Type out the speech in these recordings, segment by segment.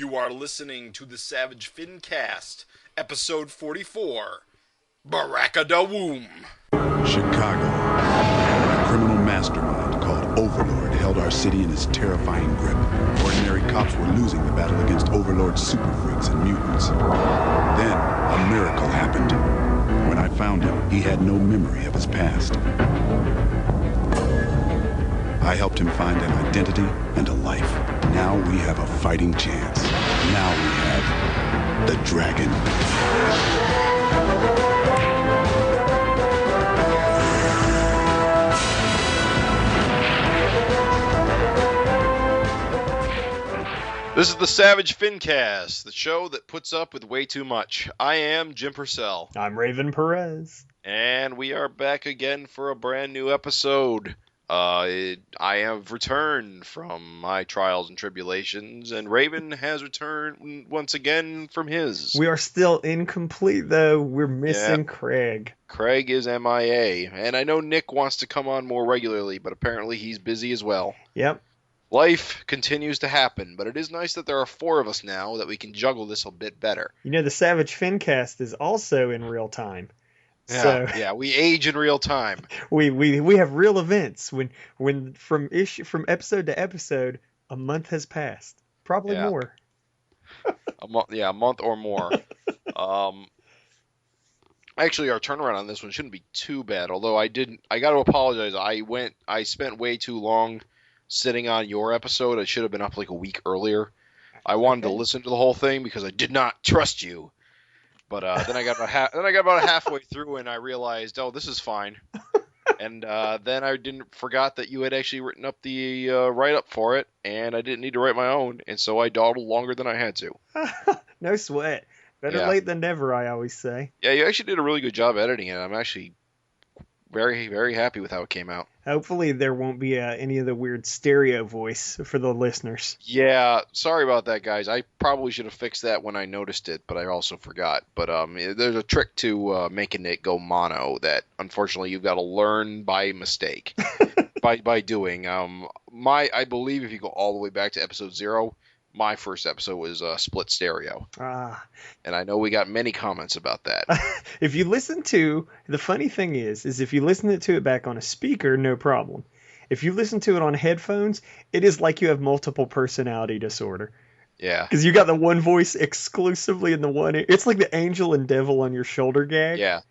You are listening to the Savage FINcast, episode 44, BRAKKA-DA-WOMB. Chicago. A criminal mastermind called Overlord held our city in his terrifying grip. Ordinary cops were losing the battle against Overlord's super freaks and mutants. Then, a miracle happened. When I found him, he had no memory of his past. I helped him find an identity and a life. Now we have a fighting chance. Now we have the dragon. This is the Savage FINcast, the show that puts up with way too much. I am Jim Purcell. I'm Raven Perez. And we are back again for a brand new episode. I have returned from my trials and tribulations, and Raven has returned once again from his. We are still incomplete, though. We're missing Craig. Craig is MIA, and I know Nick wants to come on more regularly, but apparently he's busy as well. Yep. Life continues to happen, but it is nice that there are four of us now that we can juggle this a bit better. You know, the Savage FINcast is also in real time. Yeah, we age in real time. We have real events when from episode to episode, a month has passed, probably more. a month or more. Actually, our turnaround on this one shouldn't be too bad. Although I got to apologize. I spent way too long sitting on your episode. I should have been up like a week earlier. I wanted to listen to the whole thing because I did not trust you. But then I got about halfway through and I realized, oh, this is fine. And then I forgot that you had actually written up the write-up for it, and I didn't need to write my own, and so I dawdled longer than I had to. No sweat. Better late than never, I always say. Yeah, you actually did a really good job editing it. I'm actually very, very happy with how it came out. Hopefully there won't be any of the weird stereo voice for the listeners. Yeah, sorry about that, guys. I probably should have fixed that when I noticed it, but I also forgot. But there's a trick to making it go mono that, unfortunately, you've got to learn by mistake. by doing. I believe if you go all the way back to episode 0, my first episode was split stereo. And I know we got many comments about that. If you listen to, the funny thing is if you listen to it back on a speaker, no problem. If you listen to it on headphones, it is like you have multiple personality disorder. Yeah. Because you got the one voice exclusively in the one. It's like the angel and devil on your shoulder gag. Yeah.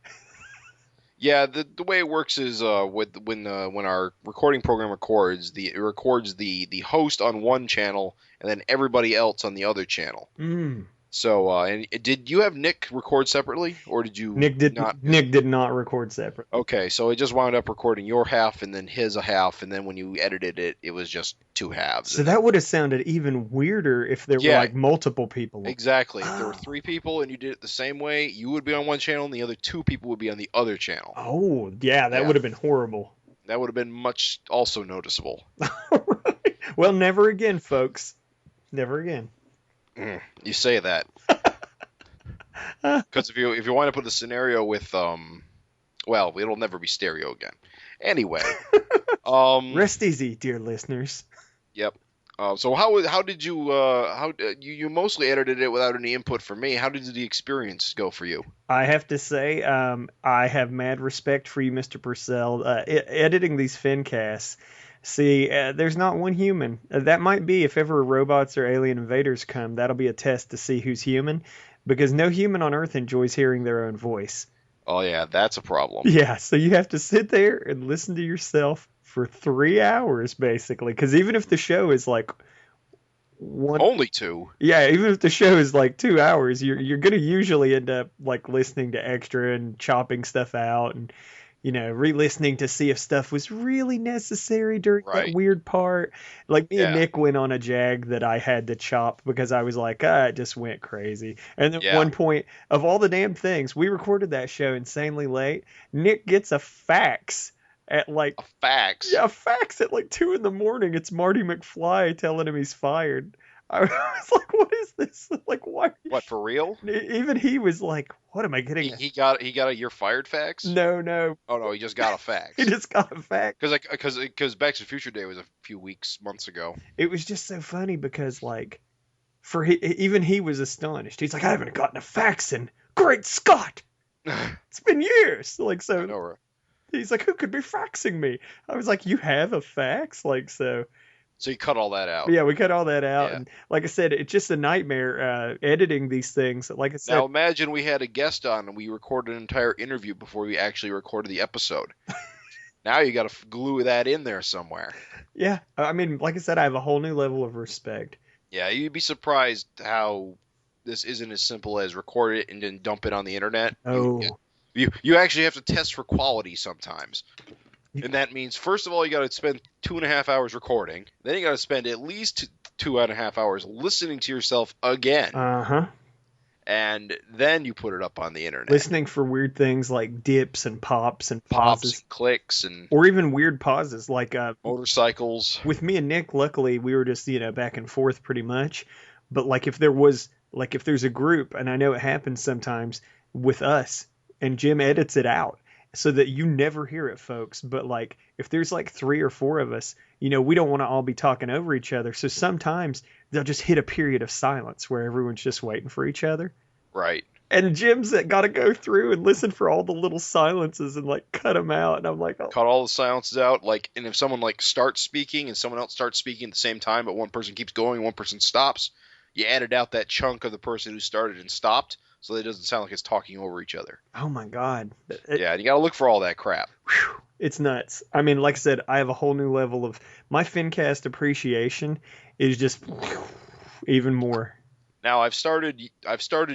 Yeah, the way it works is when our recording program records, it records the host on one channel and then everybody else on the other channel. Mm. So, and did you have Nick record separately, or did you? Nick did not record separately. Okay, so it just wound up recording your half and then his a half, and then when you edited it, it was just two halves. So that would have sounded even weirder if there were like multiple people. Exactly. If there were 3 people and you did it the same way, you would be on one channel and the other 2 people would be on the other channel. Oh, yeah, that would have been horrible. That would have been much also noticeable. Right. Well, never again, folks. Never again. You say that. Because if you wind up with a scenario with, well, it'll never be stereo again. Anyway. Rest easy, dear listeners. Yep. So how did you mostly edited it without any input from me? How did the experience go for you? I have to say, I have mad respect for you, Mr. Purcell. Editing these FINcasts. See, there's not one human. That might be if ever robots or alien invaders come, that'll be a test to see who's human, because no human on Earth enjoys hearing their own voice. Oh, yeah, that's a problem. Yeah, so you have to sit there and listen to yourself for 3 hours, basically, because even if the show is like only 2. Yeah, even if the show is like 2 hours, you're going to usually end up like listening to extra and chopping stuff out and re-listening to see if stuff was really necessary during that weird part. Like me and Nick went on a jag that I had to chop because I was like, it just went crazy. And then at one point, of all the damn things, we recorded that show insanely late. Nick gets a fax at like... A fax? Yeah, a fax at like 2 a.m. It's Marty McFly telling him he's fired. I was like, what is this? Like, why? What, for real? Even he was like, what am I getting? He got a "you're fired" fax? No. Oh no, he just got a fax. He just got a fax. Because Back to the Future Day was a few months ago. It was just so funny because like even he was astonished. He's like, I haven't gotten a fax in, great Scott, it's been years. Like, so I know, right? he's like, who could be faxing me? I was like, you have a fax? Like, so. So you cut all that out. Yeah, we cut all that out. Yeah. And like I said, it's just a nightmare editing these things. Like I said. Now imagine we had a guest on and we recorded an entire interview before we actually recorded the episode. Now you got to glue that in there somewhere. Yeah, I mean, like I said, I have a whole new level of respect. Yeah, you'd be surprised how this isn't as simple as record it and then dump it on the internet. Oh. You actually have to test for quality sometimes. And that means, first of all, you got to spend 2.5 hours recording. Then you got to spend at least 2.5 hours listening to yourself again. Uh-huh. And then you put it up on the internet. Listening for weird things like dips and pops and pauses. Pops and clicks and... Or even weird pauses like... motorcycles. With me and Nick, luckily, we were just, back and forth pretty much. But like if there's a group, and I know it happens sometimes with us, and Jim edits it out, so that you never hear it, folks. But like if there's like 3 or 4 of us, we don't want to all be talking over each other. So sometimes they'll just hit a period of silence where everyone's just waiting for each other. Right. And Jim's got to go through and listen for all the little silences and like cut them out. And I'm like, oh. Cut all the silences out. Like, and if someone like starts speaking and someone else starts speaking at the same time, but one person keeps going, one person stops, you added out that chunk of the person who started and stopped. So that it doesn't sound like it's talking over each other. Oh, my God. Yeah, and you got to look for all that crap. Whew, it's nuts. I mean, like I said, I have a whole new level of... My FINcast appreciation is just even more. Now, I've started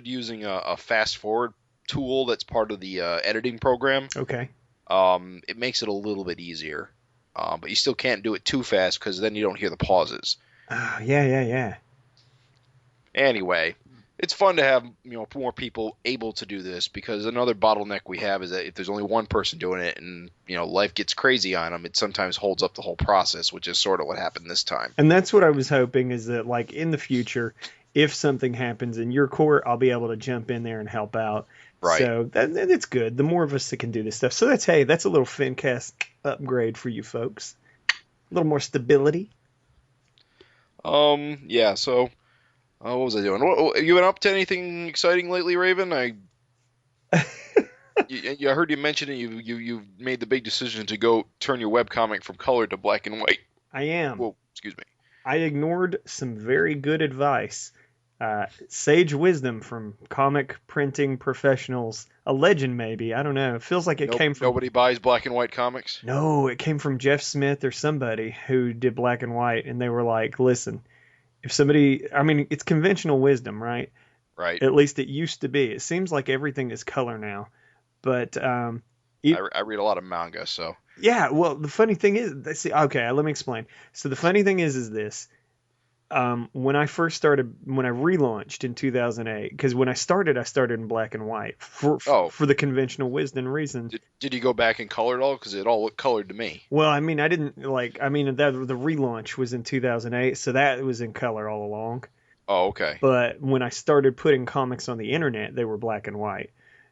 using a fast forward tool that's part of the editing program. Okay. It makes it a little bit easier. But you still can't do it too fast because then you don't hear the pauses. Oh, yeah. Anyway... It's fun to have more people able to do this, because another bottleneck we have is that if there's only one person doing it and life gets crazy on them, it sometimes holds up the whole process, which is sort of what happened this time. And that's what I was hoping, is that like in the future, if something happens in your court, I'll be able to jump in there and help out. Right. So it's good. The more of us that can do this stuff. So that's a little FINcast upgrade for you folks. A little more stability. Yeah. So. What was I doing? You been up to anything exciting lately, Raven? I heard you mention it. You made the big decision to go turn your webcomic from color to black and white. I am. Whoa, excuse me. I ignored some very good advice. Sage wisdom from comic printing professionals. A legend, maybe. I don't know. It feels like it came from... Nobody buys black and white comics? No, it came from Jeff Smith or somebody who did black and white, and they were like, listen... If somebody, I mean, it's conventional wisdom, right? Right. At least it used to be. It seems like everything is color now. But I read a lot of manga, so. Yeah, well, the funny thing is, okay, let me explain. So the funny thing is this. When I relaunched in 2008, because when I started in black and white for the conventional wisdom reason. Did you go back and color it all? Because it all looked colored to me. Well, I mean, the relaunch was in 2008, so that was in color all along. Oh, okay. But when I started putting comics on the internet, they were black and white.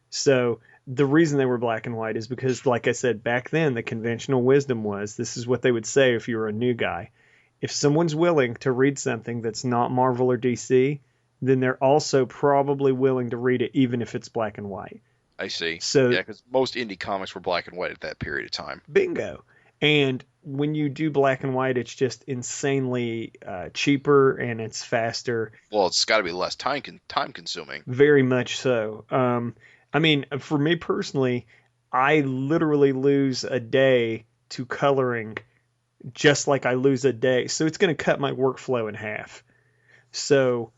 So the reason they were black and white is because, like I said, back then, the conventional wisdom was, this is what they would say if you were a new guy. If someone's willing to read something that's not Marvel or DC, then they're also probably willing to read it even if it's black and white. I see. So, yeah, because most indie comics were black and white at that period of time. Bingo. And when you do black and white, it's just insanely cheaper and it's faster. Well, it's got to be less time consuming. Very much so. I mean, for me personally, I literally lose a day to coloring just like I lose a day. So it's going to cut my workflow in half. So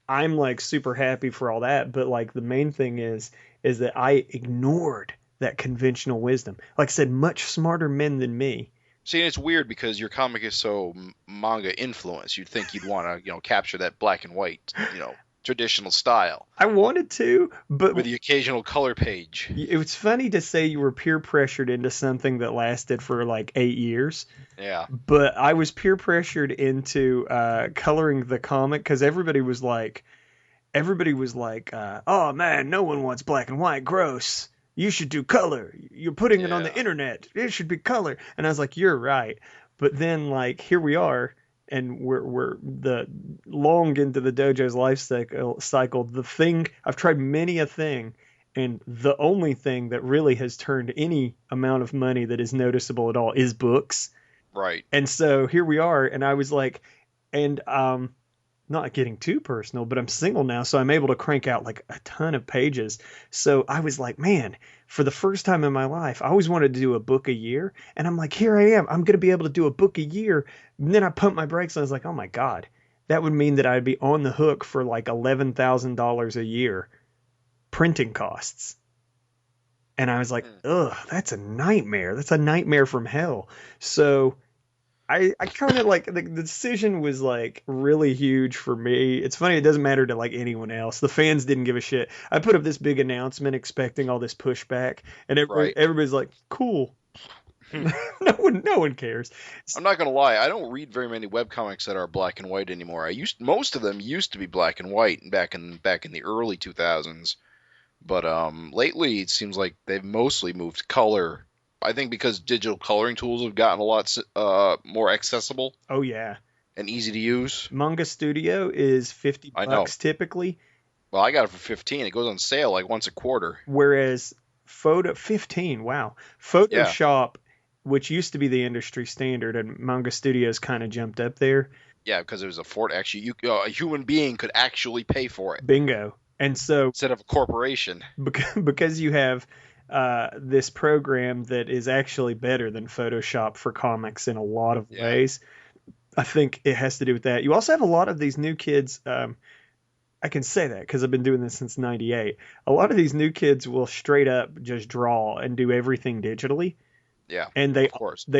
I'm like super happy for all that. But like the main thing is that I ignored that conventional wisdom. Like I said, much smarter men than me. See, it's weird because your comic is so manga influenced. You'd think you'd want to, capture that black and white, traditional style. I wanted to, but with the occasional color page. It was funny to say you were peer pressured into something that lasted for like 8 years. Yeah. But I was peer pressured into coloring the comic because everybody was like, oh man, no one wants black and white. Gross. You should do color. You're putting it on the internet. It should be color. And I was like, you're right. But then like here we are. and we're the long into the dojo's life cycle. The thing I've tried many a thing, and the only thing that really has turned any amount of money that is noticeable at all is books. Right. And so here we are, and I was like, and not getting too personal, but I'm single now, so I'm able to crank out like a ton of pages. So I was like, man, for the first time in my life, I always wanted to do a book a year, and I'm like, here I am, I'm going to be able to do a book a year. And then I pumped my brakes, and I was like, oh my God, that would mean that I'd be on the hook for like $11,000 a year printing costs. And I was like, ugh, that's a nightmare. That's a nightmare from hell. So I kind of like the decision was like really huge for me. It's funny, it doesn't matter to like anyone else. The fans didn't give a shit. I put up this big announcement expecting all this pushback, and everybody's like, cool. No one cares. I'm not gonna lie, I don't read very many webcomics that are black and white anymore. Most of them used to be black and white back in the early 2000s, but lately it seems like they've mostly moved to color. I think because digital coloring tools have gotten a lot more accessible. Oh yeah, and easy to use. Manga Studio is $50 typically. Well, I got it for 15. It goes on sale like once a quarter. Whereas 15, wow, Photoshop, which used to be the industry standard, and Manga Studios kind of jumped up there. Yeah, because it was actually a human being could actually pay for it. Bingo. And so instead of a corporation, because you have this program that is actually better than Photoshop for comics in a lot of ways. I think it has to do with that. You also have a lot of these new kids. I can say that because I've been doing this since '98. A lot of these new kids will straight up just draw and do everything digitally. Yeah, and they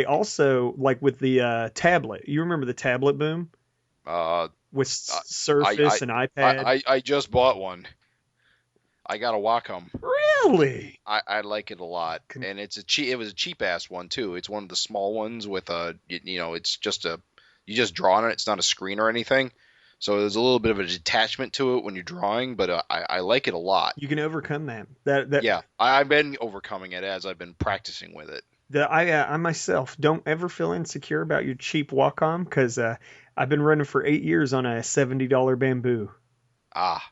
also, like with the tablet. You remember the tablet boom? With Surface and iPad. I just bought one. I got a Wacom. Really? I like it a lot, and it was a cheap ass one too. It's one of the small ones with it's just you just draw on it. It's not a screen or anything, so there's a little bit of a detachment to it when you're drawing. But I like it a lot. You can overcome that. Yeah, I've been overcoming it as I've been practicing with it. I myself don't ever feel insecure about your cheap Wacom because I've been running for 8 years on a $70 Bamboo.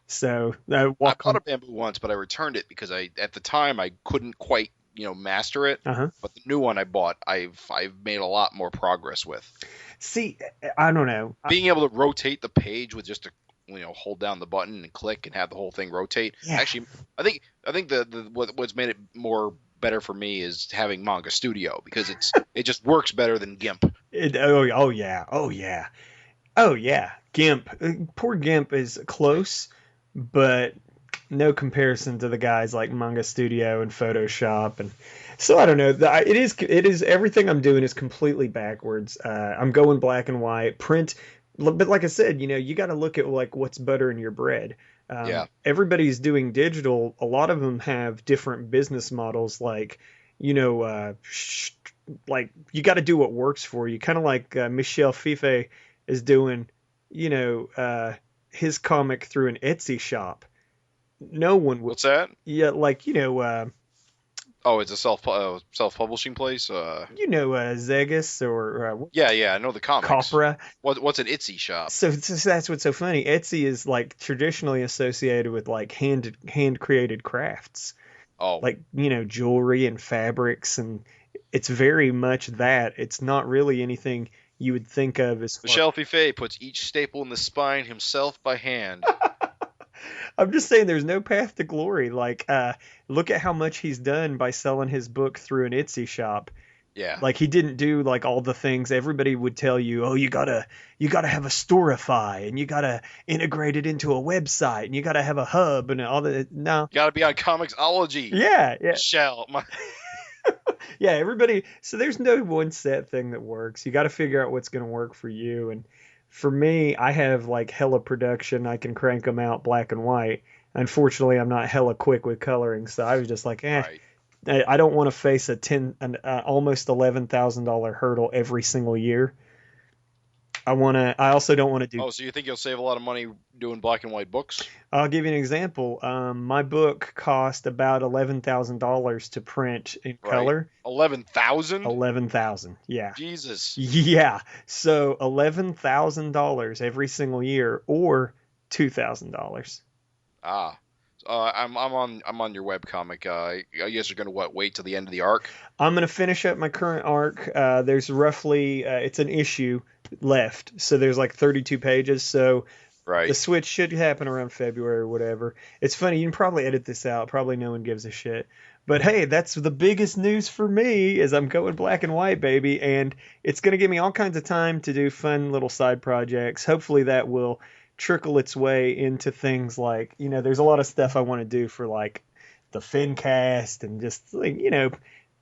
So I bought a Bamboo once, but I returned it because at the time I couldn't quite master it. But the new one I bought, I've made a lot more progress with. See, I don't know, being able to rotate the page with just a hold down the button and click and have the whole thing rotate. Yeah. Actually, I think what's made it more better for me is having Manga Studio because it just works better than GIMP. Oh yeah. GIMP. Poor GIMP is close, but no comparison to the guys like Manga Studio and Photoshop. And so I don't know. It is everything I'm doing is completely backwards. I'm going black and white print, but like I said, you got to look at like what's buttering your bread. Everybody's doing digital. A lot of them have different business models, like like you got to do what works for you. Kind of like Michel Fife is doing. His comic through an Etsy shop. No one would. What's that? Yeah, like it's a self-publishing place. Zegas or. I know the comics. Copra. What's an Etsy shop? So that's what's so funny. Etsy is like traditionally associated with like hand created crafts. Oh. Like jewelry and fabrics, and it's very much that. It's not really anything you would think of as Michel Fife puts each staple in the spine himself by hand. I'm just saying there's no path to glory. Like, look at how much he's done by selling his book through an Etsy shop. Yeah. Like he didn't do like all the things everybody would tell you, oh, you gotta have a Storify and you gotta integrate it into a website and you gotta have a hub and all that. No. You gotta be on Comixology. Yeah. Yeah, everybody. So there's no one set thing that works. You got to figure out what's going to work for you. And for me, I have like hella production. I can crank them out black and white. Unfortunately, I'm not hella quick with coloring. So I was just like, Right. I don't want to face an almost $11,000 hurdle every single year. I also don't want to do. Oh, so you think you'll save a lot of money doing black and white books? I'll give you an example. My book cost about $11,000 to print in color. 11,000? 11,000. Yeah. Jesus. Yeah. So $11,000 every single year, or $2,000. Ah. I'm on your webcomic. I guess you're gonna wait till the end of the arc? I'm gonna finish up my current arc. There's roughly it's an issue left, so there's like 32 pages. So the switch should happen around February or whatever. It's funny, you can probably edit this out. Probably no one gives a shit. But hey, that's the biggest news for me, is I'm going black and white, baby, and it's gonna give me all kinds of time to do fun little side projects. Hopefully that will trickle its way into things like, there's a lot of stuff I want to do for like the FINcast, and just like,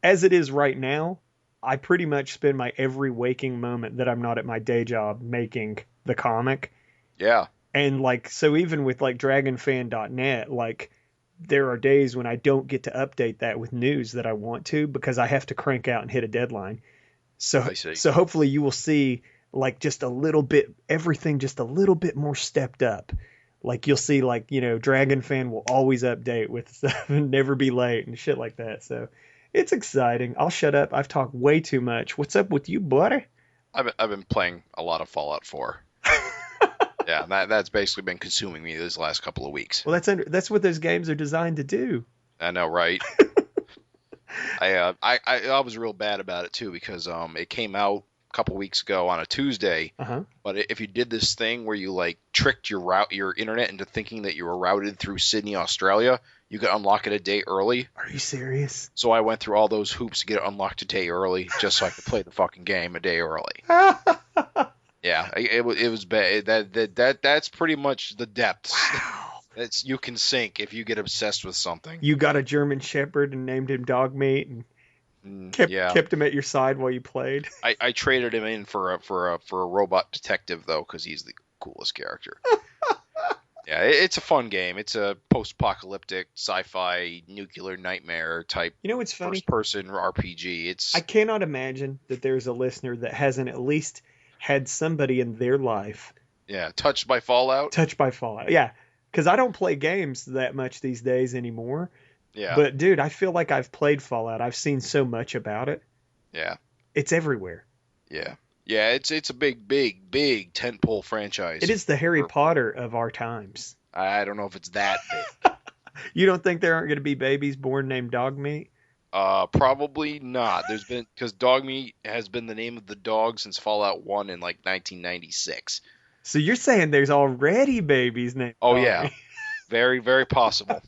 as it is right now, I pretty much spend my every waking moment that I'm not at my day job making the comic. Yeah. And like, so even with like dragonfan.net, like there are days when I don't get to update that with news that I want to, because I have to crank out and hit a deadline. So hopefully you will see like just a little bit, everything just a little bit more stepped up. Like you'll see like, Dragon Fan will always update with stuff and never be late and shit like that. So it's exciting. I'll shut up. I've talked way too much. What's up with you, buddy? I've been playing a lot of Fallout 4. Yeah, that's basically been consuming me this last couple of weeks. Well, that's what those games are designed to do. I know, right? I was real bad about it too, because it came out a couple weeks ago on a Tuesday. Uh-huh. But if you did this thing where you like tricked your internet into thinking that you were routed through Sydney, Australia, you could unlock it a day early. Are you serious? So I went through all those hoops to get it unlocked a day early, just so I could play the fucking game a day early. Yeah, it was bad. That's pretty much the depths. Wow. You can sink if you get obsessed with something. You got a German Shepherd and named him Dog Meat and kept him at your side while you played. I traded him in for a robot detective though, because he's the coolest character. Yeah, it's a fun game. It's a post-apocalyptic sci-fi nuclear nightmare type. What's funny? First-person RPG. I cannot imagine that there's a listener that hasn't at least had somebody in their life. Yeah, touched by Fallout. Yeah, because I don't play games that much these days anymore. Yeah. But dude, I feel like I've played Fallout. I've seen so much about it. Yeah. It's everywhere. Yeah. Yeah, it's a big tentpole franchise. It is the Harry Potter of our times. I don't know if it's that big. You don't think there aren't going to be babies born named Dog Meat? Probably not. Because Dog Meat has been the name of the dog since Fallout 1 in like 1996. So you're saying there's already babies named Dog Meat? Yeah. Very, very possible.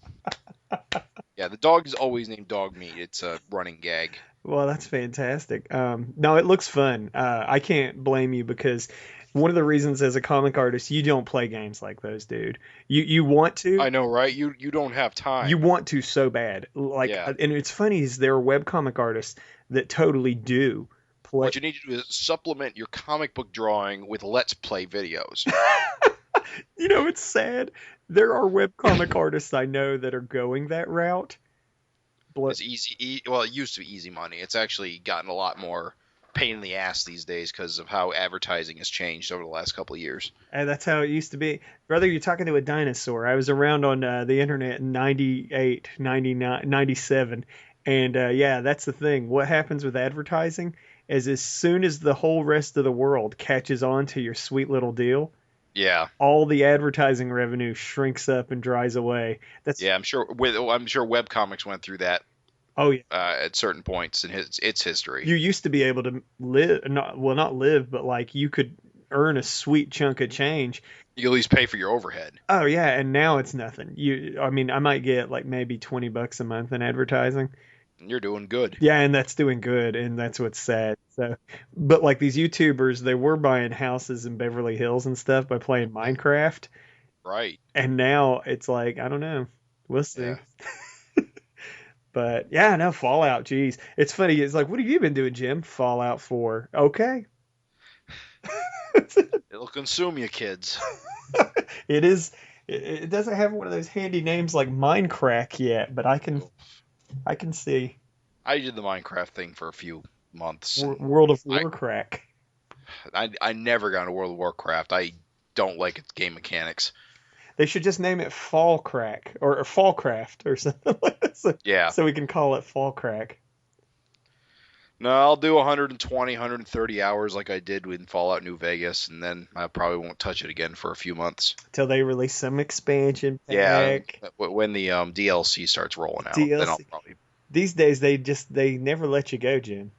Yeah, the dog is always named Dog Meat. It's a running gag. Well, that's fantastic. No, it looks fun. I can't blame you, because one of the reasons as a comic artist you don't play games like those, dude. You want to. I know, right? You don't have time. You want to so bad. And it's funny is there are webcomic artists that totally do play. What you need to do is supplement your comic book drawing with Let's Play videos. It's sad. There are webcomic artists I know that are going that route. It's easy. Well, it used to be easy money. It's actually gotten a lot more pain in the ass these days because of how advertising has changed over the last couple of years. And that's how it used to be. Brother, you're talking to a dinosaur. I was around on the internet in 98, 99, 97. And yeah, that's the thing. What happens with advertising is as soon as the whole rest of the world catches on to your sweet little deal, yeah, all the advertising revenue shrinks up and dries away. I'm sure webcomics went through that. Oh yeah. At certain points in its history. You used to be able to live, not live, but like you could earn a sweet chunk of change. You at least pay for your overhead. Oh yeah, and now it's nothing. I might get like maybe $20 a month in advertising. You're doing good. Yeah, and that's doing good, and that's what's sad. So, but like these YouTubers, they were buying houses in Beverly Hills and stuff by playing Minecraft. Right. And now it's like, I don't know. We'll see. Yeah. But yeah, no, Fallout, geez. It's funny. It's like, what have you been doing, Jim? Fallout 4. Okay. It'll consume you, kids. It is. It doesn't have one of those handy names like Minecraft yet, but I can see. I did the Minecraft thing for a few months. World of Warcraft. I never got into World of Warcraft. I don't like its game mechanics. They should just name it Fall Crack or Fallcraft or something like that. Yeah. So we can call it Fall Crack. No, I'll do 120, 130 hours like I did in Fallout New Vegas, and then I probably won't touch it again for a few months. Till they release some expansion pack. Yeah, when the DLC starts rolling out, DLC. then I'll probably... These days, they never let you go, Jim.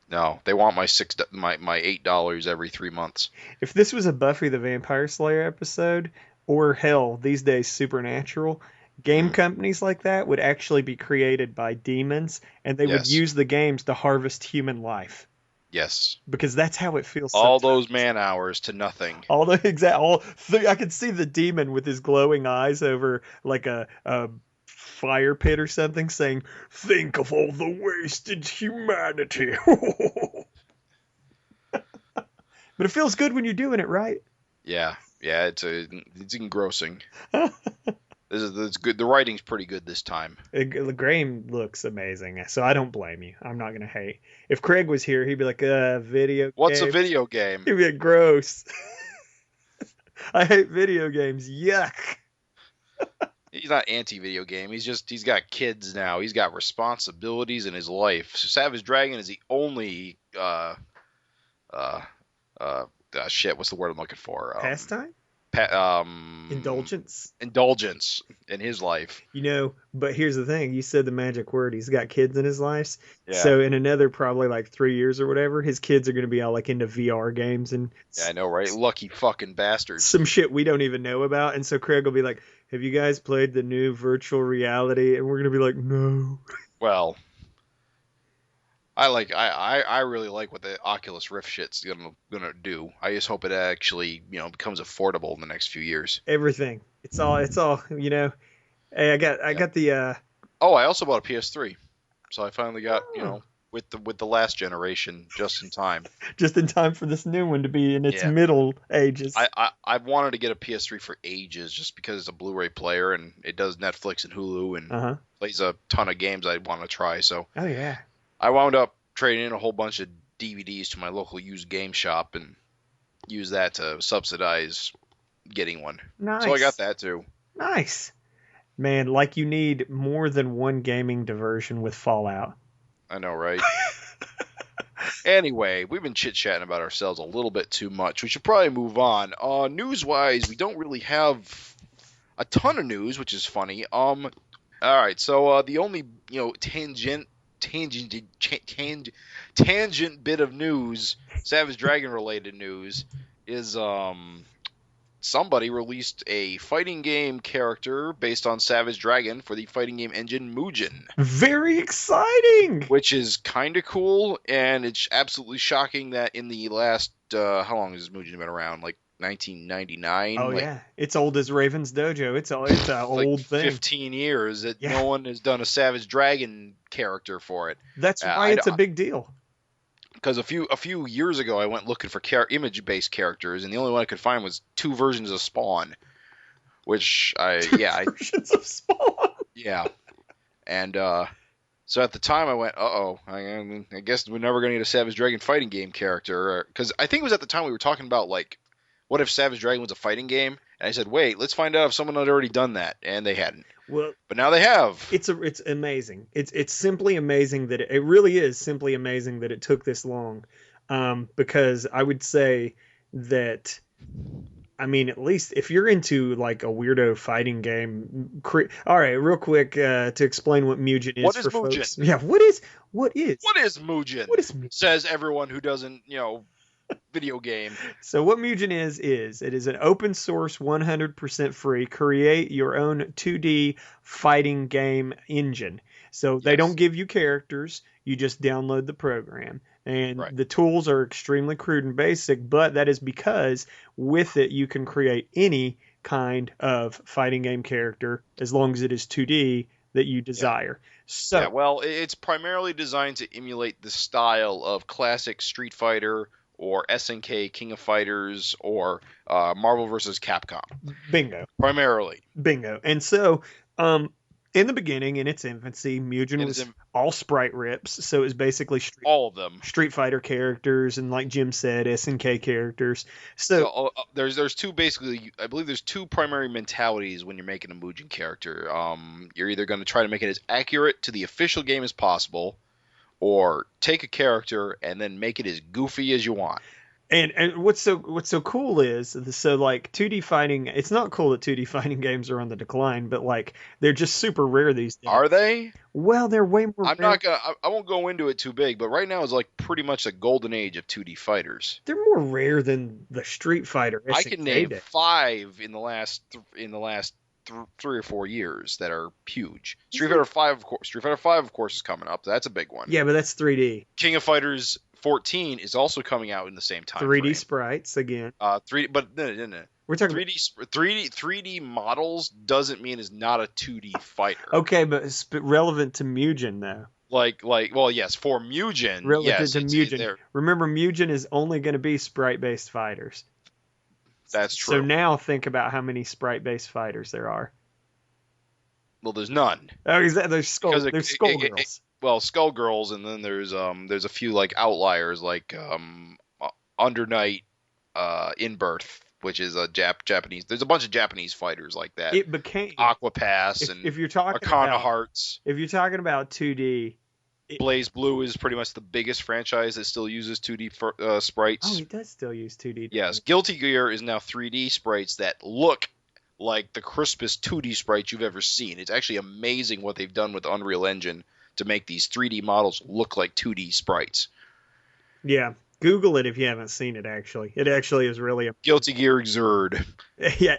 No, they want my $8 every 3 months. If this was a Buffy the Vampire Slayer episode, or hell, these days Supernatural, game companies like that would actually be created by demons, and they would use the games to harvest human life. Yes. Because that's how it feels. All those man hours to nothing. I could see the demon with his glowing eyes over like a fire pit or something saying, "Think of all the wasted humanity." But it feels good when you're doing it, right? Yeah, it's engrossing. It's good. The writing's pretty good this time. Graham looks amazing, so I don't blame you. I'm not gonna hate. If Craig was here, he'd be like, video What's games. A video game? He'd be like, gross. I hate video games. Yuck. He's not anti-video game. He's got kids now. He's got responsibilities in his life. So Savage Dragon is the only shit. What's the word I'm looking for? Pastime? Indulgence in his life. But here's the thing. You said the magic word. He's got kids in his life. Yeah. So in another probably like 3 years or whatever, his kids are going to be all like into VR games and... Yeah, I know, right? Lucky fucking bastards. Some shit we don't even know about. And so Craig will be like, have you guys played the new virtual reality? And we're going to be like, no. Well... I really like what the Oculus Rift shit's gonna do. I just hope it actually, becomes affordable in the next few years. Everything. It's all, Hey, I got the Oh, I also bought a PS3. So I finally got, with the last generation just in time. Just in time for this new one to be in its middle ages. I've wanted to get a PS3 for ages just because it's a Blu-ray player and it does Netflix and Hulu and plays a ton of games I want to try. So oh yeah. I wound up trading in a whole bunch of DVDs to my local used game shop and use that to subsidize getting one. Nice. So I got that too. Nice. Man, like you need more than one gaming diversion with Fallout. I know, right? Anyway, we've been chit-chatting about ourselves a little bit too much. We should probably move on. News-wise, we don't really have a ton of news, which is funny. All right, so the only, tangent bit of news, Savage Dragon related news, is somebody released a fighting game character based on Savage Dragon for the fighting game engine MUGEN. Very exciting! Which is kind of cool, and it's absolutely shocking that in the last, how long has MUGEN been around? Like 1999? Oh, yeah. It's old as Raven's Dojo. It's an old thing. 15 years that no one has done a Savage Dragon character for it. That's why it's a big deal. Because a few years ago, I went looking for image-based characters, and the only one I could find was 2 versions of Spawn. Which versions of Spawn? Yeah. And so at the time, I went, I guess we're never going to get a Savage Dragon fighting game character. Because I think it was at the time we were talking about, like, what if Savage Dragon was a fighting game? And I said, wait, let's find out if someone had already done that. And they hadn't. Well, but now they have. It's amazing. It's simply amazing that it really is simply amazing that it took this long. Because I would say that, I mean, at least if you're into like a weirdo fighting game, all right, real quick to explain what MUGEN is for folks. Yeah, what is MUGEN? What is MUGEN? Says everyone who doesn't, video game. So what MUGEN is it is an open source 100% free create your own 2D fighting game engine. So they don't give you characters, you just download the program. And the tools are extremely crude and basic, but that is because with it you can create any kind of fighting game character as long as it is 2D that you desire. So well, it's primarily designed to emulate the style of classic Street Fighter or SNK King of Fighters or Marvel vs. Capcom. Bingo. Primarily. Bingo. And so In the beginning, in its infancy, Mugen was all sprite rips, so it was basically all of them Street Fighter characters and, like Jim said, SNK characters. So there's two basically. I believe there's two primary mentalities when you're making a Mugen character. You're either going to try to make it as accurate to the official game as possible, or take a character and then make it as goofy as you want. And what's so cool is, so like 2D fighting, it's not cool that 2D fighting games are on the decline, but like they're just super rare these days. Are they? Well, they're way more rare. I won't go into it too big, but right now is like pretty much the golden age of 2D fighters. They're more rare than the Street Fighter SNK I can name 5 in the last 3 or 4 years that are huge. Street Fighter 5, of course, is coming up. That's a big one. Yeah, but that's 3D. King of Fighters 14 is also coming out in the same time. 3D frame. Sprites again. 3D, but no. We're talking 3D models doesn't mean it's not a 2D fighter. Okay, but it's relevant to Mugen though. Well, yes, for Mugen, relevant to Mugen. Remember, Mugen is only going to be sprite-based fighters. That's true. So now think about how many sprite-based fighters there are. Well, there's none. Oh, exactly. There's Skullgirls. Well, Skullgirls, and then there's a few like outliers like Undernight, Inbirth, which is a Japanese. There's a bunch of Japanese fighters like that. It became Aquapass and if you're talking Arcana about Hearts. If you're talking about 2D, Blaze Blue is pretty much the biggest franchise that still uses 2D sprites. Oh, he does still use 2D. Yes, Guilty Gear is now 3D sprites that look like the crispest 2D sprites you've ever seen. It's actually amazing what they've done with Unreal Engine to make these 3D models look like 2D sprites. Yeah, Google it if you haven't seen it, actually. It actually is really... Guilty Gear Xrd. Yeah,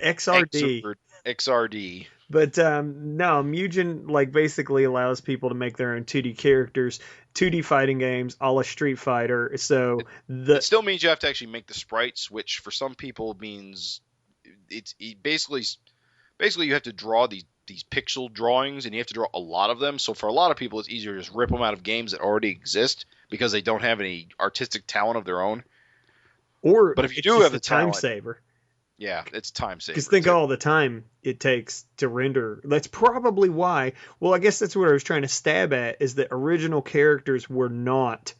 XRD. But no, Mugen like basically allows people to make their own 2D characters, 2D fighting games, a la Street Fighter. So it still means you have to actually make the sprites, which for some people means it basically you have to draw these pixel drawings, and you have to draw a lot of them. So for a lot of people, it's easier to just rip them out of games that already exist because they don't have any artistic talent of their own. But if you do have the time talent, saver. Yeah, it's time saver. Because think of all the time it takes to render. That's probably why. Well, I guess that's what I was trying to stab at, is that original characters were not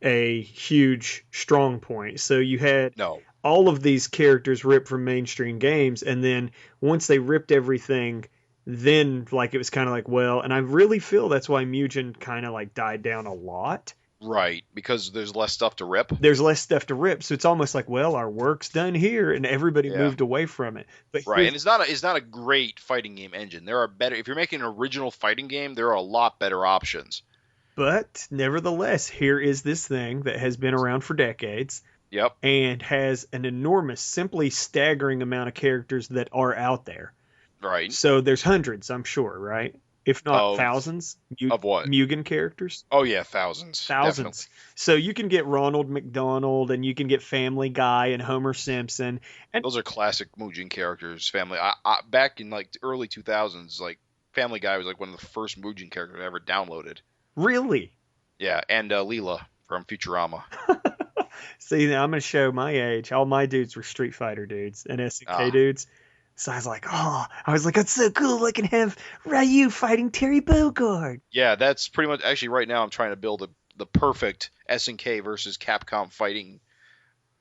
a huge strong point. So you had all of these characters ripped from mainstream games, and then once they ripped everything, then like it was kind of like, well, and I really feel that's why Mugen kind of like died down a lot. Right, because there's less stuff to rip. There's less stuff to rip, so it's almost like, well, our work's done here, and everybody moved away from it. But right, and it's not a great fighting game engine. There are better. If you're making an original fighting game, there are a lot better options. But nevertheless, here is this thing that has been around for decades. Yep. And has an enormous, simply staggering amount of characters that are out there. Right. So there's hundreds, I'm sure, right? If not thousands. Of what? Mugen characters. Oh, yeah, thousands. Thousands. Definitely. So you can get Ronald McDonald, and you can get Family Guy and Homer Simpson. And those are classic Mugen characters. I back in like the early 2000s, like Family Guy was like one of the first Mugen characters I ever downloaded. Really? Yeah, and Leela from Futurama. See, now I'm going to show my age. All my dudes were Street Fighter dudes and SNK dudes. So I was like, that's so cool. I can have Ryu fighting Terry Bogard. Yeah, that's pretty much, actually right now I'm trying to build the perfect SNK versus Capcom fighting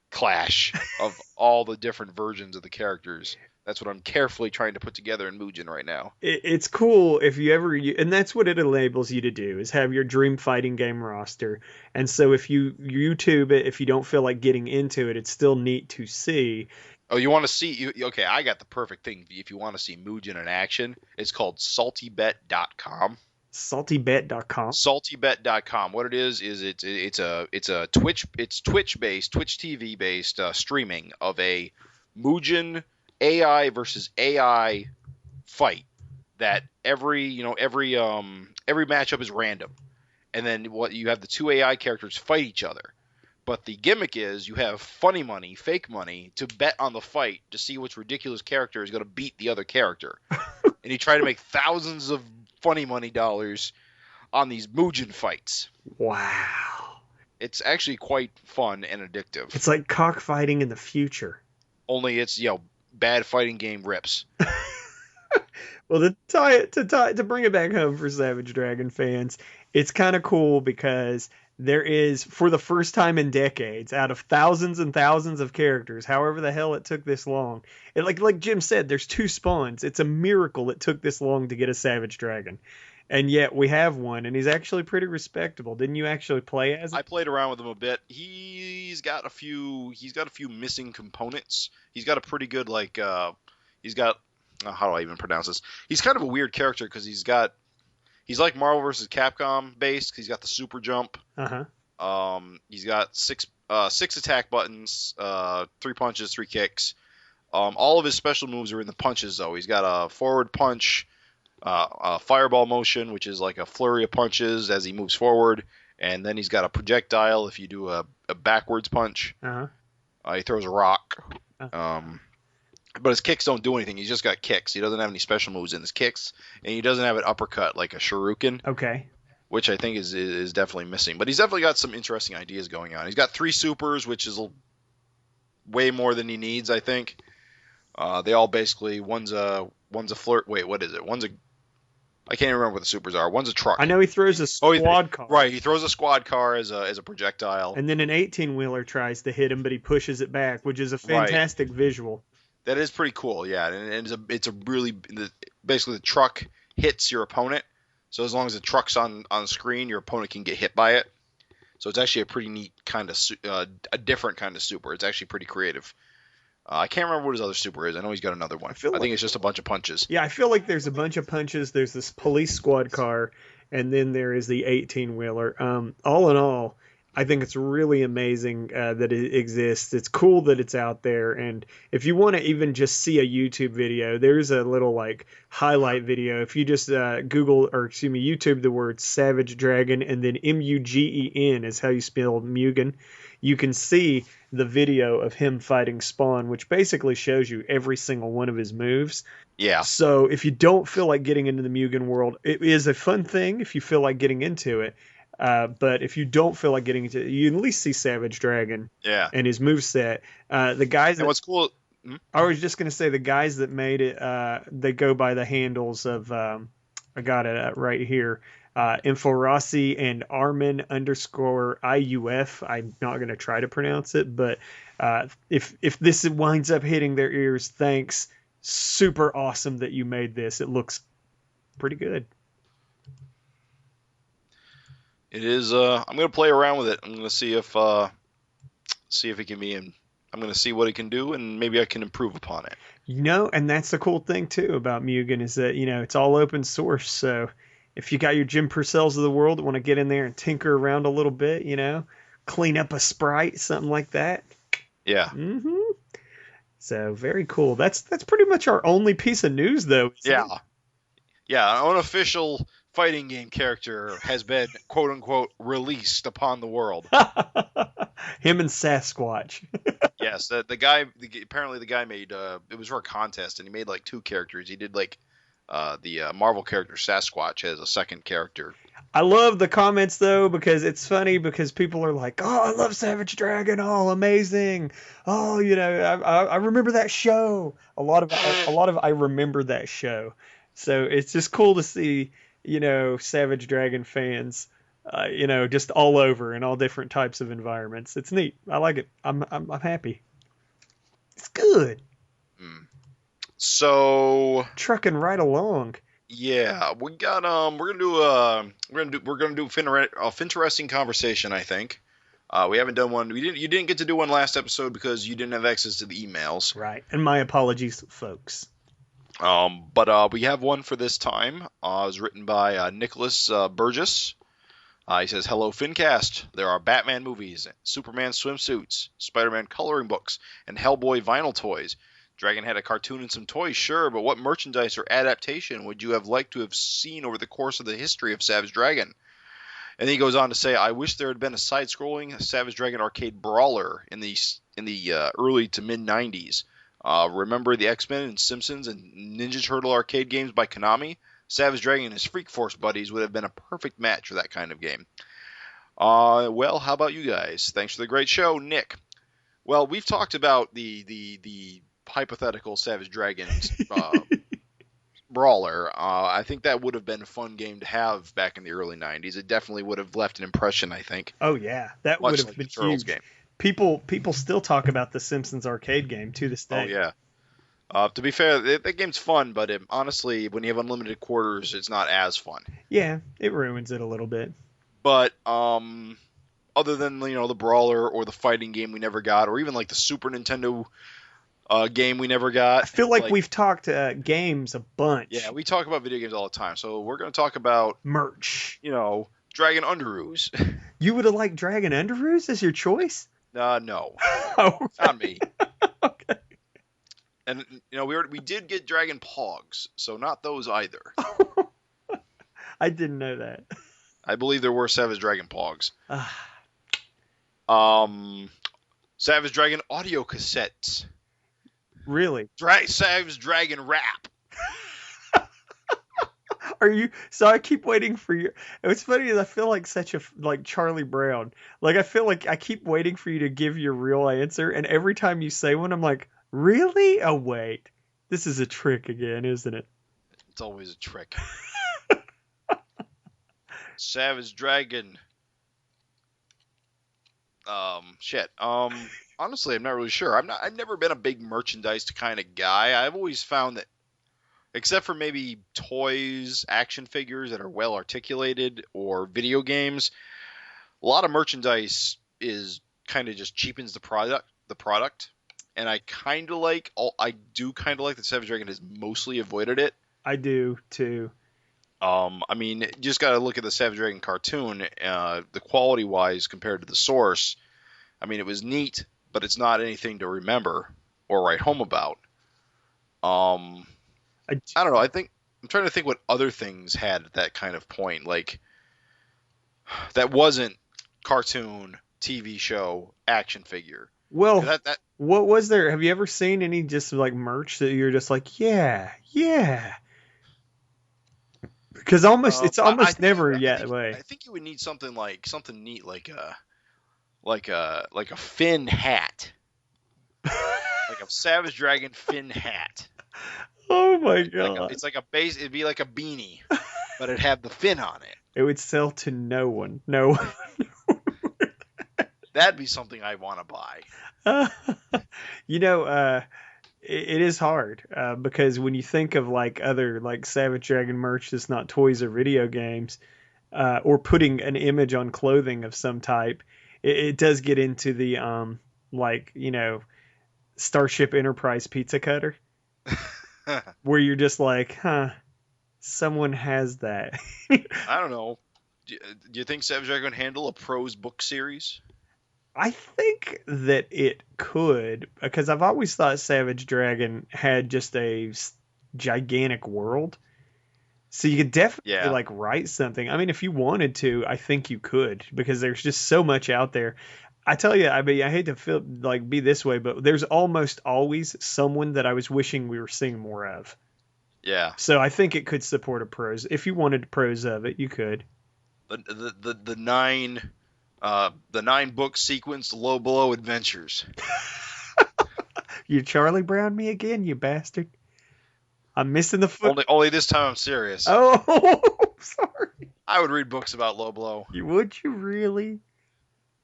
clash of all the different versions of the characters. That's what I'm carefully trying to put together in Mugen right now. It's cool if you ever, and that's what it enables you to do, is have your dream fighting game roster. And so if you YouTube it, if you don't feel like getting into it, it's still neat to see. Oh, you want to see? Okay, I got the perfect thing. If you want to see Mugen in action, it's called saltybet.com. Saltybet.com. Saltybet.com. What it is it's a Twitch TV based streaming of a Mugen AI versus AI fight that every matchup is random, and then what you have the two AI characters fight each other. But the gimmick is you have funny money, fake money, to bet on the fight to see which ridiculous character is going to beat the other character. And you try to make thousands of funny money dollars on these Mugen fights. Wow. It's actually quite fun and addictive. It's like cockfighting in the future. Only it's, bad fighting game rips. Well, to bring it back home for Savage Dragon fans, it's kind of cool because there is, for the first time in decades, out of thousands and thousands of characters, however the hell it took this long, it, like Jim said, there's two spawns. It's a miracle it took this long to get a Savage Dragon, and yet we have one, and he's actually pretty respectable. Didn't you actually play as him? I played around with him a bit. He's got a few missing components. He's got a pretty good he's got how do I even pronounce this? He's kind of a weird character because he's like Marvel vs. Capcom based. He's got the super jump. He's got six attack buttons, 3 punches, 3 kicks. All of his special moves are in the punches though. He's got a forward punch, a fireball motion, which is like a flurry of punches as he moves forward, and then he's got a projectile if you do a backwards punch. He throws a rock. But his kicks don't do anything. He's just got kicks. He doesn't have any special moves in his kicks, and he doesn't have an uppercut like a shuriken. Okay. Which I think is definitely missing. But he's definitely got some interesting ideas going on. He's got 3 supers, which is way more than he needs, I think. They all basically one's a flirt. Wait, what is it? I can't even remember what the supers are. One's a truck. I know he throws a squad car. Right, he throws a squad car as a projectile. And then an 18-wheeler tries to hit him, but he pushes it back, which is a fantastic visual. That is pretty cool, yeah. And it's a really basically the truck hits your opponent. So as long as the truck's on the screen, your opponent can get hit by it. So it's actually a pretty neat kind of a different kind of super. It's actually pretty creative. I can't remember what his other super is. I know he's got another one. I think it's just a bunch of punches. Yeah, I feel like there's a bunch of punches. There's this police squad car, and then there is the 18-wheeler. All in all, I think it's really amazing that it exists. It's cool that it's out there. And if you want to even just see a YouTube video, there's a little highlight video. If you just YouTube the word Savage Dragon and then MUGEN is how you spell Mugen, you can see the video of him fighting Spawn, which basically shows you every single one of his moves. Yeah. So if you don't feel like getting into the Mugen world, it is a fun thing if you feel like getting into it. But if you don't feel like getting into it, you at least see Savage Dragon. Yeah. And his moveset. The guys. And what's cool. I was just going to say the guys that made it, they go by the handles of, I got it right here, Inforossi and Armin _IUF. I'm not going to try to pronounce it, but if this winds up hitting their ears, thanks. Super awesome that you made this. It looks pretty good. It is. I'm going to play around with it. I'm going to see if it can be in. I'm going to see what it can do, and maybe I can improve upon it. And that's the cool thing too about Mugen is that it's all open source. So if you got your Jim Purcells of the world that want to get in there and tinker around a little bit, clean up a sprite, something like that. Yeah. Mm-hmm. So very cool. That's pretty much our only piece of news, though. Yeah. Yeah. An unofficial fighting game character has been quote unquote released upon the world. Him and Sasquatch. Yes, apparently the guy made it was for a contest and he made 2 characters. He did the Marvel character Sasquatch as a second character. I love the comments though because it's funny because people are like, "Oh, I love Savage Dragon! Oh, amazing! Oh, I remember that show." A lot of I remember that show. So it's just cool to see Savage Dragon fans, just all over in all different types of environments. It's neat. I like it. I'm happy. It's good. So trucking right along. Yeah, we got we're gonna do FINteresting Conversation. I think we haven't done one. You didn't get to do one last episode because you didn't have access to the emails. Right, and my apologies, folks. But we have one for this time. It was written by Nicholas Burgess. He says, "Hello, FINcast. There are Batman movies, Superman swimsuits, Spider-Man coloring books, and Hellboy vinyl toys. Dragon had a cartoon and some toys, sure, but what merchandise or adaptation would you have liked to have seen over the course of the history of Savage Dragon?" And then he goes on to say, "I wish there had been a side-scrolling Savage Dragon arcade brawler in the early to mid-90s. Remember the X-Men and Simpsons and Ninja Turtle arcade games by Konami? Savage Dragon and his Freak Force buddies would have been a perfect match for that kind of game. Well, how about you guys? Thanks for the great show, Nick." Well, we've talked about the hypothetical Savage Dragon brawler. I think that would have been a fun game to have back in the early 90s. It definitely would have left an impression, I think. Oh yeah, that would have been huge. Game. People still talk about the Simpsons arcade game to this day. Oh yeah. To be fair, that game's fun, but honestly, when you have unlimited quarters, it's not as fun. Yeah, it ruins it a little bit. But other than the brawler or the fighting game we never got, or even like the Super Nintendo game we never got. I feel like we've talked games a bunch. Yeah, we talk about video games all the time, so we're going to talk about merch. Dragon Underoos. You would have liked Dragon Underoos as your choice? No. Oh, not me. Okay. And we did get Dragon Pogs, so not those either. I didn't know that. I believe there were Savage Dragon Pogs. Savage Dragon audio cassettes. Really? Savage Dragon rap. Are you? So I keep waiting for you. What's funny is I feel like such a Charlie Brown. Like I feel like I keep waiting for you to give your real answer, and every time you say one, I'm like, really? Oh wait, this is a trick again, isn't it? It's always a trick. Savage Dragon. Honestly, I'm not really sure. I've never been a big merchandise kind of guy. I've always found that, except for maybe toys, action figures that are well articulated, or video games, a lot of merchandise is kind of just cheapens the product. And I do kind of like that Savage Dragon has mostly avoided it. I do too. I mean, you just got to look at the Savage Dragon cartoon, the quality-wise compared to the source. I mean, it was neat, but it's not anything to remember or write home about. I don't know. I'm trying to think what other things had at that kind of point, like that wasn't cartoon, TV show, action figure. Well, what was there? Have you ever seen any just like merch that you're just like, yeah? Because it's almost never that way. I think you would need something neat, like a Fin hat, like a Savage Dragon Fin hat. Oh my god! It's like a base. It'd be like a beanie, but it'd have the fin on it. It would sell to no one. No one. That'd be something I want to buy. It is hard because when you think of like other like Savage Dragon merch that's not toys or video games, or putting an image on clothing of some type, it does get into the Starship Enterprise pizza cutter, where you're just like, someone has that. I don't know. Do you think Savage Dragon would handle a prose book series? I think that it could, because I've always thought Savage Dragon had just a gigantic world. So you could definitely write something. I mean, if you wanted to, I think you could, because there's just so much out there. I tell you, I hate to be this way, but there's almost always someone that I was wishing we were seeing more of. Yeah. So I think it could support a prose. If you wanted prose of it, you could. The 9-book sequence Low Blow Adventures. You Charlie Brown me again, you bastard. I'm missing the foot. Only this time I'm serious. Oh, sorry. I would read books about Low Blow. Would you really?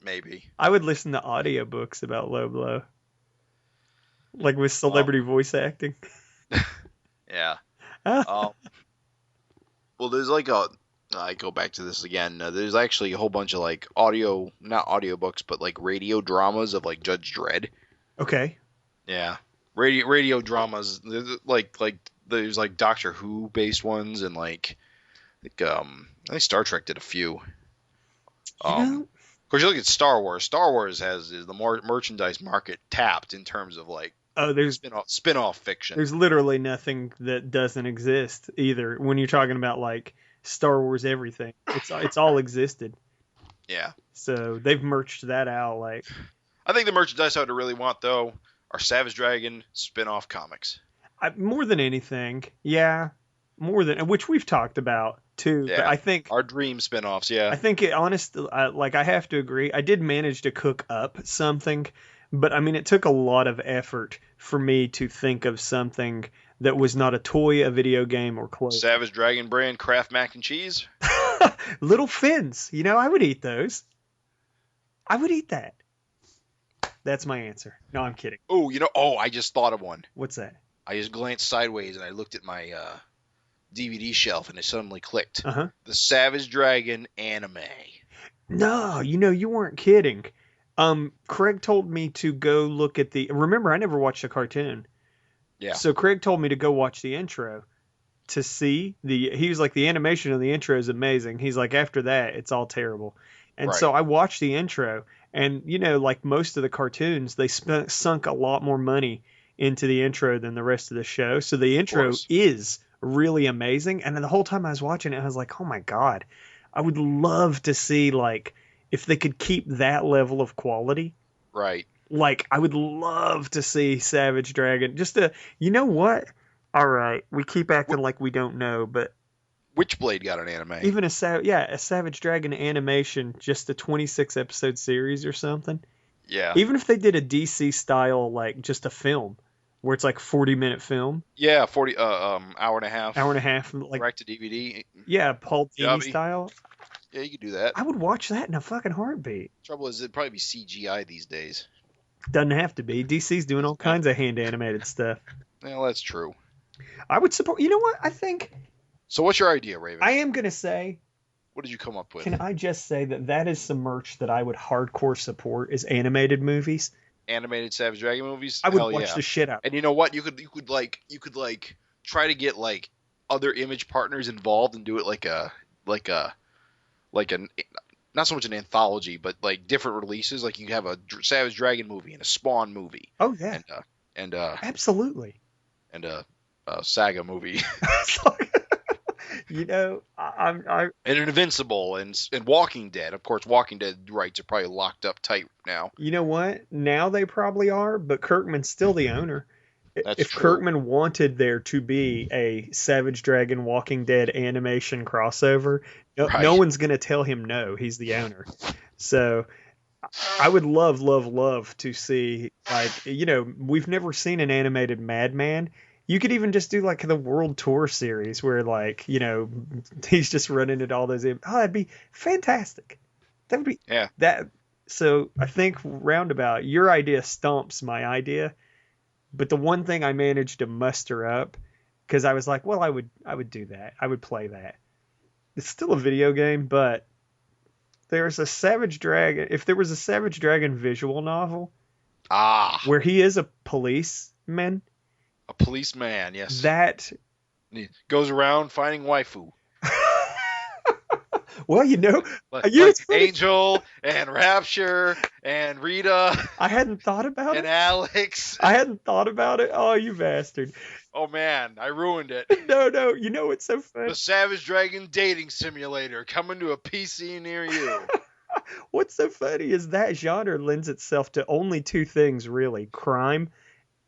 Maybe. I would listen to audiobooks about Low Blow. Like with celebrity voice acting. Yeah. Well, there's I go back to this again. There's actually a whole bunch of like not audiobooks, but like radio dramas of like Judge Dredd. Okay. Yeah. Radio dramas. There's like Doctor Who based ones, and I think Star Trek did a few. Of course, you look at Star Wars. Star Wars is the more merchandise market tapped in terms of there's spin-off fiction. There's literally nothing that doesn't exist either. When you're talking about like Star Wars everything, it's all existed. Yeah. So they've merged that out. Like, I think the merchandise I would really want though are Savage Dragon spin-off comics. More than anything, yeah. More than, which we've talked about too. Yeah. But I think our dream spin-offs. Yeah. I think I have to agree. I did manage to cook up something But I mean, it took a lot of effort for me to think of something that was not a toy, a video game, or clothes. Savage Dragon brand Kraft mac and cheese. Little fins. You know, I would eat those. I would eat that. That's my answer. No, I'm kidding. Oh, I just thought of one. What's that? I just glanced sideways and I looked at my DVD shelf and it suddenly clicked. Uh-huh. The Savage Dragon anime. No, you weren't kidding. Craig told me to go look at remember, I never watched the cartoon. Yeah. So Craig told me to go watch the intro to see he was like, the animation of the intro is amazing. He's like, after that, it's all terrible. And Right. so I watched the intro, and like most of the cartoons, they sunk a lot more money into the intro than the rest of the show. So the intro is really amazing. And then the whole time I was watching it, I was like, oh my God, I would love to see like if they could keep that level of quality. Right. Like, I would love to see Savage Dragon. You know what? All right, we keep acting like we don't know, but Witchblade got an anime. even a Savage Dragon animation, just a 26 episode series or something. Yeah. Even if they did a DC style, like just a film, where it's like 40-minute film. Yeah, 40 hour and a half. Hour and a half, like direct to DVD. Yeah, Paul Dini Jobby. style. Yeah, you could do that. I would watch that in a fucking heartbeat. Trouble is, it'd probably be CGI these days. Doesn't have to be. DC's doing all kinds of hand animated stuff. Well, that's true. I would support. You know what? I think. So, what's your idea, Raven? I am gonna say. What did you come up with? Can I just say that is some merch that I would hardcore support is animated movies. Animated Savage Dragon movies? I would Hell watch yeah. the shit out. And you know what? You could try to get like other image partners involved and do it like an not so much an anthology, but like different releases. Like you have a Savage Dragon movie and a Spawn movie. Oh yeah. And absolutely. And a Saga movie. I'm and an Invincible and Walking Dead. Of course, Walking Dead rights are probably locked up tight now. You know what? Now they probably are, but Kirkman's still the owner. If true. Kirkman wanted there to be a Savage Dragon Walking Dead animation crossover, no one's going to tell him no. He's the owner. So I would love to see, like, we've never seen an animated Madman. You could even just do like the World Tour series where, like, he's just running at all those. That'd be fantastic. That would be that. So I think roundabout, your idea stomps my idea. But the one thing I managed to muster up, because I was like, well, I would do that. I would play that. It's still a video game, but there's a Savage Dragon. If there was a Savage Dragon visual novel, where he is a policeman. A policeman, yes. That he goes around finding waifu. Well, like Angel and Rapture and Rita. I hadn't thought about it. And Alex. I hadn't thought about it. Oh, you bastard. Oh, man, I ruined it. No, it's so funny. The Savage Dragon Dating Simulator coming to a PC near you. What's so funny is that genre lends itself to only two things, really. Crime,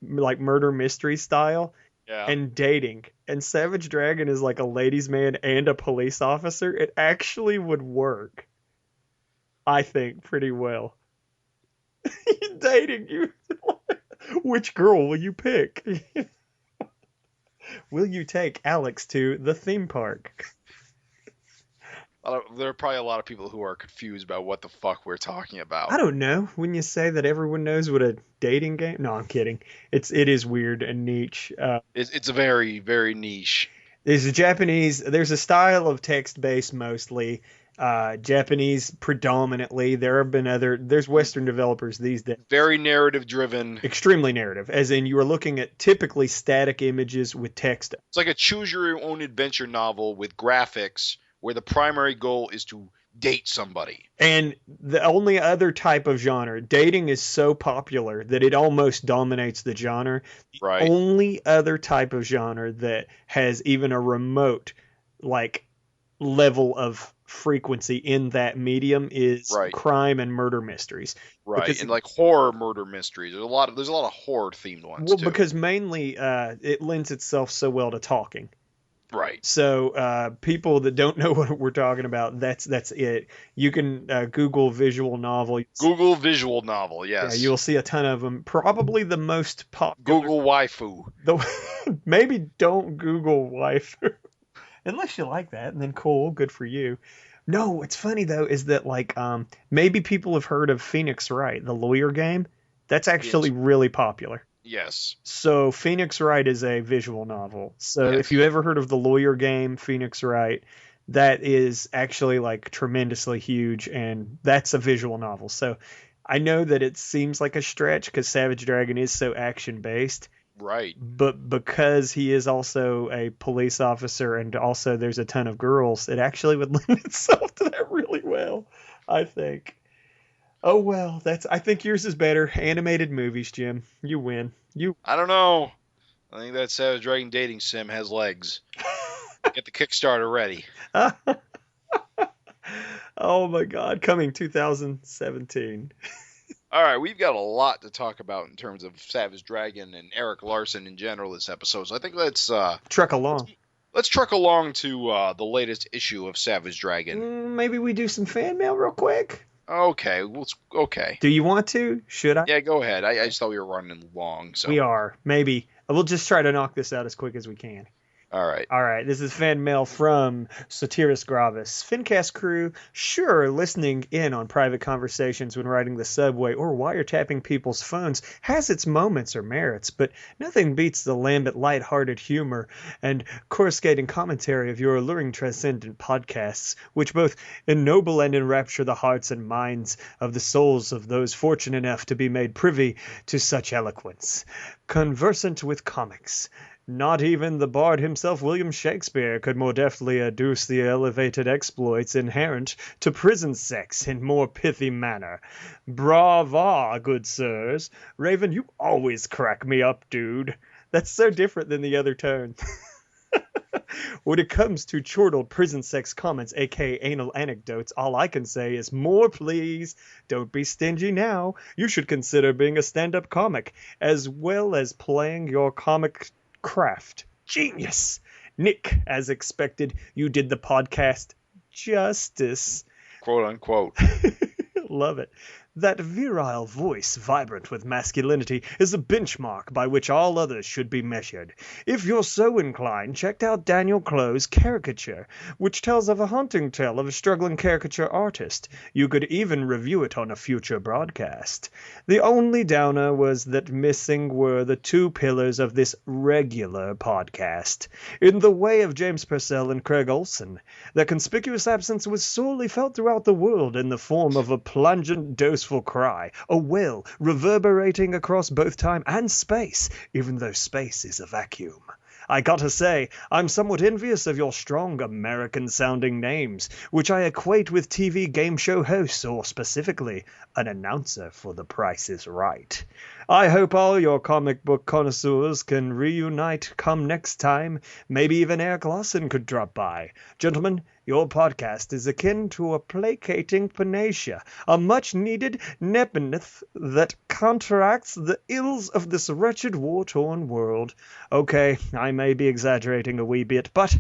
like murder mystery style, and dating. And Savage Dragon is like a ladies' man and a police officer. It actually would work, I think, pretty well. Dating you. Which girl will you pick? Will you take Alex to the theme park? There are probably a lot of people who are confused about what the fuck we're talking about. I don't know. When you say that everyone knows what a dating game... No, I'm kidding. It is weird and niche. It's a very, very niche. There's a style of text-based mostly. Japanese predominantly. There's Western developers these days. Very narrative-driven. Extremely narrative. As in, you are looking at typically static images with text. It's like a choose-your-own-adventure novel with graphics where the primary goal is to date somebody. And the only other type of genre, dating is so popular that it almost dominates the genre. Right. The only other type of genre that has even a remote, like, level of frequency in that medium is crime and murder mysteries. Right, because, and like horror murder mysteries. There's a lot of horror-themed ones, too. Well, because mainly it lends itself so well to talking. Right. So people that don't know what we're talking about, that's it. You can Google visual novel. Google visual novel, yes. Yeah, you'll see a ton of them. Probably the most popular. Google waifu. Maybe don't Google waifu. Unless you like that, and then cool, good for you. No, what's funny though is that like maybe people have heard of Phoenix Wright, the lawyer game. That's actually really popular. Yes. So Phoenix Wright is a visual novel. So if you ever heard of the lawyer game, Phoenix Wright, that is actually like tremendously huge, and that's a visual novel. So I know that it seems like a stretch because Savage Dragon is so action based. Right. But because he is also a police officer and also there's a ton of girls, it actually would lend itself to that really well, I think. Oh, well, I think yours is better. Animated movies, Jim. You win. I don't know. I think that Savage Dragon dating sim has legs. Get the Kickstarter ready. Oh, my God. Coming 2017. All right, we've got a lot to talk about in terms of Savage Dragon and Eric Larson in general this episode. So I think let's truck along. Let's truck along to the latest issue of Savage Dragon. Maybe we do some fan mail real quick. Okay, okay. Do you want to? Should I? Yeah, go ahead. I just thought we were running long. So we are. Maybe we'll just try to knock this out as quick as we can. All right. This is fan mail from Sotiris Gravis. FINcast crew, sure, listening in on private conversations when riding the subway or wiretapping people's phones has its moments or merits, but nothing beats the lambent light-hearted humor and coruscating commentary of your alluring transcendent podcasts, which both ennoble and enrapture the hearts and minds of the souls of those fortunate enough to be made privy to such eloquence. Conversant with comics. Not even the bard himself, William Shakespeare, could more deftly adduce the elevated exploits inherent to prison sex in more pithy manner. Brava, good sirs. Raven, you always crack me up, dude. That's so different than the other tone. When it comes to chortled prison sex comments, aka anal anecdotes, all I can say is more please. Don't be stingy now. You should consider being a stand-up comic, as well as playing your comic craft. Genius! Nick, as expected, you did the podcast justice. Quote unquote. Love it. That virile voice, vibrant with masculinity, is a benchmark by which all others should be measured. If you're so inclined, check out Daniel Clo's Caricature, which tells of a haunting tale of a struggling caricature artist. You could even review it on a future broadcast. The only downer was that missing were the two pillars of this regular podcast. In the way of James Purcell and Craig Olson, their conspicuous absence was sorely felt throughout the world in the form of a plungent dose cry, a wail reverberating across both time and space, even though space is a vacuum. I gotta say, I'm somewhat envious of your strong American-sounding names, which I equate with TV game show hosts, or specifically, an announcer for The Price is Right. I hope all your comic book connoisseurs can reunite come next time. Maybe even Eric Lawson could drop by. Gentlemen, your podcast is akin to a placating panacea, a much-needed nepenthe that counteracts the ills of this wretched war-torn world. Okay, I may be exaggerating a wee bit, but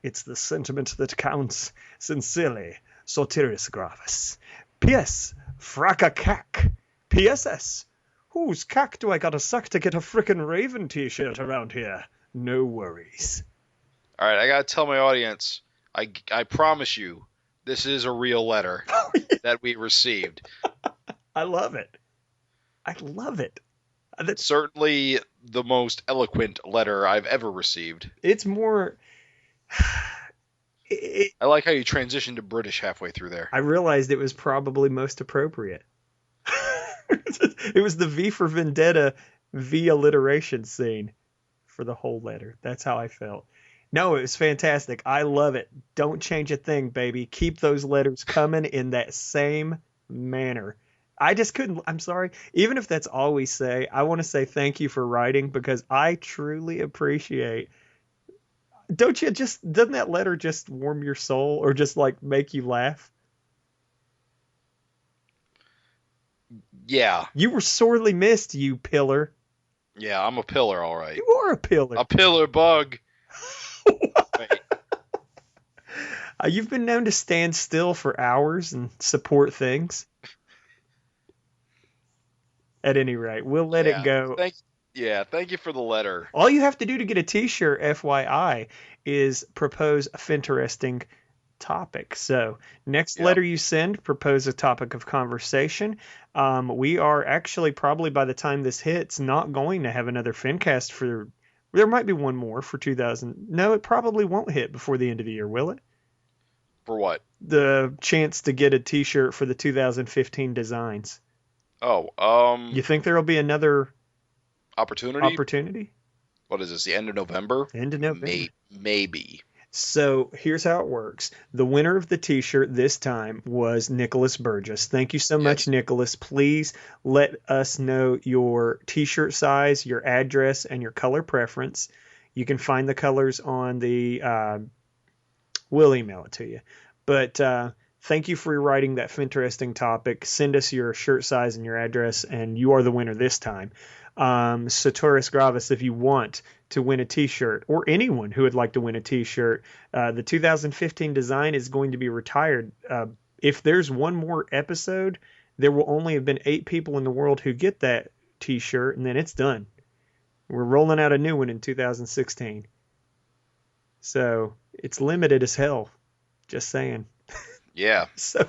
it's the sentiment that counts. Sincerely, Sotiris Gravis. P.S. Fracka-cack. P.S.S. Whose cack do I gotta suck to get a frickin' Raven t-shirt around here? No worries. All right, I gotta tell my audience, I promise you, this is a real letter that we received. I love it. I love it. That's certainly the most eloquent letter I've ever received. It's more... I like how you transitioned to British halfway through there. I realized it was probably most appropriate. It was the V for Vendetta V alliteration scene for the whole letter. That's how I felt. No, it was fantastic. I love it. Don't change a thing, baby. Keep those letters coming in that same manner. I just couldn't. I'm sorry. Even if that's all we say, I want to say thank you for writing because I truly appreciate. Don't you just, doesn't that letter just warm your soul or just like make you laugh? Yeah. You were sorely missed, you pillar. Yeah, I'm a pillar, all right. You are a pillar. A pillar bug. Right. You've been known to stand still for hours and support things. At any rate, we'll let it go. Thank you for the letter. All you have to do to get a t-shirt, FYI, is propose a FINteresting topic. So next letter you send, propose a topic of conversation. We are actually probably by the time this hits not going to have another FINcast for, there might be one more for 2000. No, it probably won't hit before the end of the year, will it? For what? The chance to get a t-shirt for the 2015 designs. You think there'll be another opportunity? What is this, the end of November? End of November. Maybe. So here's how it works. The winner of the t-shirt this time was Nicholas Burgess. Thank you so much, Nicholas. Please let us know your t-shirt size, your address, and your color preference. You can find the colors on the... we'll email it to you. But thank you for writing that FINteresting topic. Send us your shirt size and your address, and you are the winner this time. Satoris Gravis, if you want to win a t-shirt, or anyone who would like to win a t-shirt, the 2015 design is going to be retired. If there's one more episode, there will only have been 8 people in the world who get that t-shirt, and then it's done. We're rolling out a new one in 2016. So it's limited as hell. Just saying. Yeah. So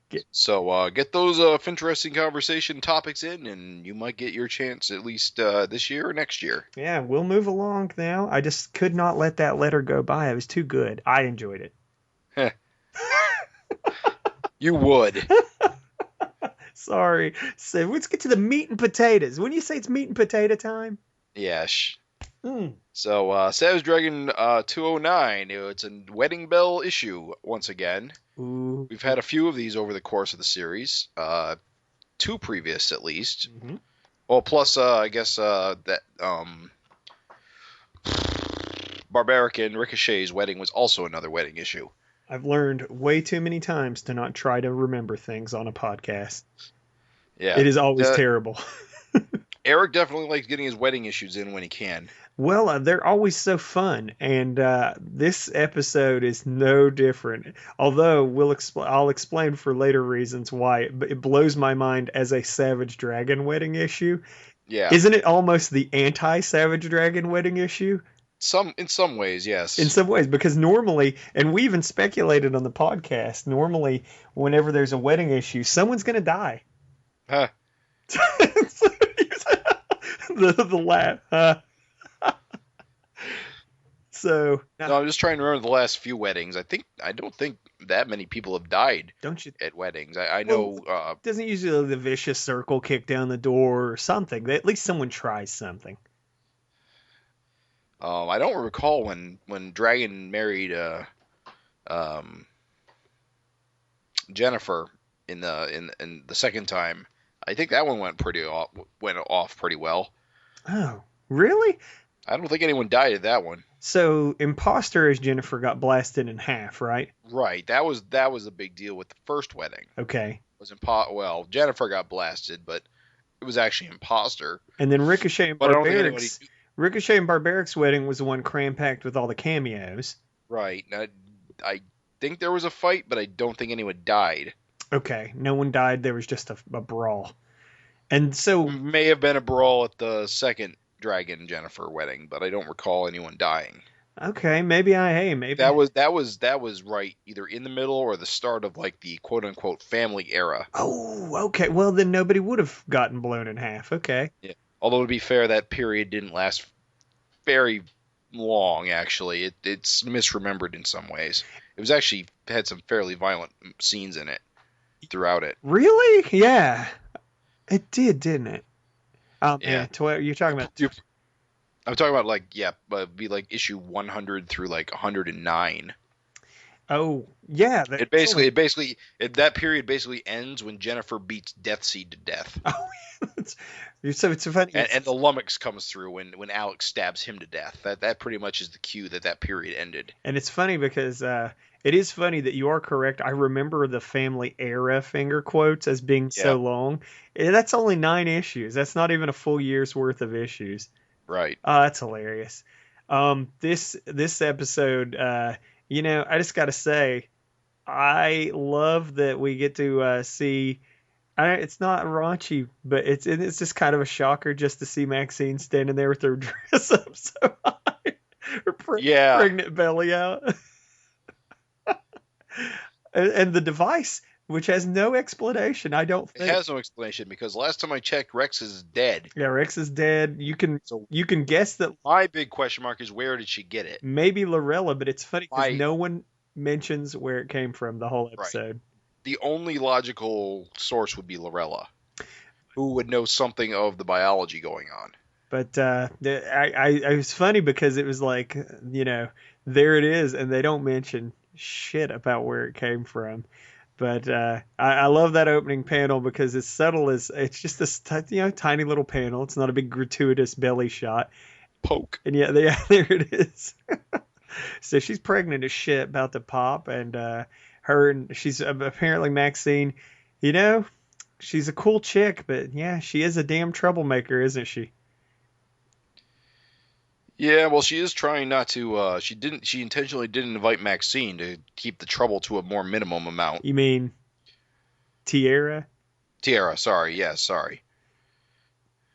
get those FINteresting conversation topics in, and you might get your chance at least this year or next year. Yeah, we'll move along now. I just could not let that letter go by. It was too good. I enjoyed it. You would. Sorry. So let's get to the meat and potatoes. When you say it's meat and potato time? Yeah. So Savage Dragon 209. It's a Wedding Bell issue once again. Ooh. We've had a few of these over the course of the series. 2 previous at least. Mm-hmm. Well, plus I guess that Barbaric and Ricochet's wedding was also another wedding issue. I've learned way too many times to not try to remember things on a podcast. Yeah. It is always terrible. Eric definitely likes getting his wedding issues in when he can. Well, they're always so fun, and this episode is no different. Although I'll explain for later reasons why it blows my mind as a Savage Dragon wedding issue. Yeah. Isn't it almost the anti-Savage Dragon wedding issue? In some ways, yes. In some ways, because normally, and we even speculated on the podcast, normally whenever there's a wedding issue, someone's going to die. Huh. the laugh. So no, I'm just trying to remember the last few weddings. I don't think that many people have died. Don't you? At weddings, I know. Doesn't usually the vicious circle kick down the door or something? At least someone tries something. I don't recall when Dragon married Jennifer in the second time. I think that one went off pretty well. Oh, really? I don't think anyone died at that one. So Imposter as Jennifer got blasted in half, right? Right. That was a big deal with the first wedding. Okay. Well, Jennifer got blasted, but it was actually Imposter. And then Ricochet and Barbaric's wedding was the one cram-packed with all the cameos. Right. I think there was a fight, but I don't think anyone died. Okay. No one died. There was just a brawl. And so... May have been a brawl at the second Dragon Jennifer wedding, but I don't recall anyone dying. Okay, maybe that was right either in the middle or the start of like the quote unquote family era. Oh, okay. Well, then nobody would have gotten blown in half. Okay. Yeah. Although to be fair, that period didn't last very long. Actually, it's misremembered in some ways. It was actually had some fairly violent scenes in it throughout it. Really? Yeah, it did, didn't it? Yeah. You're talking about. I'm talking about be like issue 100 through like 109. Oh yeah. That period basically ends when Jennifer beats Deathseed to death. Oh, so it's funny. And the lummox comes through when Alex stabs him to death. That pretty much is the cue that period ended. And it's funny because it is funny that you are correct. I remember the family era finger quotes as being so long. That's only 9 issues. That's not even a full year's worth of issues. Right. That's hilarious. This episode, I just got to say, I love that we get to see. It's not raunchy, but it's just kind of a shocker just to see Maxine standing there with her dress up so high, her pregnant belly out, and the device, which has no explanation. I don't think it has no explanation because last time I checked, Rex is dead. Yeah, Rex is dead. You can guess that. My big question mark is where did she get it? Maybe Lorella, but it's funny because no one mentions where it came from the whole episode. Right. The only logical source would be Lorella, who would know something of the biology going on. But it was funny because it was like, there it is, and they don't mention shit about where it came from. But I love that opening panel because it's subtle as it's just this tiny little panel. It's not a big gratuitous belly shot. Poke. And there it is. So she's pregnant as shit, about to pop, and she's apparently Maxine. She's a cool chick, but yeah, she is a damn troublemaker, isn't she? Yeah, well, she is trying not to. She intentionally didn't invite Maxine to keep the trouble to a more minimum amount. You mean Tiara? Tiara, sorry. Yeah, sorry.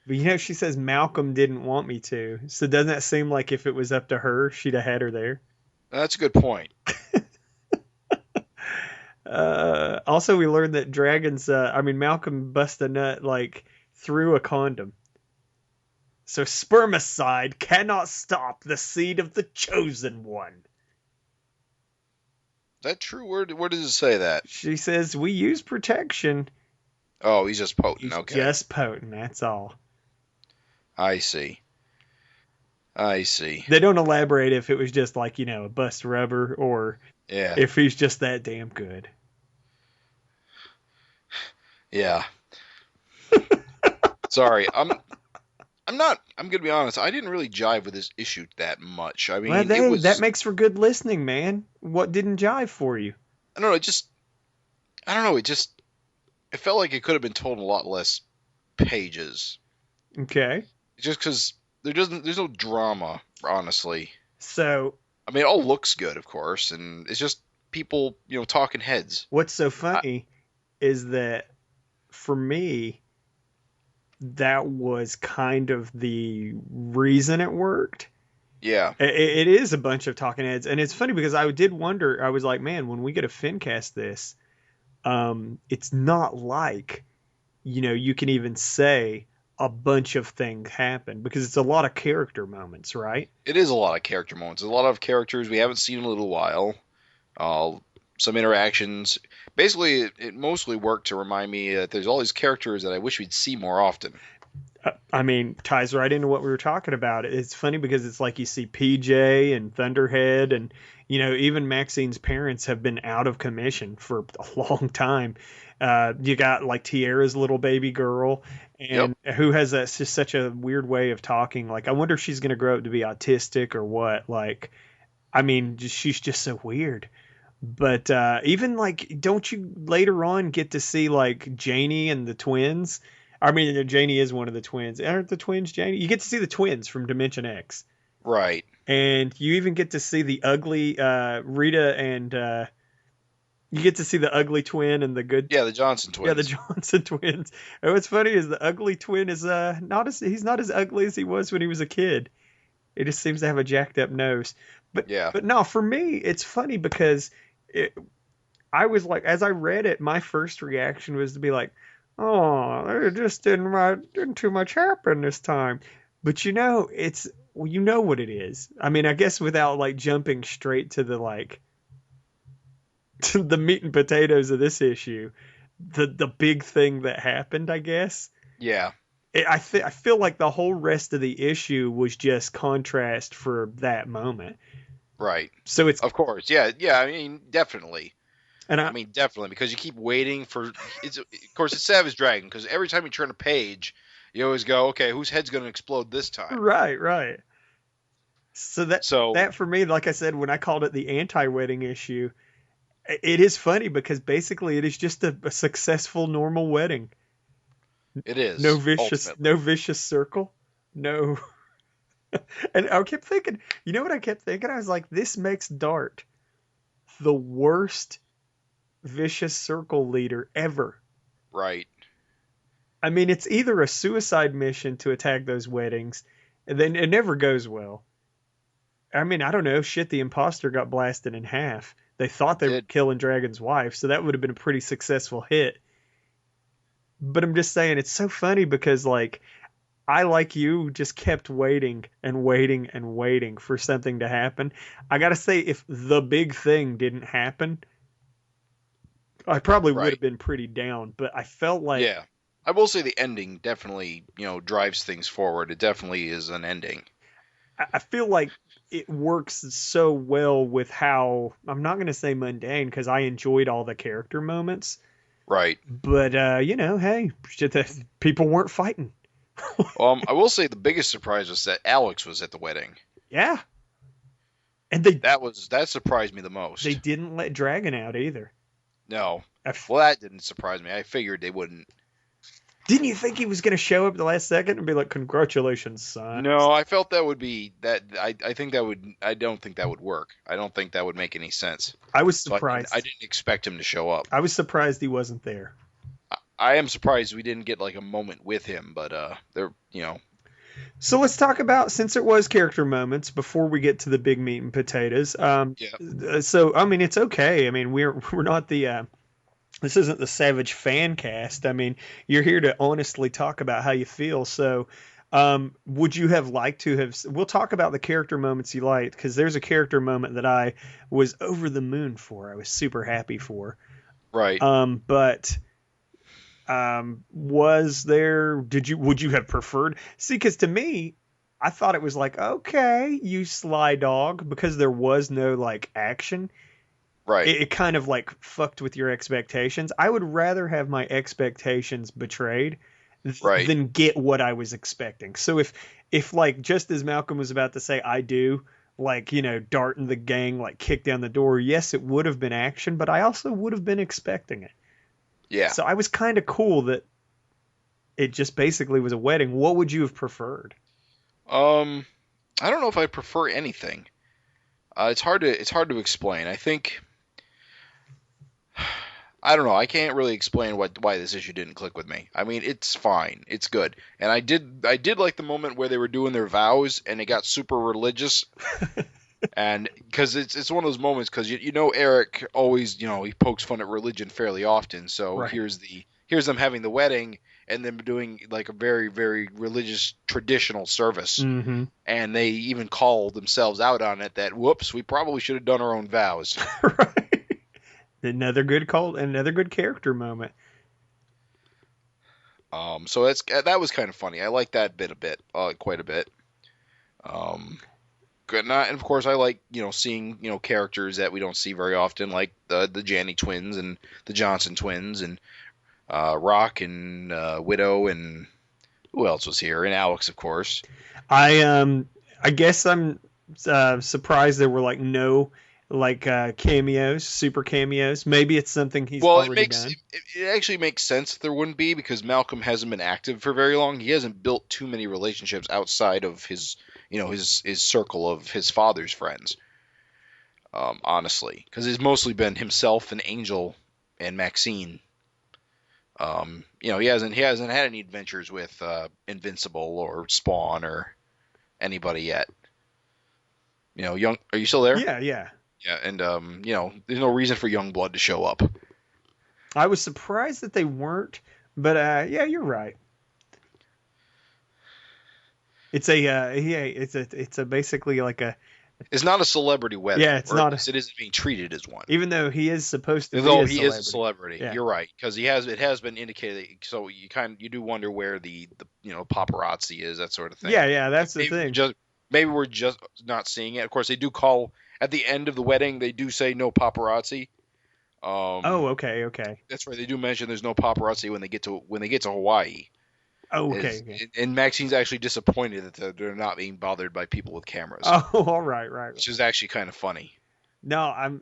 But she says Malcolm didn't want me to. So doesn't that seem like if it was up to her, she'd have had her there? That's a good point. Also, we learned that Malcolm bust a nut through a condom. So spermicide cannot stop the seed of the chosen one. Is that true? Where does it say that? She says we use protection. Oh, he's just potent. Okay. Just potent, that's all. I see. They don't elaborate if it was just a bust rubber or if he's just that damn good. Yeah. Sorry, I'm gonna be honest. I didn't really jive with this issue that much. I mean, that makes for good listening, man. What didn't jive for you? I don't know. It felt like it could have been told in a lot less pages. Okay. Just because there's no drama, honestly. So. I mean, it all looks good, of course, and it's just people, talking heads. What's so funny is that for me, that was kind of the reason it worked. Yeah. It is a bunch of talking heads. And it's funny because I did wonder, I was like, man, when we get a FINcast this, it's not like, you can even say a bunch of things happen because it's a lot of character moments, right? It is a lot of character moments. A lot of characters we haven't seen in a little while. Some interactions. Basically, it mostly worked to remind me that there's all these characters that I wish we'd see more often. Ties right into what we were talking about. It's funny because it's like you see PJ and Thunderhead and, even Maxine's parents have been out of commission for a long time. You got Tiara's little baby girl and who has just such a weird way of talking. I wonder if she's going to grow up to be autistic or what. She's just so weird. But even don't you later on get to see Janie and the twins? I mean, Janie is one of the twins. Aren't the twins Janie? You get to see the twins from Dimension X. Right. And you even get to see the ugly Rita and you get to see the ugly twin and the good. Yeah, the Johnson twins. Yeah, the Johnson twins. And what's funny is the ugly twin is he's not as ugly as he was when he was a kid. It just seems to have a jacked up nose. But no, for me, it's funny because I was as I read it, my first reaction was to be like, oh, it just didn't too much happen this time. But it's what it is. I mean, I guess without jumping straight to the to the meat and potatoes of this issue, the big thing that happened, I guess. Yeah. I feel like the whole rest of the issue was just contrast for that moment. Right. So it's of course, yeah. I mean, definitely. And I mean, definitely because you keep waiting for. Of course, it's Savage Dragon because every time you turn a page, you always go, okay, whose head's going to explode this time? Right. So that for me, like I said, when I called it the anti-wedding issue, it is funny because basically it is just a successful normal wedding. It is no vicious circle, no And I kept thinking, you know what I kept thinking? I was like, this makes Dart the worst vicious circle leader ever. Right. I mean, it's either a suicide mission to attack those weddings, and then it never goes well. I mean, I don't know. Shit, the imposter got blasted in half. They thought they were killing Dragon's wife, so that would have been a pretty successful hit. But I'm just saying, it's so funny because, like, I, like you, just kept waiting and waiting and waiting for something to happen. I gotta say, if the big thing didn't happen, I probably would have been pretty down. But I felt like... Yeah. I will say the ending definitely, drives things forward. It definitely is an ending. I feel like it works so well with how... I'm not going to say mundane, because I enjoyed all the character moments. Right. But, hey, people weren't fighting. I will say the biggest surprise was that Alex was at the wedding. Yeah. And that surprised me the most. They didn't let Dragon out either. No. Well, that didn't surprise me. I figured they wouldn't. Didn't you think he was going to show up at the last second and be like, "Congratulations, son"? No, I felt that would be that. I think that would. I don't think that would work. I don't think that would make any sense. I was surprised. So I didn't expect him to show up. I was surprised he wasn't there. I am surprised we didn't get like a moment with him, but there, So let's talk about, since it was character moments, before we get to the big meat and potatoes. Yeah. So I mean, it's okay. I mean, we're not the. This isn't the Savage FANcast. I mean, you're here to honestly talk about how you feel. So, would you have liked to have... We'll talk about the character moments you liked, because there's a character moment that I was over the moon for. I was super happy for. Right. But was there... Would you have preferred... See, because to me, I thought it was like, okay, you sly dog, because there was no, like, action. Right. It kind of like fucked with your expectations. I would rather have my expectations betrayed than get what I was expecting. So if like, just as Malcolm was about to say, I do, like, Dart and the gang like kick down the door, yes, it would have been action, but I also would have been expecting it. Yeah. So I was kind of cool that it just basically was a wedding. What would you have preferred? I don't know if I prefer anything. It's hard to explain. I think... I don't know. I can't really explain why this issue didn't click with me. I mean, it's fine. It's good. And I did like the moment where they were doing their vows and it got super religious. And because it's one of those moments, because Eric always, he pokes fun at religion fairly often. So here's them having the wedding and them doing like a very, very religious traditional service. Mm-hmm. And they even call themselves out on it that, whoops, we probably should have done our own vows. Right. Another good character moment. So that was kind of funny. I like that bit quite a bit. Good. And of course, I like seeing characters that we don't see very often, like the Janney twins and the Johnson twins and Rock and Widow, and who else was here? And Alex, of course. I guess I'm surprised there were like no cameos, super cameos. Maybe it's something he's already done. It actually makes sense that there wouldn't be, because Malcolm hasn't been active for very long. He hasn't built too many relationships outside of his circle of his father's friends. Honestly, because it's mostly been himself and Angel and Maxine. He hasn't had any adventures with Invincible or Spawn or anybody yet. Young. Are you still there? Yeah. Yeah, and there's no reason for Youngblood to show up. I was surprised that they weren't, but yeah, you're right. It's basically like a... It's not a celebrity wedding. Yeah, it's not. It isn't being treated as one. Even though he is supposed to be he is a celebrity. Yeah. You're right, because it has been indicated. So you do wonder where the paparazzi is, that sort of thing. Yeah, that's the thing. Maybe we're just not seeing it. Of course, they do call at the end of the wedding. They do say no paparazzi. Okay. That's right. They do mention there's no paparazzi when they get to Hawaii. Oh, okay. And Maxine's actually disappointed that they're not being bothered by people with cameras. Oh, all right. Which is actually kind of funny. No,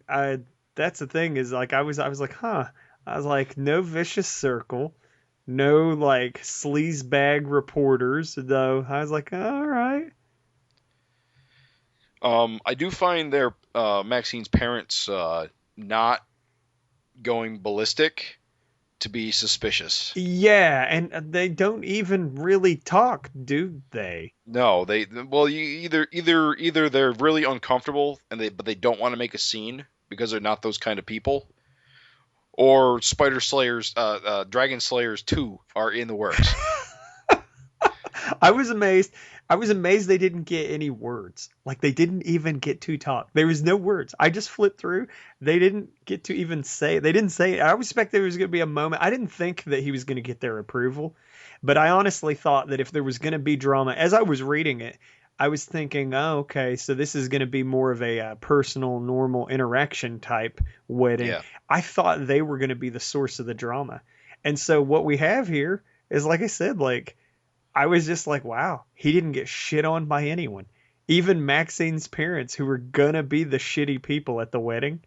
that's the thing, is like I was like, huh. I was like, no vicious circle, no like sleazebag reporters, though. I was like, all right. I do find their Maxine's parents not going ballistic to be suspicious. Yeah, and they don't even really talk, do they? No, either they're really uncomfortable but they don't want to make a scene because they're not those kind of people, or Spider Slayers, Dragon Slayers 2 are in the works. I was amazed. I was amazed they didn't get any words. Like they didn't even get to talk. There was no words. I just flipped through. They didn't get to even say. They didn't say it. I expected there was going to be a moment. I didn't think that he was going to get their approval, but I honestly thought that if there was going to be drama, as I was reading it, I was thinking, oh, okay, so this is going to be more of a personal, normal interaction type wedding. Yeah. I thought they were going to be the source of the drama, and so what we have here is, like I said, like. I was just like, wow, he didn't get shit on by anyone. Even Maxine's parents, who were gonna be the shitty people at the wedding,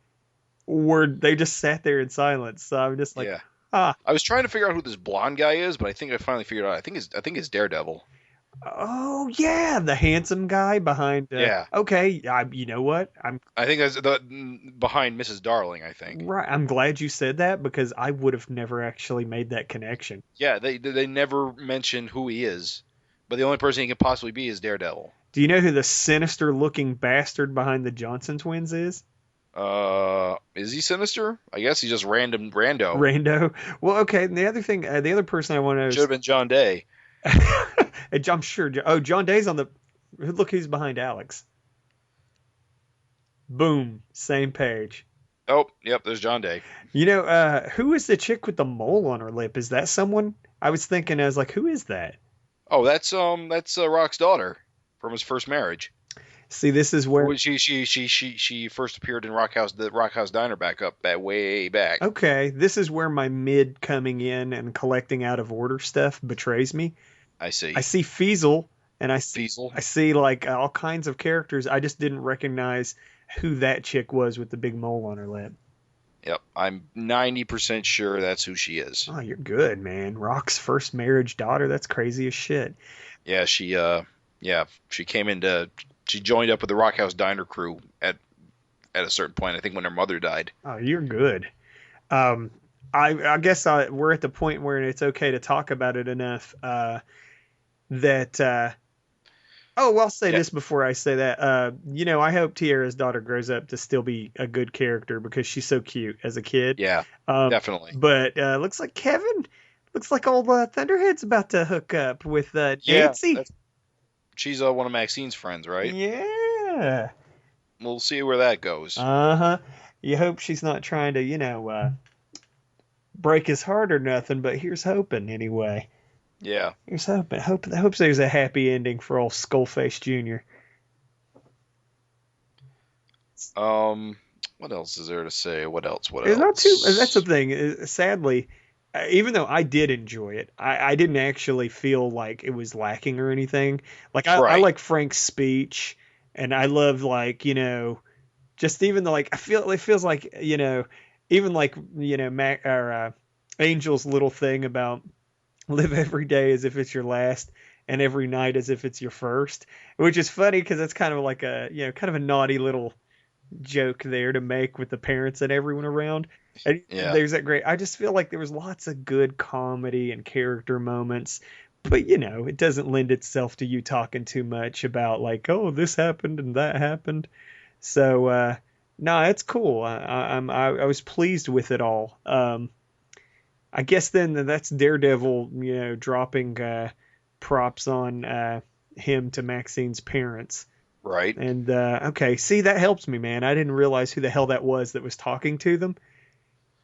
they just sat there in silence. So I'm just like, Yeah. ah. I was trying to figure out who this blonde guy is, but I think I finally figured out. I think it's Daredevil. Oh yeah, the handsome guy behind. Yeah. Okay, you know what? I think that's behind Mrs. Darling. I think. Right. I'm glad you said that because I would have never actually made that connection. Yeah, they never mention who he is, but the only person he can possibly be is Daredevil. Do you know who the sinister-looking bastard behind the Johnson twins is? Is he sinister? I guess he's just rando. Rando. Well, okay. And the other thing, the other person I want to should have been John Day. I'm sure. Oh, John Day's on the. Look who's behind Alex. Boom. Same page. Oh, yep. There's John Day. You know, who is the chick with the mole on her lip? Is that someone? I was thinking. I was like, who is that? Oh, that's Rock's daughter from his first marriage. See, this is where she first appeared in the Rock House Diner way back. Okay, this is where my mid coming in and collecting out of order stuff betrays me. I see Feasel, and I Feasel. see like all kinds of characters. I just didn't recognize who that chick was with the big mole on her lip. Yep, I'm 90% sure that's who she is. Oh, you're good, man. Rock's first marriage daughter. That's crazy as shit. Yeah, she joined up with the Rock House Diner crew at a certain point. I think when her mother died. Oh, you're good. I guess we're at the point where it's okay to talk about it enough that. I'll say this before I say that. I hope Tiara's daughter grows up to still be a good character because she's so cute as a kid. Yeah, definitely. But looks like old Thunderhead's about to hook up with Nancy. Yeah, she's one of Maxine's friends, right? Yeah. We'll see where that goes. Uh-huh. You hope she's not trying to, break his heart or nothing, but here's hoping anyway. Yeah. Here's hoping. I hope there's a happy ending for old Skullface Jr. What else is there to say? What else? It's not too. That's the thing. Sadly, even though I did enjoy it, I didn't actually feel like it was lacking or anything. Like I like Frank's speech, and I love just even though it feels like even like Mac or Angel's little thing about live every day as if it's your last and every night as if it's your first, which is funny because it's kind of like a kind of a naughty little joke there to make with the parents and everyone around. And there's that great. I just feel like there was lots of good comedy and character moments, but it doesn't lend itself to you talking too much about like, oh, this happened and that happened. So no, it's cool. I was pleased with it all. I guess then that's Daredevil, dropping props on him to Maxine's parents. Right. And okay, see, that helps me, man. I didn't realize who the hell that was talking to them.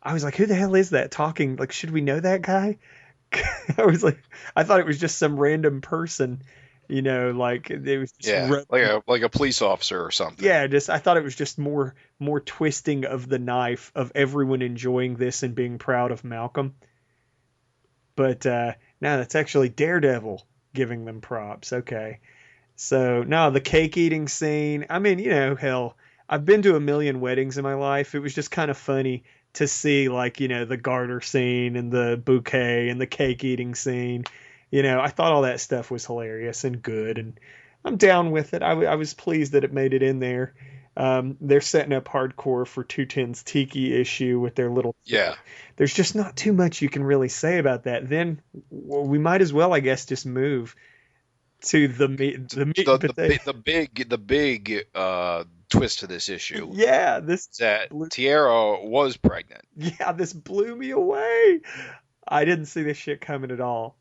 I was like, who the hell is that talking? Like, should we know that guy? I thought it was just some random person, like it was just like a police officer or something. Yeah, I thought it was just more twisting of the knife of everyone enjoying this and being proud of Malcolm. But no, that's actually Daredevil giving them props. Okay. So no, the cake eating scene. I mean, hell, I've been to a million weddings in my life. It was just kind of funny to see the garter scene and the bouquet and the cake eating scene. I thought all that stuff was hilarious and good. And I'm down with it. I was pleased that it made it in there. They're setting up hardcore for 210's Tiki issue with their little. Yeah. There's just not too much you can really say about that. Then we might as well, I guess, just move to the big twist to this issue. Yeah, that Tierra was pregnant. Yeah, this blew me away. I didn't see this shit coming at all.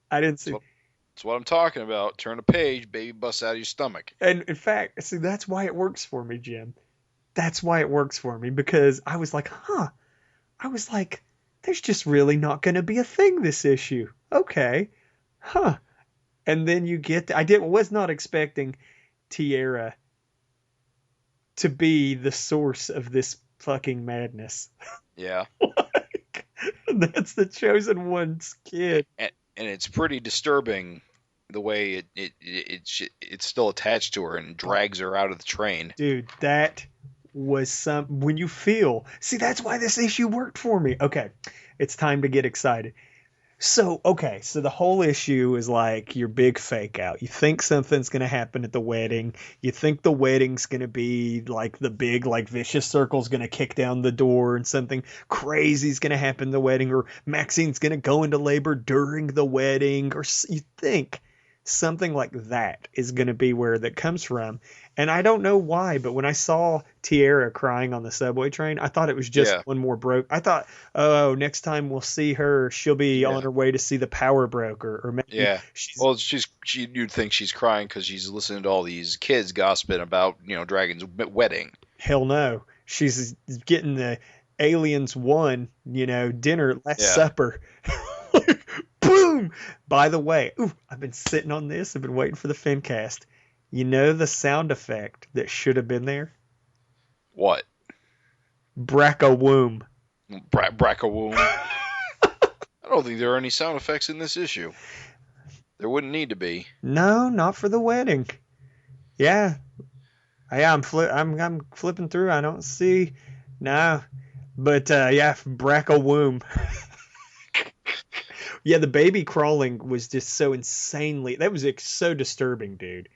I didn't see. That's what I'm talking about. Turn a page, baby busts out of your stomach. And in fact, see, that's why it works for me, Jim. That's why it works for me, because I was like, I was like, there's just really not going to be a thing this issue. Okay. And then you get, was not expecting Tierra to be the source of this fucking madness. Yeah. That's the Chosen One's kid. And it's pretty disturbing the way it's still attached to her and drags her out of the train. Dude, that was when you feel. See, that's why this issue worked for me. Okay, it's time to get excited. So the whole issue is like your big fake out. You think something's going to happen at the wedding. You think the wedding's going to be like the big, like, vicious circle's going to kick down the door and something crazy's going to happen at the wedding, or Maxine's going to go into labor during the wedding, or you think something like that is going to be where that comes from. And I don't know why, but when I saw Tierra crying on the subway train, I thought it was just one more broke. I thought, oh, next time we'll see her, she'll be on her way to see the power broker, or maybe you'd think she's crying because she's listening to all these kids gossiping about, Dragon's wedding. Hell no, she's getting the Aliens 1, dinner, Last Supper. Boom! By the way, I've been sitting on this. I've been waiting for the FINcast. You know the sound effect that should have been there? What? BRAKKA-WOMB. BRAKKA-WOMB. I don't think there are any sound effects in this issue. There wouldn't need to be. No, not for the wedding. Yeah. I'm flipping through. I don't see. No. But BRAKKA-WOMB. Yeah, the baby crawling was just so insanely. That was so disturbing, dude.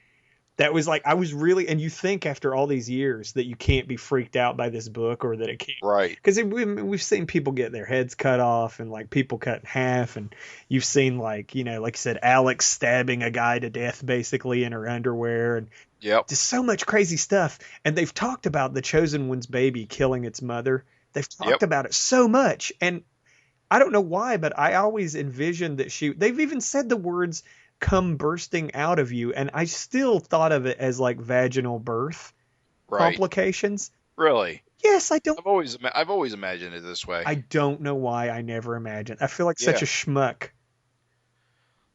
That was like, I was really, and you think after all these years that you can't be freaked out by this book, or that it can't. Right. Because we've seen people get their heads cut off, and like people cut in half, and you've seen like you said, Alex stabbing a guy to death basically in her underwear, and just so much crazy stuff. And they've talked about the Chosen One's baby killing its mother. They've talked about it so much, and I don't know why, but I always envisioned that they've even said the words come bursting out of you, and I still thought of it as like vaginal birth complications. Really? Yes, I don't. I've always imagined it this way. I don't know why I never imagined. I feel like such a schmuck.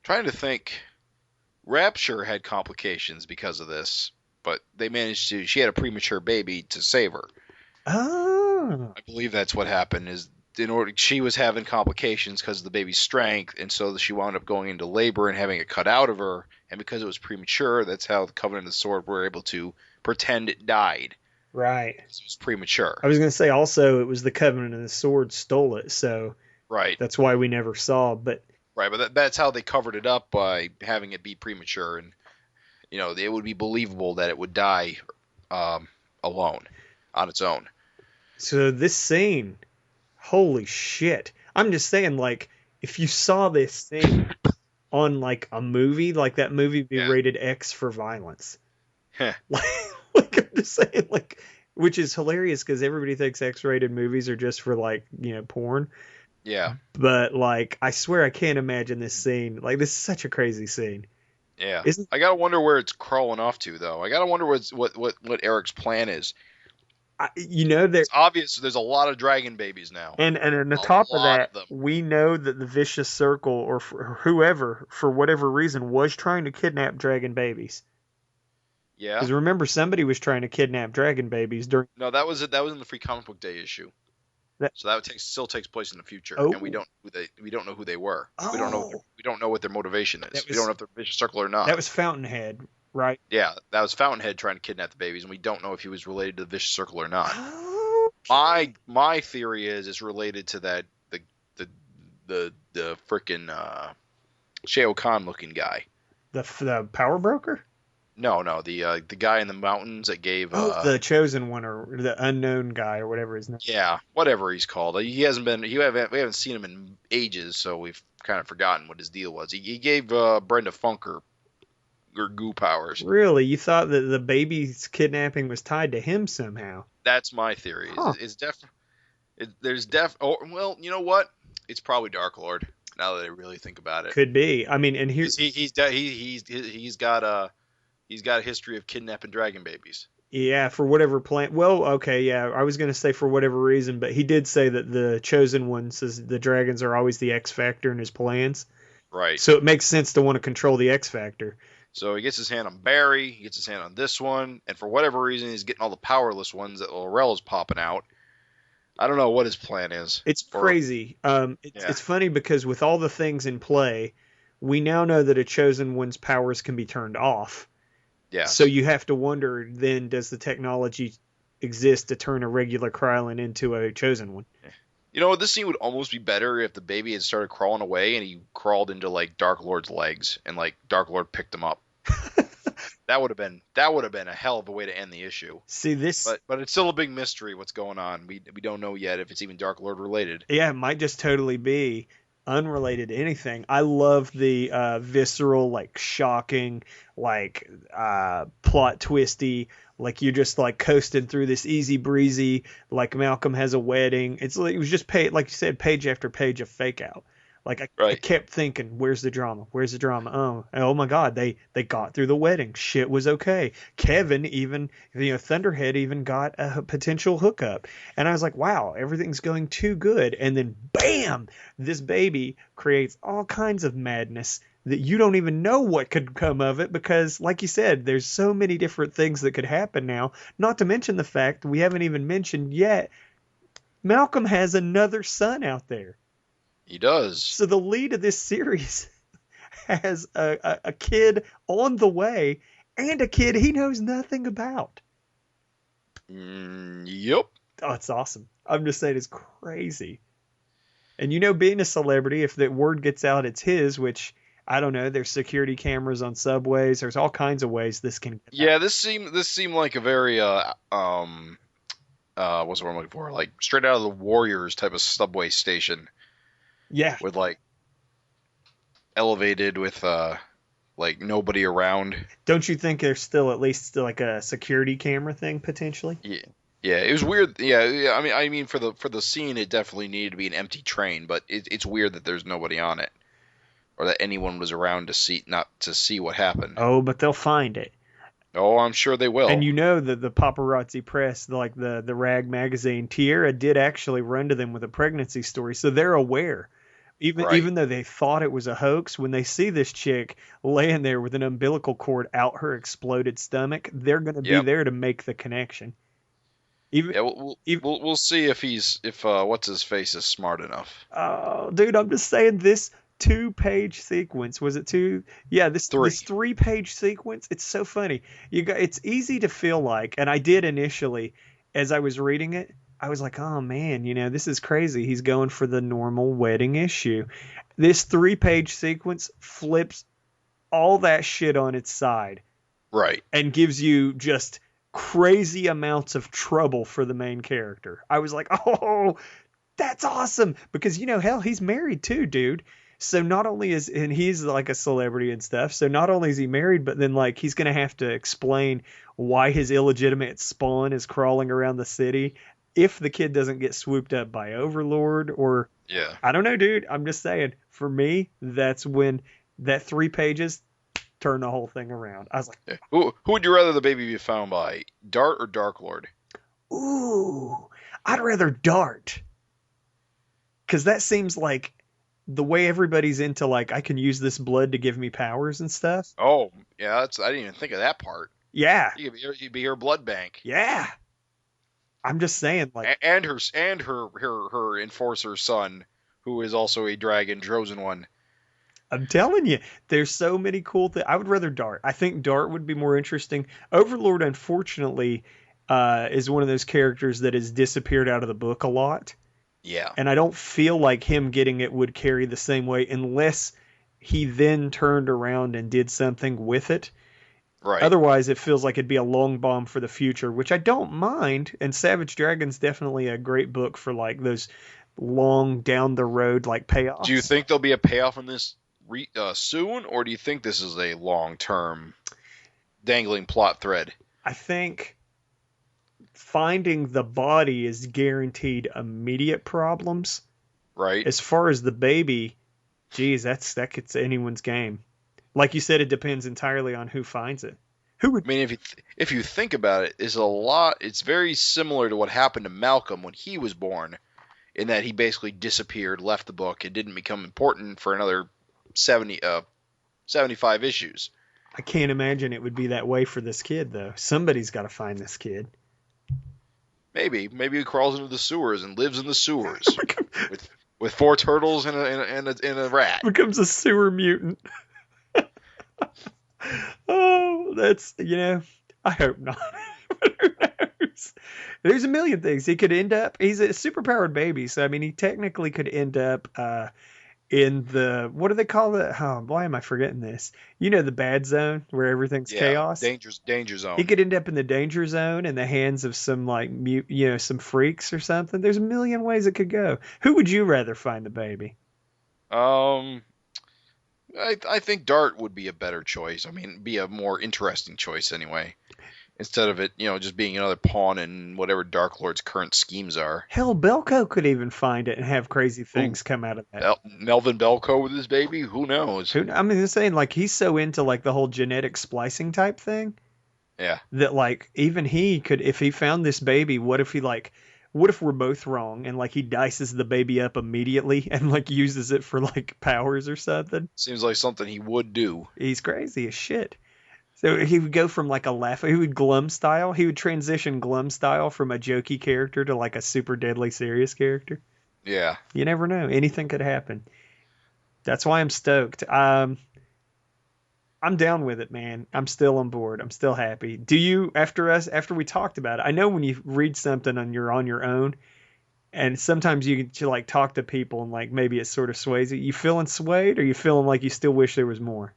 Trying to think. Rapture had complications because of this, but they managed to. She had a premature baby to save her. Oh. I believe that's what happened. She was having complications because of the baby's strength, and so she wound up going into labor and having it cut out of her. And because it was premature, that's how the Covenant of the Sword were able to pretend it died. Right. It was premature. I was going to say also it was the Covenant of the Sword stole it, so that's why we never saw. But that's how they covered it up, by having it be premature, and it would be believable that it would die alone on its own. So this scene. Holy shit. I'm just saying, like, if you saw this thing on, like, a movie, like that movie would be rated X for violence. Like, I'm just saying, like, which is hilarious because everybody thinks X-rated movies are just for, like, porn. Yeah. But, like, I swear I can't imagine this scene. Like, this is such a crazy scene. Yeah. I gotta wonder where it's crawling off to, though. I gotta wonder what Eric's plan is. It's obvious there's a lot of dragon babies now, and on the top of that, we know that the vicious circle, or whoever, for whatever reason, was trying to kidnap dragon babies. Yeah, because remember, somebody was trying to kidnap dragon babies during. No, that was it. That was in the Free Comic Book Day issue. So that still takes place in the future, and we don't know who they were. Oh. We don't know what their motivation is. We don't know if they're vicious circle or not. That was Fountainhead. Right. Yeah, that was Fountainhead trying to kidnap the babies, and we don't know if he was related to the Vicious Circle or not. Okay. My theory is it's related to that the frickin' Shao Kahn looking guy. The power broker? No, the guy in the mountains that gave The chosen one, or the unknown guy, or whatever his name. yeah, whatever he's called. He hasn't been. We haven't seen him in ages, so we've kind of forgotten what his deal was. He gave Brenda Funker her goo powers. Really? You thought that the baby's kidnapping was tied to him somehow? That's my theory. Huh. Oh, well, you know what? It's probably Dark Lord. Now that I really think about it, Could be. I mean, and he's got a history of kidnapping dragon babies. yeah, for whatever plan. Well, okay, yeah, I was going to say for whatever reason, but he did say that the chosen one says the dragons are always the X factor in his plans. Right. So it makes sense to want to control the X factor. So he gets his hand on Barry, he gets his hand on this one, and for whatever reason, he's getting all the powerless ones that Laurel's popping out. I don't know what his plan is. It's crazy. It's funny because with all the things in play, we now know that a chosen one's powers can be turned off. Yeah. So you have to wonder, then, does the technology exist to turn a regular Krylin into a chosen one? You know, this scene would almost be better if the baby had started crawling away and he crawled into like Dark Lord's legs and like Dark Lord picked him up. That would have been a hell of a way to end the issue. See this, but it's still a big mystery what's going on. We don't know yet if it's even Dark Lord related. Yeah, it might just totally be unrelated to anything. I love the visceral, like shocking, like plot twisty, like you're just like coasting through this easy breezy, like Malcolm has a wedding. It was just like you said, page after page of fake out. Like I kept thinking, where's the drama? Where's the drama? Oh my God, they got through the wedding. Shit was okay. Kevin even, Thunderhead even got a potential hookup. And I was like, wow, everything's going too good. And then bam, this baby creates all kinds of madness that you don't even know what could come of it because, like you said, there's so many different things that could happen now. Not to mention the fact we haven't even mentioned yet, Malcolm has another son out there. He does. So the lead of this series has a kid on the way and a kid he knows nothing about. Yep. Oh, it's awesome. I'm just saying it's crazy. And being a celebrity, if the word gets out it's his, which I don't know, there's security cameras on subways. There's all kinds of ways this can get out. This seemed like a very what's the word I'm looking for? Like straight out of the Warriors type of subway station. Yeah. With like elevated with like nobody around. Don't you think there's still at least like a security camera thing potentially? Yeah. Yeah, it was weird. Yeah. I mean for the scene it definitely needed to be an empty train, but it's weird that there's nobody on it. Or that anyone was around to see what happened. Oh, but they'll find it. Oh, I'm sure they will. And the paparazzi press, like the Rag magazine, Tierra did actually run to them with a pregnancy story, so they're aware. Even though they thought it was a hoax, when they see this chick laying there with an umbilical cord out her exploded stomach, they're going to be there to make the connection. We'll see if what's his face is smart enough. Oh, dude, I'm just saying this 2-page sequence. Was it 2? Yeah, this 3-page sequence. It's so funny. It's easy to feel like, and I did initially as I was reading it. I was like, oh man, this is crazy. He's going for the normal wedding issue. This 3-page sequence flips all that shit on its side. Right. And gives you just crazy amounts of trouble for the main character. I was like, oh, that's awesome. Because, hell, he's married too, dude. So not only and he's like a celebrity and stuff. So not only is he married, but then like he's going to have to explain why his illegitimate spawn is crawling around the city. If the kid doesn't get swooped up by Overlord or I don't know, dude. I'm just saying, for me, that's when that 3 pages turned the whole thing around. I was like, who would you rather the baby be found by, Dart or Dark Lord? Ooh, I'd rather Dart. Because that seems like the way everybody's into, like, I can use this blood to give me powers and stuff. Oh, yeah, I didn't even think of that part. Yeah. You'd be her blood bank. Yeah. I'm just saying, like, and her enforcer son, who is also a dragon chosen one. I'm telling you, there's so many cool things. I would rather Dart. I think Dart would be more interesting. Overlord, unfortunately, is one of those characters that has disappeared out of the book a lot. Yeah. And I don't feel like him getting it would carry the same way unless he then turned around and did something with it. Right. Otherwise, it feels like it'd be a long bomb for the future, which I don't mind. And Savage Dragon's definitely a great book for like those long down the road like payoffs. Do you think there'll be a payoff on this soon, or do you think this is a long-term dangling plot thread? I think finding the body is guaranteed immediate problems. Right. As far as the baby, geez, that gets anyone's game. Like you said, it depends entirely on who finds it. Who would? I mean, if you think about it, it's very similar to what happened to Malcolm when he was born, in that he basically disappeared, left the book, and didn't become important for another 75 issues. I can't imagine it would be that way for this kid, though. Somebody's got to find this kid. Maybe he crawls into the sewers and lives in the sewers with 4 turtles and a rat. Becomes a sewer mutant. Oh, that's, I hope not. But who knows? There's a million things. He could end up, he's a superpowered baby, so I mean, he technically could end up in the, what do they call it? Oh, why am I forgetting this? The bad zone where everything's chaos. Danger zone. He could end up in the danger zone in the hands of some like some freaks or something. There's a million ways it could go. Who would you rather find the baby? I think Dart would be a better choice. I mean, be a more interesting choice anyway. Instead of it, just being another pawn in whatever Dark Lord's current schemes are. Hell, Belko could even find it and have crazy things come out of that. Melvin Belko with his baby? Who knows? I mean, they're saying, like, he's so into, like, the whole genetic splicing type thing. Yeah. That, like, even he could, if he found this baby, what if we're both wrong and, like, he dices the baby up immediately and, like, uses it for, like, powers or something? Seems like something he would do. He's crazy as shit. So he would go from like he would Glum style. He would transition Glum style from a jokey character to like a super deadly serious character. Yeah. You never know. Anything could happen. That's why I'm stoked. I'm down with it, man. I'm still on board. I'm still happy. Do you, after we talked about it, I know when you read something and you're on your own, and sometimes you like talk to people and like maybe it sort of sways you. You feeling swayed, or you feeling like you still wish there was more?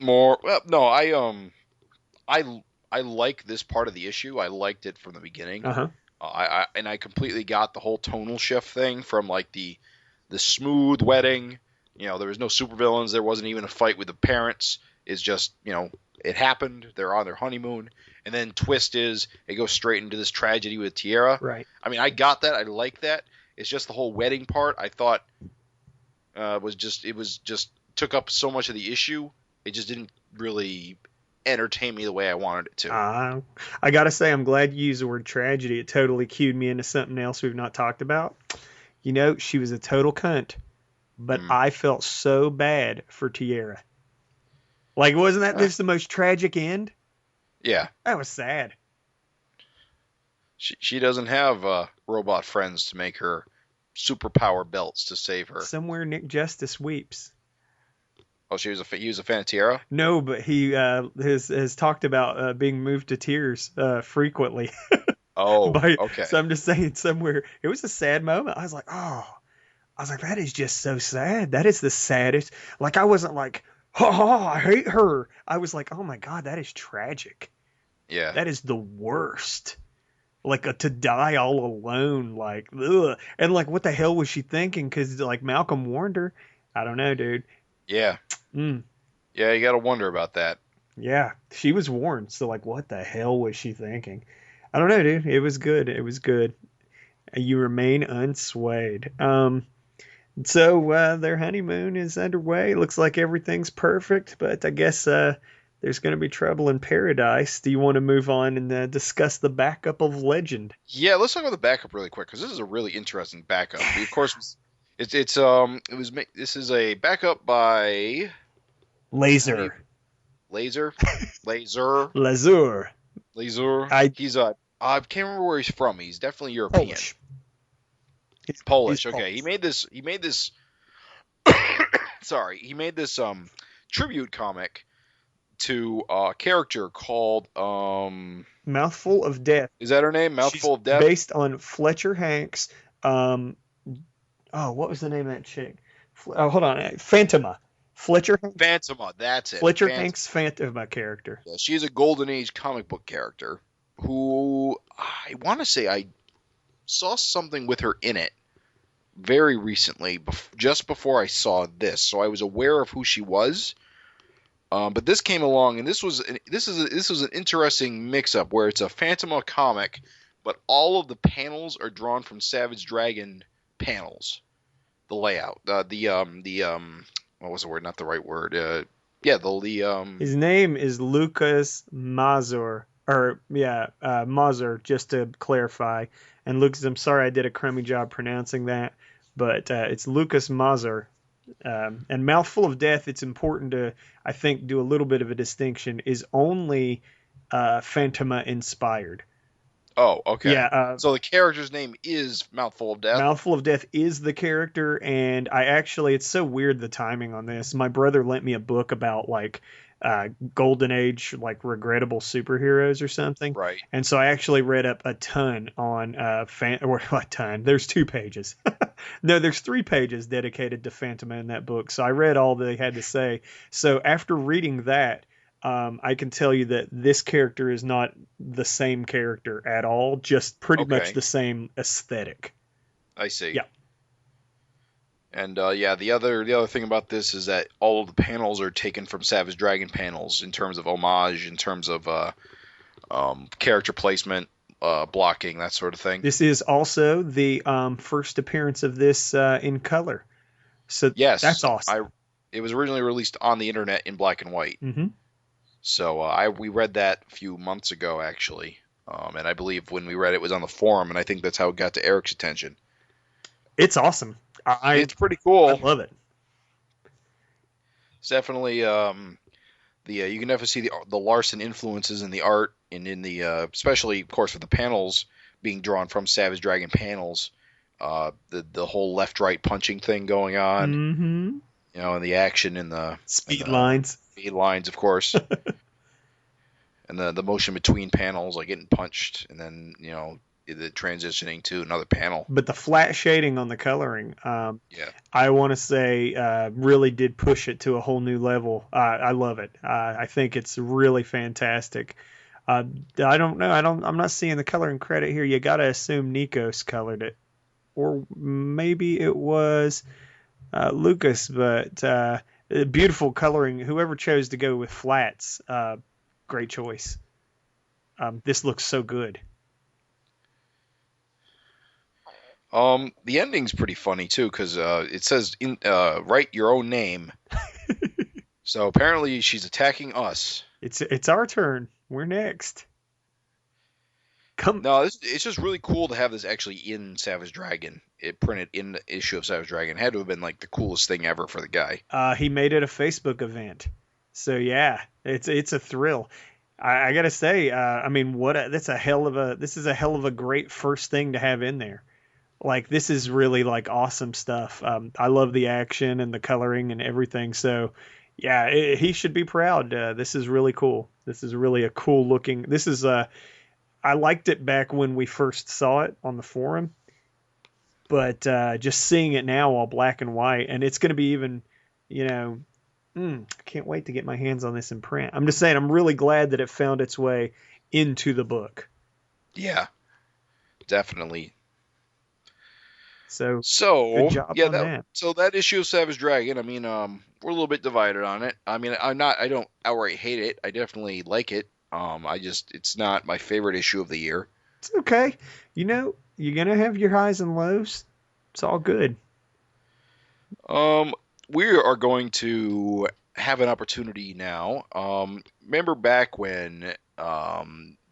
Well, no, I like this part of the issue. I liked it from the beginning. Uh-huh. I completely got the whole tonal shift thing from like the smooth wedding. There was no supervillains. There wasn't even a fight with the parents. It's just, it happened. They're on their honeymoon. And then twist is it goes straight into this tragedy with Tierra. Right. I mean, I got that. I like that. It's just the whole wedding part I thought was just took up so much of the issue. It just didn't really entertain me the way I wanted it to. I gotta say, I'm glad you used the word tragedy. It totally cued me into something else we've not talked about. She was a total cunt, but I felt so bad for Tierra. Like, wasn't that just the most tragic end? Yeah. That was sad. She doesn't have robot friends to make her superpower belts to save her. Somewhere Nick Justice weeps. Oh, he was a fan of Tierra? No, but he has talked about being moved to tears frequently. Oh, okay. So I'm just saying, somewhere it was a sad moment. I was like, that is just so sad. That is the saddest. Like, I wasn't like, I hate her. I was like, oh my God, that is tragic. Yeah. That is the worst. Like, to die all alone, like, ugh. And like, what the hell was she thinking? Because like Malcolm warned her. I don't know, dude. Yeah. Yeah, you got to wonder about that. Yeah, she was warned. So, like, what the hell was she thinking? I don't know, dude. It was good. It was good. You remain unswayed. So, their honeymoon is underway. Looks like everything's perfect, but I guess there's going to be trouble in paradise. Do you want to move on and discuss the backup of Legend? Yeah, let's talk about the backup really quick, because this is a really interesting backup. Of course, this is a backup by Laser. Lazur. I can't remember where he's from. He's definitely European. Polish. Okay. He made this sorry. He made this tribute comic to a character called Mouthful of Death. Is that her name? Mouthful of Death? Based on Fletcher Hanks. What was the name of that chick? Hold on. Phantoma. Fletcher Hanks. Phantoma, that's it. Fletcher Hanks' Phantoma character. Yeah, she's a Golden Age comic book character who I want to say I saw something with her in it very recently, just before I saw this, so I was aware of who she was. But this came along, and this was an interesting mix-up where it's a Phantoma comic, but all of the panels are drawn from Savage Dragon panels. The layout, what was the word? Not the right word. His name is Lucas Mazur, Mazur, just to clarify. And Lucas, I'm sorry I did a crummy job pronouncing that, but it's Lucas Mazur. And Mouthful of Death, it's important to, I think, do a little bit of a distinction, is only Phantoma inspired. Oh, okay. Yeah. So the character's name is Mouthful of Death? Mouthful of Death is the character, and it's so weird, the timing on this. My brother lent me a book about, like, Golden Age, like, regrettable superheroes or something. Right. And so I actually read up a ton on a ton. There's 2 pages. No, there's 3 pages dedicated to Phantoma in that book. So I read all they had to say. So after reading that, I can tell you that this character is not the same character at all, just pretty much the same aesthetic. I see. Yeah. And the other thing about this is that all of the panels are taken from Savage Dragon panels in terms of homage, in terms of character placement, blocking, that sort of thing. This is also the first appearance of this in color. So yes, that's awesome. It was originally released on the internet in black and white. Mm-hmm. So we read that a few months ago, actually. And I believe when we read it was on the forum, and I think that's how it got to Eric's attention. It's awesome. It's pretty cool. I love it. It's definitely you can definitely see the Larson influences in the art, and in the especially, of course, with the panels being drawn from Savage Dragon panels. The whole left-right punching thing going on. Mm-hmm. You know, and the action in the speed lines. Speed lines, of course. And the motion between panels, like getting punched, and then, you know, the transitioning to another panel. But the flat shading on the coloring, I want to say, really did push it to a whole new level. I love it. I think it's really fantastic. I don't know. I'm not seeing the coloring credit here. You got to assume Nikos colored it, or maybe it was Lucas. But beautiful coloring. Whoever chose to go with flats, great choice. This looks so good. The ending's pretty funny too, because it says write your own name. So apparently she's attacking us. It's our turn. We're next. No, it's just really cool to have this actually in Savage Dragon. It printed in the issue of Savage Dragon. It had to have been like the coolest thing ever for the guy. He made it a Facebook event. So yeah, it's a thrill. I gotta say, I mean, this is a hell of a great first thing to have in there. Like, this is really like awesome stuff. I love the action and the coloring and everything. So yeah, he should be proud. This is really cool. This is really a cool looking. I liked it back when we first saw it on the forum, but just seeing it now all black and white, and it's going to be even, you know, I can't wait to get my hands on this in print. I'm just saying, I'm really glad that it found its way into the book. Yeah, definitely. So good job on that. So that issue of Savage Dragon, I mean, we're a little bit divided on it. I mean, I don't outright hate it. I definitely like it. It's not my favorite issue of the year. It's okay. You know, you're going to have your highs and lows. It's all good. We are going to have an opportunity now. Remember back when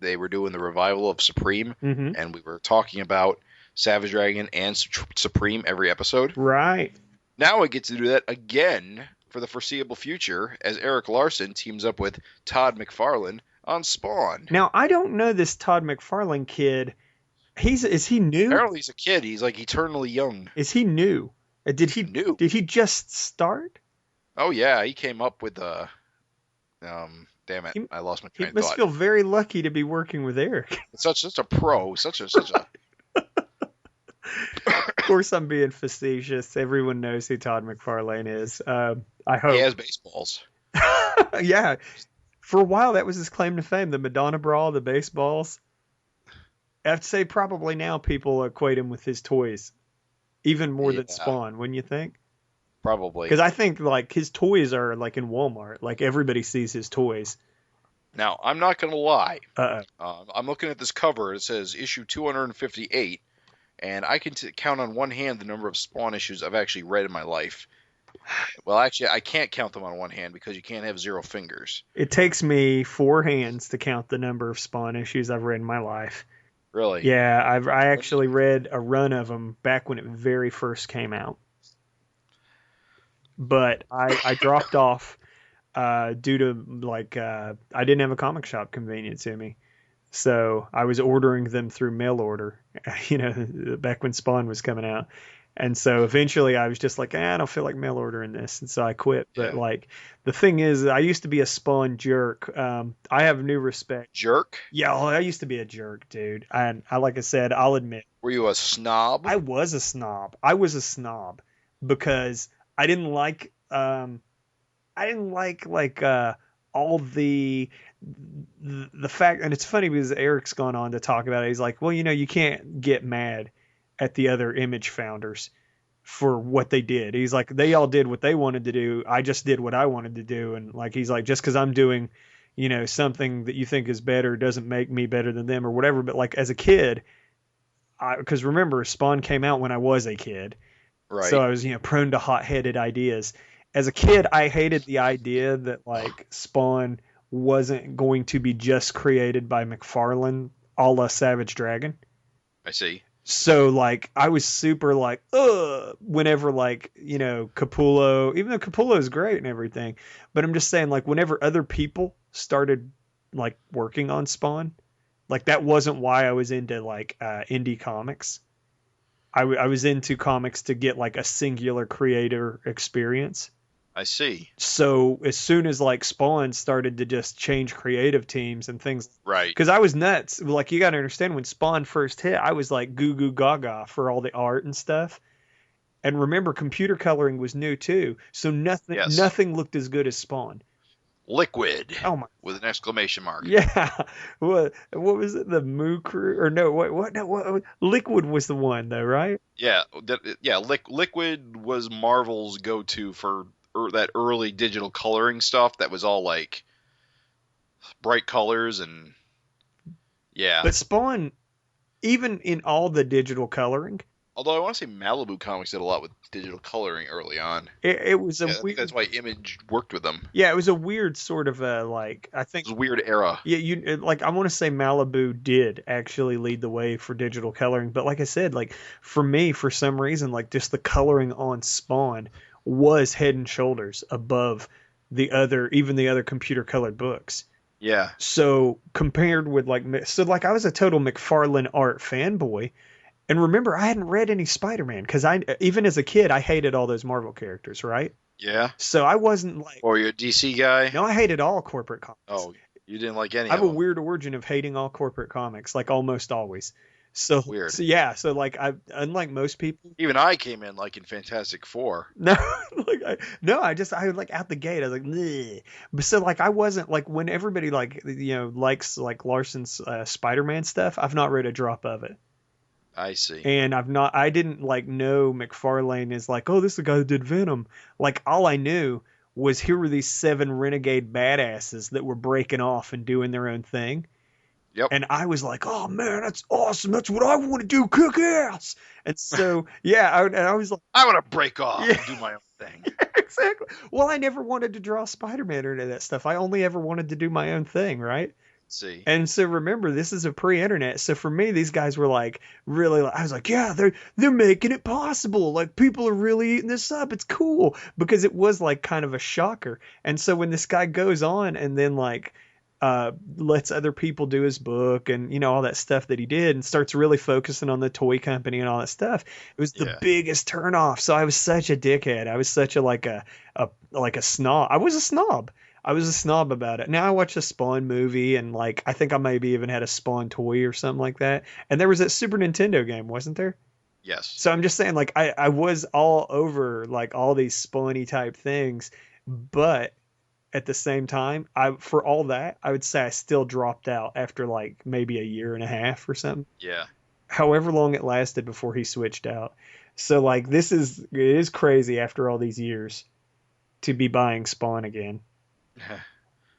they were doing the revival of Supreme, and we were talking about Savage Dragon and Supreme every episode? Right. Now I get to do that again for the foreseeable future as Eric Larson teams up with Todd McFarlane on Spawn. Now, I don't know this Todd McFarlane kid. Is he new? Apparently he's a kid. He's like eternally young. Is he new? Did he just start? Oh yeah, he came up with damn it, I lost my train of thought. He must feel very lucky to be working with Eric. Such a pro, such a course, I'm being facetious. Everyone knows who Todd McFarlane is. I hope. He has baseballs. Yeah. For a while, that was his claim to fame. The Madonna bra, the baseballs. I have to say, probably now people equate him with his toys. Even more than Spawn, wouldn't you think? Probably. Because I think, like, his toys are, like, in Walmart. Like, everybody sees his toys. Now, I'm not going to lie. Uh-oh. I'm looking at this cover. It says issue 258. And I can count on one hand the number of Spawn issues I've actually read in my life. Well, actually, I can't count them on one hand because you can't have 0 fingers. It takes me 4 hands to count the number of Spawn issues I've read in my life. Really? Yeah, I actually read a run of them back when it very first came out. But I dropped off due to, like, I didn't have a comic shop convenient to me. So I was ordering them through mail order, back when Spawn was coming out. And so eventually I was just like, I don't feel like mail ordering this. And so I quit. But like, the thing is, I used to be a Spawn jerk. I have new respect. Jerk? Yeah, I used to be a jerk, dude. And like I said, I'll admit. Were you a snob? I was a snob. I was a snob because I didn't like, all the fact, and it's funny because Eric's gone on to talk about it. He's like, well, you can't get mad at the other Image founders for what they did. He's like, they all did what they wanted to do. I just did what I wanted to do. And like, he's like, just because I'm doing, something that you think is better doesn't make me better than them or whatever. But like as a kid, because remember, Spawn came out when I was a kid. Right. So I was, prone to hot-headed ideas. As a kid, I hated the idea that like Spawn wasn't going to be just created by McFarlane a la Savage Dragon. I see. So like I was super like, whenever like, Capullo, even though Capullo is great and everything, but I'm just saying like whenever other people started like working on Spawn, like that wasn't why I was into like indie comics. I was into comics to get like a singular creator experience. I see. So as soon as like Spawn started to just change creative teams and things, right? Because I was nuts. Like you got to understand, when Spawn first hit, I was like goo goo gaga for all the art and stuff. And remember, computer coloring was new too, so nothing looked as good as Spawn. Liquid. Oh my! With an exclamation mark. Yeah. What was it? The Moo Crew? Or no? What? No. What? Liquid was the one though, right? Yeah. Liquid was Marvel's go-to for that early digital coloring stuff that was all like bright colors and But Spawn, even in all the digital coloring, although I want to say Malibu Comics did a lot with digital coloring early on. It was I think that's why Image worked with them. Yeah, it was a weird sort of I think it was a weird era. Yeah, I want to say Malibu did actually lead the way for digital coloring, but like I said, like for me, for some reason, like just the coloring on Spawn was head and shoulders above the other computer colored books. Yeah. So compared with I was a total McFarlane art fanboy. And remember, I hadn't read any Spider-Man because even as a kid, I hated all those Marvel characters, right? Yeah. So I wasn't like... Or you're a DC guy? No, I hated all corporate comics. Oh, you didn't like any of them? I have a weird origin of hating all corporate comics, like almost always. So weird. So yeah, so like unlike most people, even I came in like in Fantastic Four. No, I like out the gate I was like, bleh. But so like I wasn't like, when everybody like likes like Larson's Spider-Man stuff, I've not read a drop of it. I see. And I didn't like know McFarlane is like, oh, this is the guy that did Venom. Like all I knew was here were these 7 renegade badasses that were breaking off and doing their own thing. Yep. And I was like, oh man, that's awesome. That's what I want to do. Kick ass. And so, yeah, I was like, I want to break off and do my own thing. Exactly. Well, I never wanted to draw Spider-Man or any of that stuff. I only ever wanted to do my own thing. Right. See. And so remember, this is a pre-internet. So for me, these guys were like, really, I was like, yeah, they're making it possible. Like people are really eating this up. It's cool, because it was like kind of a shocker. And so when this guy goes on and then like, lets other people do his book and all that stuff that he did, and starts really focusing on the toy company and all that stuff, it was the biggest turnoff. So I was such a dickhead. I was such a snob. I was a snob about it. Now I watched a Spawn movie, and I think I maybe even had a Spawn toy or something like that. And there was that Super Nintendo game, wasn't there? Yes. So I'm just saying, like, I was all over like all these Spawny type things, but at the same time, for all that, I would say I still dropped out after like maybe a year and a half or something. Yeah. However long it lasted before he switched out. So like it is crazy after all these years to be buying Spawn again.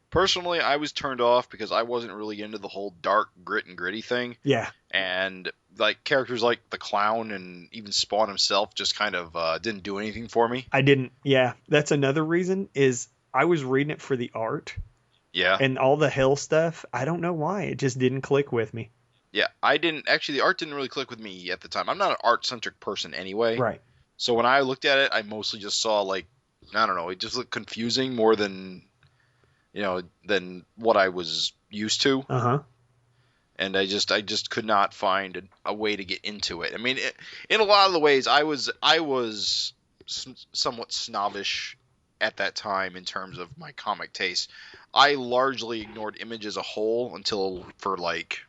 Personally, I was turned off because I wasn't really into the whole dark grit and gritty thing. Yeah. And like characters like the Clown and even Spawn himself just kind of didn't do anything for me. I didn't. Yeah, that's another reason is I was reading it for the art. Yeah. And all the hell stuff. I don't know why. It just didn't click with me. Yeah, I didn't actually. The art didn't really click with me at the time. I'm not an art-centric person anyway. Right. So when I looked at it, I mostly just saw like, I don't know, it just looked confusing more than, than what I was used to. Uh-huh. And I just could not find a way to get into it. I mean, in a lot of the ways, I was somewhat snobbish at that time in terms of my comic taste. I largely ignored Image as a whole until like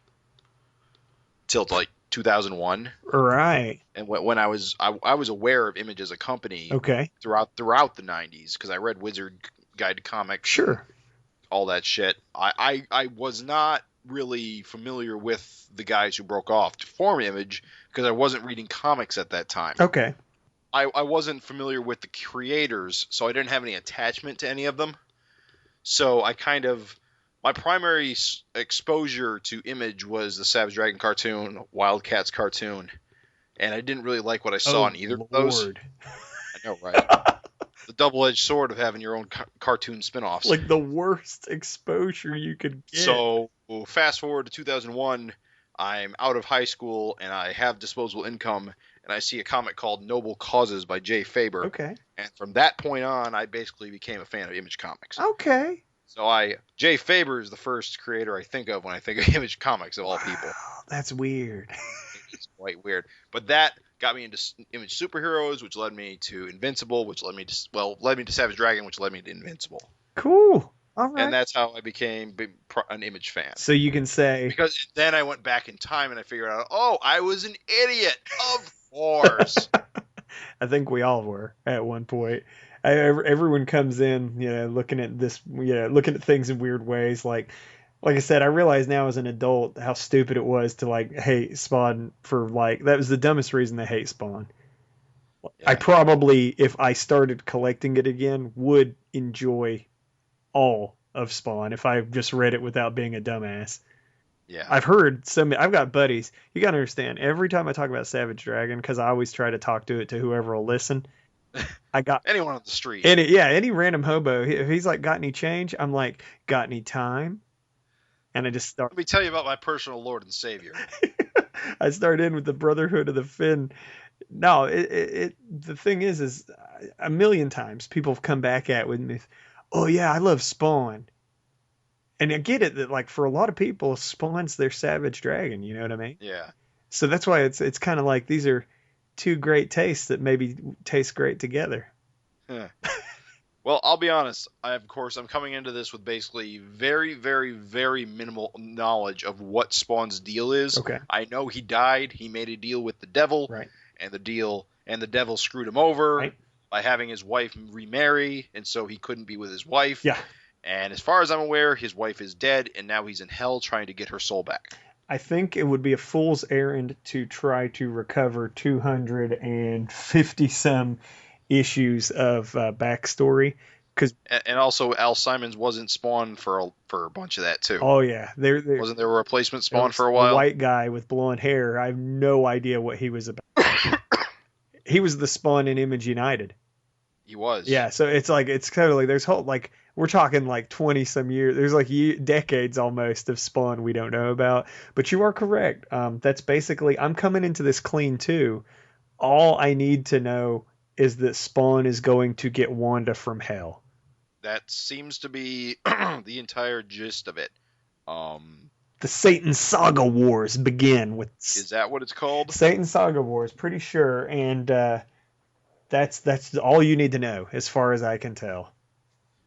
2001. Right. And when I was aware of Image as a company. Okay. Throughout the 90s, because I read Wizard Guide to Comics. Sure. All that shit. I was not really familiar with the guys who broke off to form Image because I wasn't reading comics at that time. Okay. I wasn't familiar with the creators, so I didn't have any attachment to any of them. So my primary exposure to Image was the Savage Dragon cartoon, Wildcats cartoon, and I didn't really like what I saw in either of those. I know, right? The double-edged sword of having your own cartoon spin-offs. Like the worst exposure you could get. So fast forward to 2001, I'm out of high school and I have disposable income, and I see a comic called Noble Causes by Jay Faber. Okay. And from that point on, I basically became a fan of Image Comics. Okay. So Jay Faber is the first creator I think of when I think of Image Comics of all people. That's weird. It's quite weird. But that got me into Image superheroes, which led me to Invincible, which led me to Savage Dragon, which led me to Invincible. Cool. All right. And that's how I became an Image fan. So you can say... Because then I went back in time and I figured out, I was an idiot. Of course. I think we all were at one point. Everyone comes in, looking at this, looking at things in weird ways. Like I said, I realize now as an adult how stupid it was to like hate Spawn for that was the dumbest reason to hate Spawn. Yeah. I probably, if I started collecting it again, would enjoy all of Spawn if I just read it without being a dumbass. Yeah. I've heard I've got buddies. You got to understand, every time I talk about Savage Dragon, because I always try to talk to whoever will listen. I got anyone on the street. Any random hobo. If he's like, got any change? I'm like, got any time? And I just start. Let me tell you about my personal Lord and Savior. I start in with the Brotherhood of the Fin. No, the thing is a million times people have come back at with me. Oh yeah, I love Spawn. And I get it that like for a lot of people, Spawn's their Savage Dragon. You know what I mean? Yeah. So that's why it's kind of like these are two great tastes that maybe taste great together. Yeah. Well, I'll be honest. I'm coming into this with basically very, very, very minimal knowledge of what Spawn's deal is. Okay. I know he died. He made a deal with the devil. Right. And the devil screwed him over. Right. By having his wife remarry, and so he couldn't be with his wife. Yeah. And as far as I'm aware, his wife is dead, and now he's in hell trying to get her soul back. I think it would be a fool's errand to try to recover 250 some issues of backstory, and also Al Simons wasn't Spawn for a bunch of that too. Oh yeah, wasn't there a replacement Spawn for a while? A white guy with blonde hair. I have no idea what he was about. He was the Spawn in Image United. He was. Yeah, so it's totally there's whole we're talking 20 some years. There's decades almost of Spawn we don't know about. But you are correct. That's basically, I'm coming into this clean too. All I need to know is that Spawn is going to get Wanda from hell. That seems to be the entire gist of it. The Satan Saga Wars begin with. Is that what it's called? Satan Saga Wars, pretty sure, and that's all you need to know as far as I can tell.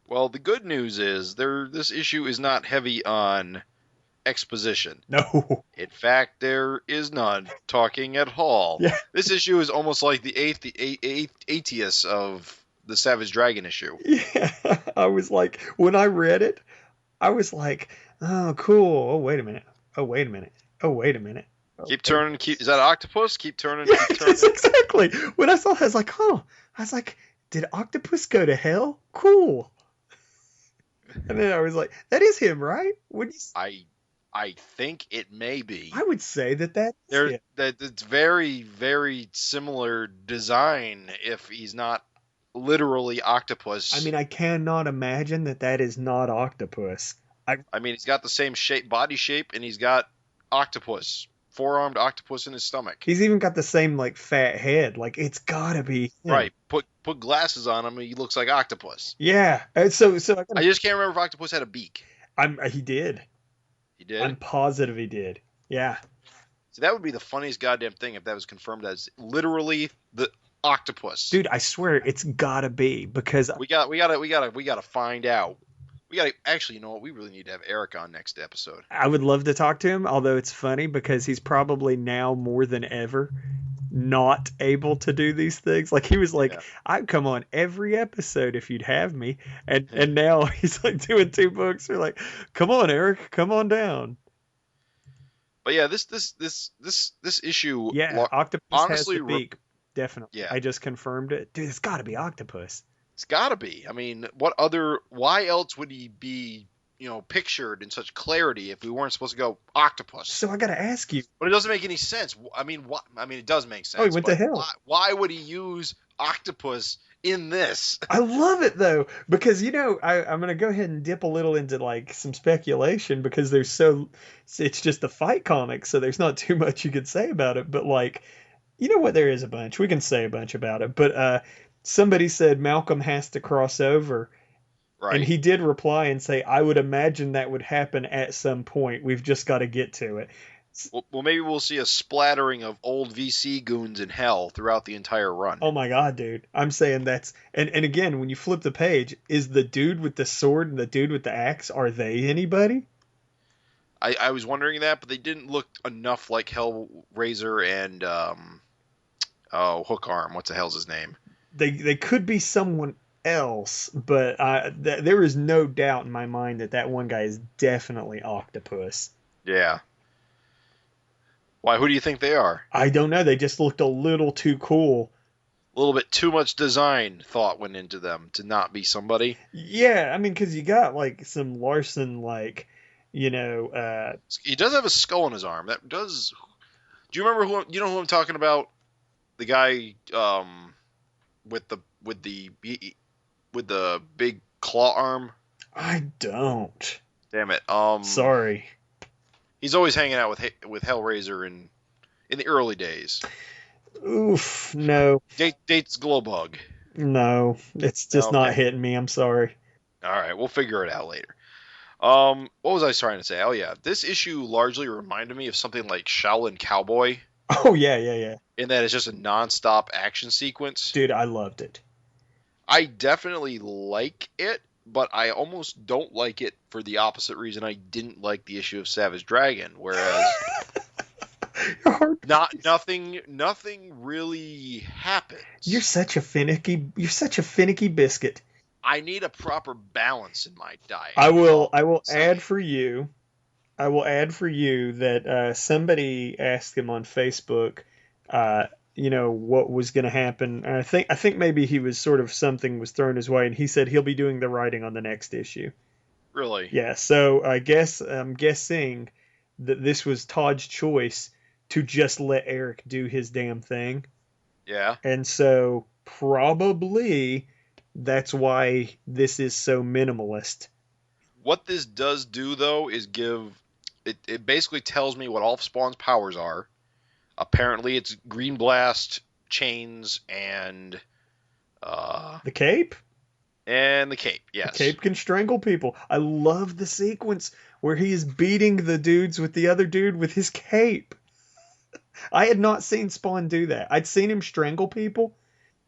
Well, the good news is this issue is not heavy on exposition. No. In fact, there is none talking at all. Yeah. This issue is almost like the Aetius of the Savage Dragon issue. Yeah. I was like, when I read it, I was like, oh, cool. Oh, wait a minute. Oh, wait a minute. Oh, wait a minute. Oh, Keep turning. Is that an octopus? Keep turning. Yeah, keep turning. yes, exactly. When I saw it, I was like, huh. I was like, did Octopus go to hell? Cool. And then I was like, that is him, right? Would you... I think it may be. I would say that is him. That it's very, very similar design if he's not literally octopus. I mean, I cannot imagine that is not Octopus. I mean, he's got the same body shape, and he's got octopus, four-armed octopus in his stomach. He's even got the same, like, fat head. Like, it's gotta be him. Right. Put glasses on him, and he looks like octopus. Yeah. So I just can't remember if octopus had a beak. He did. He did? I'm positive he did. Yeah. So that would be the funniest goddamn thing if that was confirmed as literally the octopus. Dude, I swear it's gotta be, because we gotta find out. We gotta actually, you know what? We really need to have Eric on next episode. I would love to talk to him, although it's funny because he's probably now more than ever not able to do these things. Like, he was like, yeah, I'd come on every episode if you'd have me, and now he's like doing 2 books. We're like, come on, Eric, come on down. But yeah, this issue, yeah, Octopus honestly, has the beak, definitely. Yeah, I just confirmed it, dude. It's got to be Octopus. It's got to be. I mean, why else would he be, pictured in such clarity if we weren't supposed to go octopus? So I got to ask you. But it doesn't make any sense. I mean, it does make sense. Oh, he went to hell. Why would he use octopus in this? I love it, though, because, I'm going to go ahead and dip a little into, like, some speculation, because it's just a fight comic, so there's not too much you could say about it. But, like, you know what? There is a bunch. We can say a bunch about it. But, somebody said Malcolm has to cross over. Right. And he did reply and say, I would imagine that would happen at some point. We've just got to get to it. Well, maybe we'll see a splattering of old VC goons in hell throughout the entire run. Oh, my God, dude. I'm saying that's... And again, when you flip the page, is the dude with the sword and the dude with the axe, are they anybody? I was wondering that, but they didn't look enough like Hellraiser and... Hook Arm. What the hell's his name? They could be someone else, but there is no doubt in my mind that one guy is definitely Octopus. Yeah. Why? Who do you think they are? I don't know. They just looked a little too cool. A little bit too much design thought went into them to not be somebody. Yeah, I mean, because you got like some Larson, like, he does have a skull on his arm. That does. Do you remember who? You know who I'm talking about? The guy with the big claw arm. I don't. Damn it. Sorry. He's always hanging out with Hellraiser in the early days. Oof, no. Dates Glowbug. No, it's just not hitting me. I'm sorry. All right, we'll figure it out later. What was I trying to say? Oh yeah, this issue largely reminded me of something like Shaolin Cowboy. Oh yeah. In that it's just a non-stop action sequence. Dude, I loved it. I definitely like it, but I almost don't like it for the opposite reason I didn't like the issue of Savage Dragon, whereas nothing really happens. You're such a finicky biscuit. I need a proper balance in my diet. I will add for you. I will add for you that somebody asked him on Facebook, what was going to happen. And I think maybe he was something was thrown his way, and he said he'll be doing the writing on the next issue. Really? Yeah. So I'm guessing that this was Todd's choice to just let Eric do his damn thing. Yeah. And so probably that's why this is so minimalist. What this does do, though, is it basically tells me what all of Spawn's powers are. Apparently, it's Green Blast, chains, and the cape. And the cape, yes. The cape can strangle people. I love the sequence where he is beating the dudes with the other dude with his cape. I had not seen Spawn do that. I'd seen him strangle people.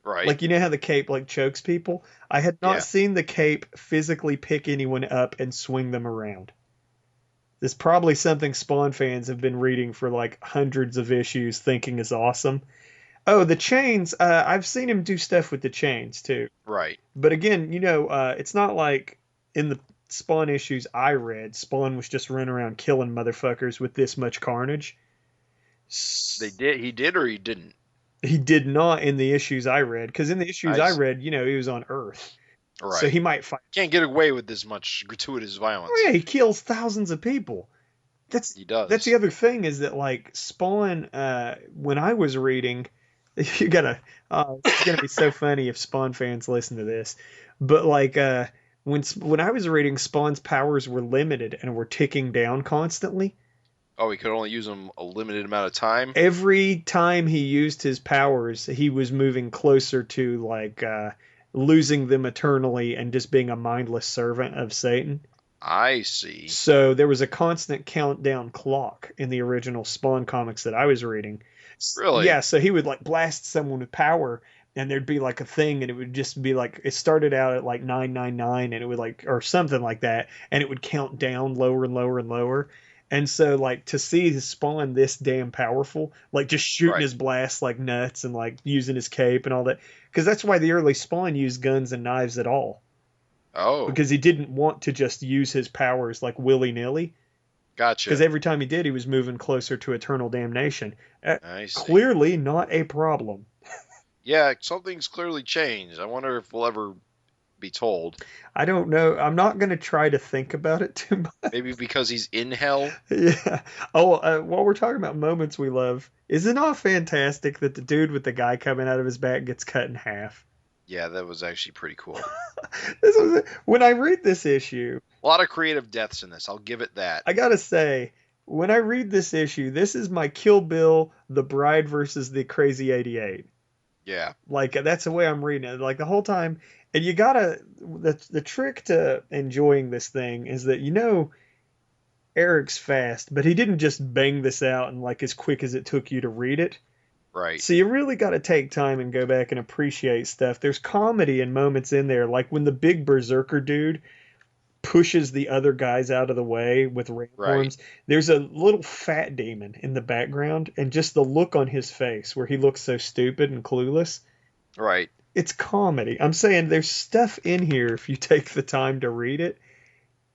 Right. Like, you know how the cape chokes people? I had not seen the cape physically pick anyone up and swing them around. This is probably something Spawn fans have been reading for like hundreds of issues, thinking is awesome. Oh, the chains. I've seen him do stuff with the chains too. Right. But again, it's not like in the Spawn issues I read, Spawn was just running around killing motherfuckers with this much carnage. He did or he didn't? He did not in the issues I read, because in the issues I read, he was on Earth. Right. So he might fight. Can't get away with this much gratuitous violence. Oh yeah, he kills thousands of people. He does. That's the other thing, is that like Spawn, when I was reading, it's gonna be so funny if Spawn fans listen to this. But like when I was reading, Spawn's powers were limited and were ticking down constantly. Oh, he could only use them a limited amount of time? Every time he used his powers, he was moving closer to like losing them eternally and just being a mindless servant of Satan. I see. So there was a constant countdown clock in the original Spawn comics that I was reading. Really? Yeah, so he would like blast someone with power, and there'd be like a thing, and it would just be like, it started out at like 999, and it would like, or something like that, and it would count down lower and lower and lower. And so like to see his Spawn this damn powerful, like just shooting his blasts like nuts and like using his cape and all that, because that's why the early Spawn used guns and knives at all. Oh. Because he didn't want to just use his powers like willy-nilly. Gotcha. Because every time he did, he was moving closer to eternal damnation. I see. Clearly not a problem. Yeah, something's clearly changed. I wonder if we'll ever be told. I don't know. I'm not going to try to think about it too much. Maybe because he's in hell? Yeah. Oh, while we're talking about moments we love, is it not fantastic that the dude with the guy coming out of his back gets cut in half? Yeah, that was actually pretty cool. When I read this issue... A lot of creative deaths in this, I'll give it that. I gotta say, when I read this issue, this is my Kill Bill, The Bride versus the Crazy 88. Yeah. Like, that's the way I'm reading it. Like, the whole time... And you gotta... The trick to enjoying this thing is that, Eric's fast, but he didn't just bang this out in, like, as quick as it took you to read it. Right. So you really got to take time and go back and appreciate stuff. There's comedy and moments in there, like when the big berserker dude pushes the other guys out of the way with ram horns. There's a little fat demon in the background, and just the look on his face where he looks so stupid and clueless. Right. It's comedy. I'm saying there's stuff in here if you take the time to read it.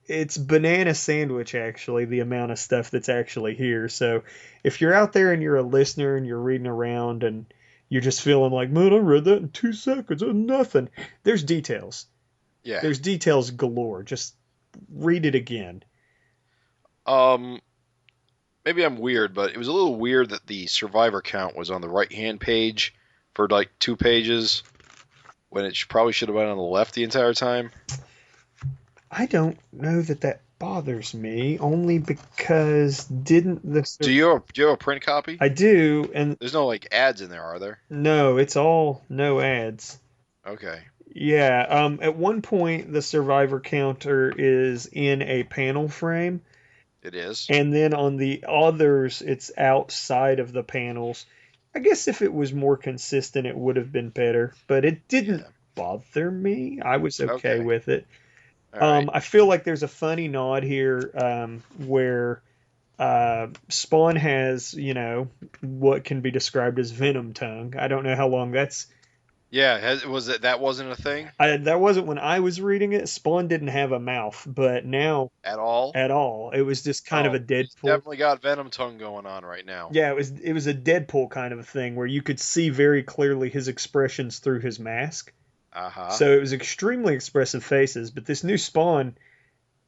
It's banana sandwich, actually, the amount of stuff that's actually here. So if you're out there and you're a listener and you're reading around and you're just feeling like, man, I read that in 2 seconds, or nothing. There's details. Yeah. There's details galore. Just read it again. Maybe I'm weird, but it was a little weird that the survivor count was on the right-hand page for like 2 pages when it probably should have been on the left the entire time. I don't know that bothers me, only because didn't the... Do you have a print copy? I do, and... There's no, like, ads in there, are there? No, it's all no ads. Okay. Yeah, at one point, the survivor counter is in a panel frame. It is. And then on the others, it's outside of the panels. I guess if it was more consistent, it would have been better, but it didn't bother me. I was okay with it. Right. I feel like there's a funny nod here where Spawn has, what can be described as venom tongue. I don't know how long that's... Yeah, that wasn't a thing? That wasn't when I was reading it. Spawn didn't have a mouth, but now... At all? At all. It was just kind of a Deadpool. He's definitely got venom tongue going on right now. Yeah, it was a Deadpool kind of a thing where you could see very clearly his expressions through his mask. Uh-huh. So it was extremely expressive faces, but this new Spawn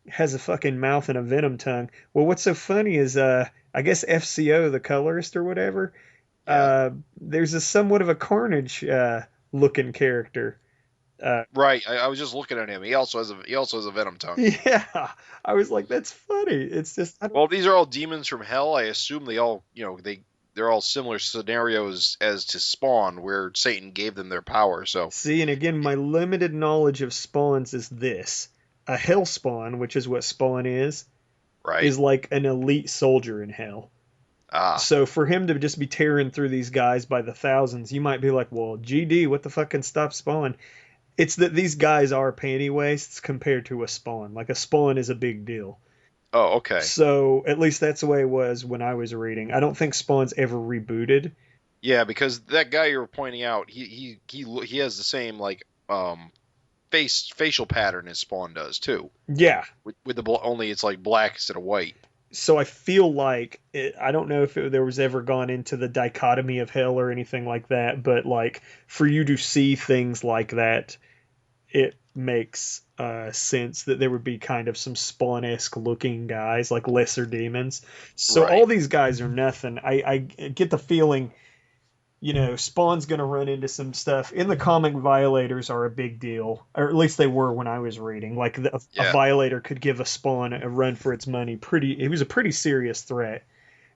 has a fucking mouth and a venom tongue. Well, what's so funny is, I guess FCO, the colorist or whatever, there's a somewhat of a Carnage looking character. Right, I was just looking at him. He also has a venom tongue. Yeah, I was like, that's funny. It's just... Well, these are all demons from hell. I assume they all, they're all similar scenarios as to Spawn, where Satan gave them their power. So see, and again, my limited knowledge of spawns is this: a hell spawn, which is what Spawn is, is like an elite soldier in hell. So for him to just be tearing through these guys by the thousands, you might be like, well, GD, what the fuck can stop Spawn? It's that these guys are panty wastes compared to a Spawn. Like, a Spawn is a big deal. Oh, okay. So at least that's the way it was when I was reading. I don't think Spawn's ever rebooted. Yeah, because that guy you were pointing out, he has the same like facial pattern as Spawn does too. Yeah. With the only it's like black instead of white. So I feel like I don't know if there was ever gone into the dichotomy of hell or anything like that, but like for you to see things like that, it makes sense that there would be kind of some Spawn-esque looking guys, like lesser demons. So Right. all these guys are nothing. I get the feeling, Spawn's going to run into some stuff. In the comic, Violators are a big deal, or at least they were when I was reading. Like a Violator could give a Spawn a run for its money. It was a pretty serious threat.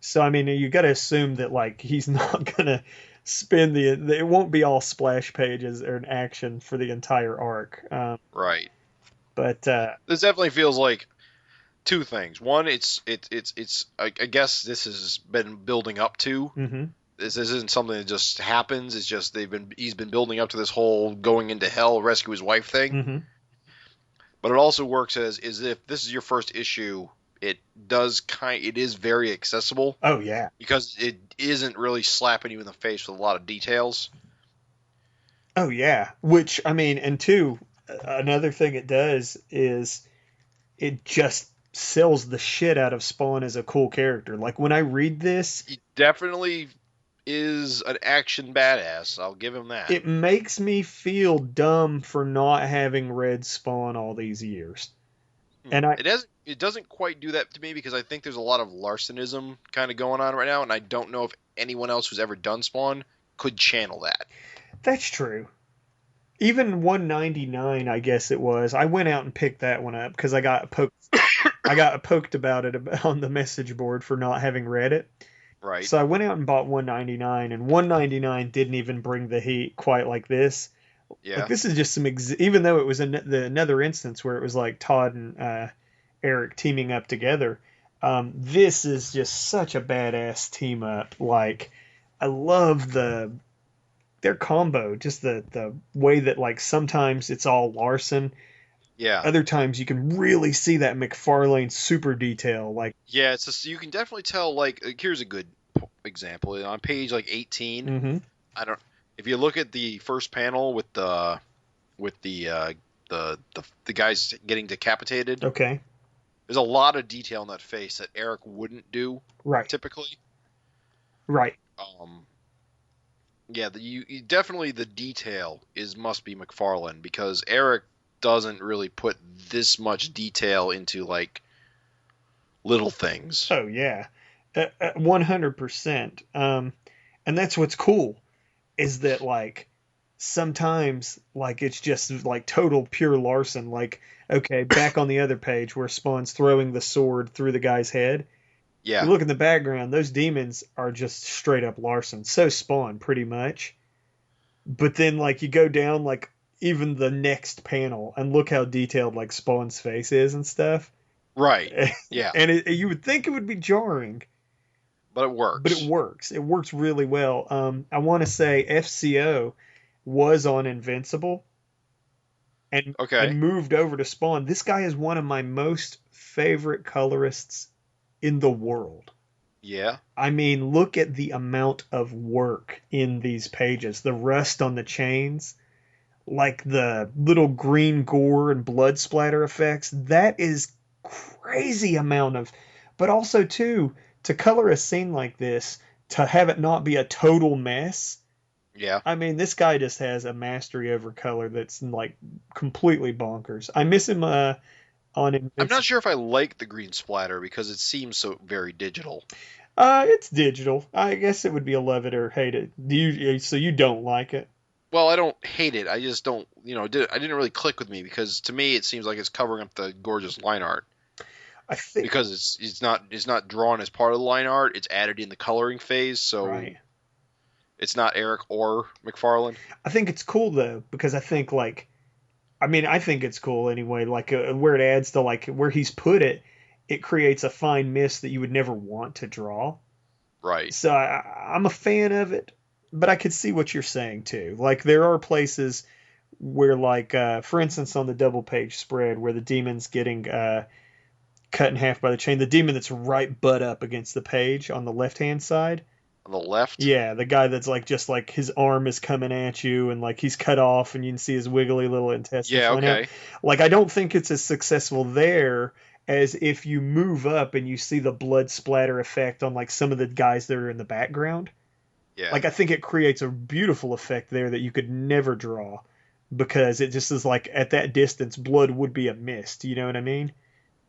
So I mean, you got to assume that like he's not going to spend it won't be all splash pages or an action for the entire arc. Right. But this definitely feels like two things. One, it's I guess this has been building up to. Mm-hmm. This isn't something that just happens. It's just he's been building up to this whole going into hell, rescue his wife thing. Mm-hmm. But it also works as if this is your first issue, it is very accessible. Oh yeah. Because it isn't really slapping you in the face with a lot of details. Oh yeah. Which I mean, and two, another thing it does is it just sells the shit out of Spawn as a cool character. Like when I read this, he definitely is an action badass. I'll give him that. It makes me feel dumb for not having read Spawn all these years. And it doesn't quite do that to me because I think there's a lot of Larsonism kind of going on right now, and I don't know if anyone else who's ever done Spawn could channel that. That's true. Even 199, I guess it was. I went out and picked that one up because I got poked about it on the message board for not having read it. Right. So I went out and bought 199, and 199 didn't even bring the heat quite like this. Yeah. Like this is just even though it was another instance where it was like Todd and Eric teaming up together. This is just such a badass team up. Like I love their combo, just the way that like sometimes it's all Larson. Yeah. Other times you can really see that McFarlane super detail. Like yeah, you can definitely tell. Like here's a good example on page like 18. Mm-hmm. If you look at the first panel with the guys getting decapitated. Okay. There's a lot of detail in that face that Eric wouldn't do. Right. Typically. Right. Yeah, definitely the detail must be McFarlane because Eric doesn't really put this much detail into like little things. Oh yeah, 100%. And that's what's cool is that like sometimes like it's just like total pure Larson. Like okay, back on the other page where Spawn's throwing the sword through the guy's head. Yeah. You look in the background; those demons are just straight up Larson. So Spawn, pretty much. But then like you go down like even the next panel and look how detailed like Spawn's face is and stuff. Right. Yeah. And you would think it would be jarring. But it works. But it works. It works really well. I want to say FCO was on Invincible and moved over to Spawn. This guy is one of my most favorite colorists in the world. Yeah. I mean, look at the amount of work in these pages. The rust on the chains, like the little green gore and blood splatter effects. That is crazy amount of, but also too, to color a scene like this, to have it not be a total mess. Yeah. I mean, this guy just has a mastery over color that's like completely bonkers. I miss him on Invincible. I'm not sure if I like the green splatter because it seems so very digital. It's digital. I guess it would be a love it or hate it. So you don't like it? Well, I don't hate it. I just don't, I didn't really click with me because to me it seems like it's covering up the gorgeous line art. I think because it's not drawn as part of the line art. It's added in the coloring phase, so right. It's not Eric or McFarlane. I think it's cool though because I think I think it's cool anyway. Like where it adds to like where he's put it, it creates a fine mist that you would never want to draw. Right. So I'm a fan of it, but I could see what you're saying too. Like there are places where like for instance on the double page spread where the demon's getting cut in half by the chain. The demon that's right butt up against the page on the left-hand side. On the left? Yeah, the guy that's like just like his arm is coming at you and like he's cut off and you can see his wiggly little intestines. Yeah, okay. Like, I don't think it's as successful there as if you move up and you see the blood splatter effect on like some of the guys that are in the background. Yeah. Like, I think it creates a beautiful effect there that you could never draw because it just is like at that distance, blood would be a mist. You know what I mean?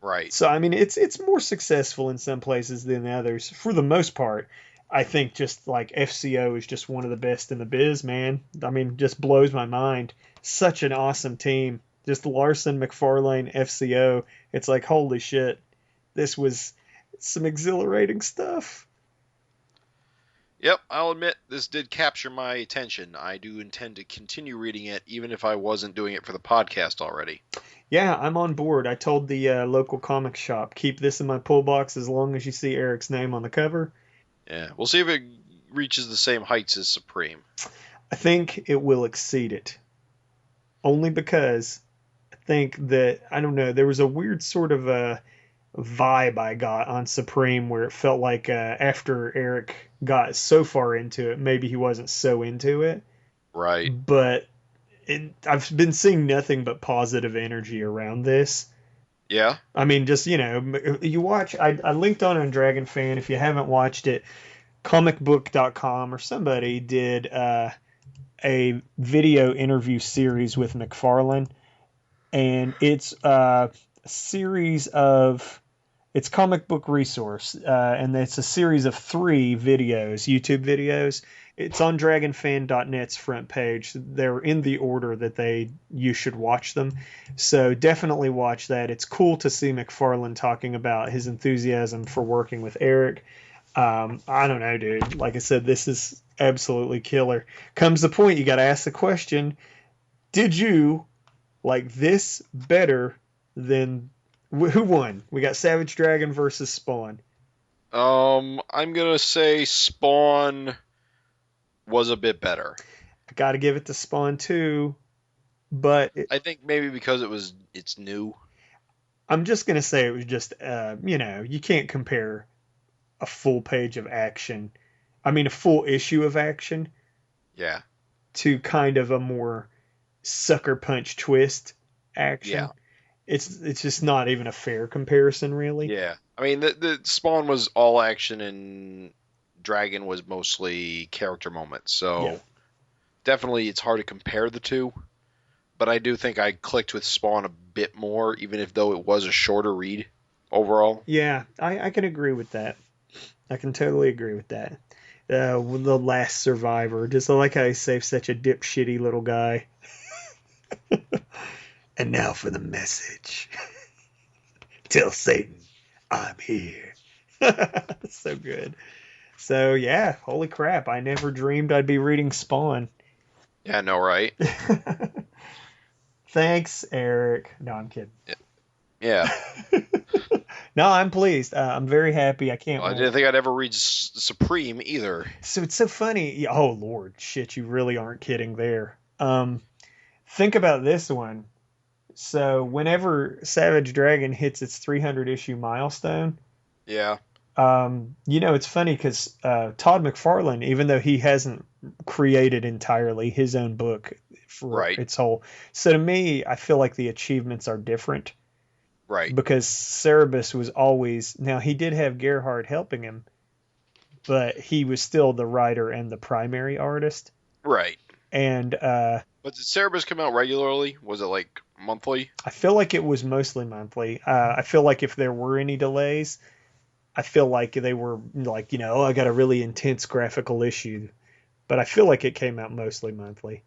Right. So, I mean, it's more successful in some places than others. For the most part, I think just like FCO is just one of the best in the biz, man. I mean, just blows my mind. Such an awesome team. Just Larson, McFarlane, FCO. It's like, holy shit. This was some exhilarating stuff. Yep, I'll admit this did capture my attention. I do intend to continue reading it, even if I wasn't doing it for the podcast already. Yeah, I'm on board. I told the local comic shop, keep this in my pull box as long as you see Eric's name on the cover. Yeah, we'll see if it reaches the same heights as Supreme. I think it will exceed it. Only because I think that, I don't know, there was a weird sort of a vibe I got on Supreme where it felt like after Eric got so far into it, maybe he wasn't so into it. Right. But I've been seeing nothing but positive energy around this. Yeah. I mean, just, you know, you watch, I linked on Dragon Fan. If you haven't watched it, comicbook.com or somebody did a video interview series with McFarlane. And it's a series of, it's Comic Book Resource. And it's a series of 3 videos, YouTube videos. It's on dragonfan.net's front page. They're in the order that you should watch them. So definitely watch that. It's cool to see McFarlane talking about his enthusiasm for working with Eric. I don't know, dude. Like I said, this is absolutely killer. Comes the point you got to ask the question, did you like this better than... Who won? We got Savage Dragon versus Spawn. I'm going to say Spawn was a bit better. I got to give it to Spawn too, but I think maybe because it's new. I'm just going to say it was just, you know, you can't compare a full page of action. I mean, a full issue of action. Yeah. To kind of a more sucker punch twist action. Yeah. It's just not even a fair comparison, really. Yeah. I mean, the Spawn was all action and Dragon was mostly character moments. So yeah. Definitely it's hard to compare the two. But I do think I clicked with Spawn a bit more, even if though it was a shorter read overall. Yeah, I can agree with that. I can totally agree with that. The last survivor. Just like how he saved such a dipshitty little guy. And now for the message. Tell Satan, I'm here. So good. So, yeah, holy crap. I never dreamed I'd be reading Spawn. Yeah, I know, right? Thanks, Eric. No, I'm kidding. Yeah. No, I'm pleased. I'm very happy. I can't wait. I didn't think I'd ever read Supreme either. So it's so funny. Oh, Lord. Shit, you really aren't kidding there. Think about this one. So whenever Savage Dragon hits its 300 issue milestone, yeah, you know, it's funny because Todd McFarlane, even though he hasn't created entirely his own book for its whole, so to me, I feel like the achievements are different, right? Because Cerebus was always, now he did have Gerhard helping him, but he was still the writer and the primary artist, right? And but did Cerebus come out regularly? Was it like monthly? I feel like it was mostly monthly. I feel like if there were any delays, I feel like they were like, you know, I got a really intense graphical issue. But I feel like it came out mostly monthly.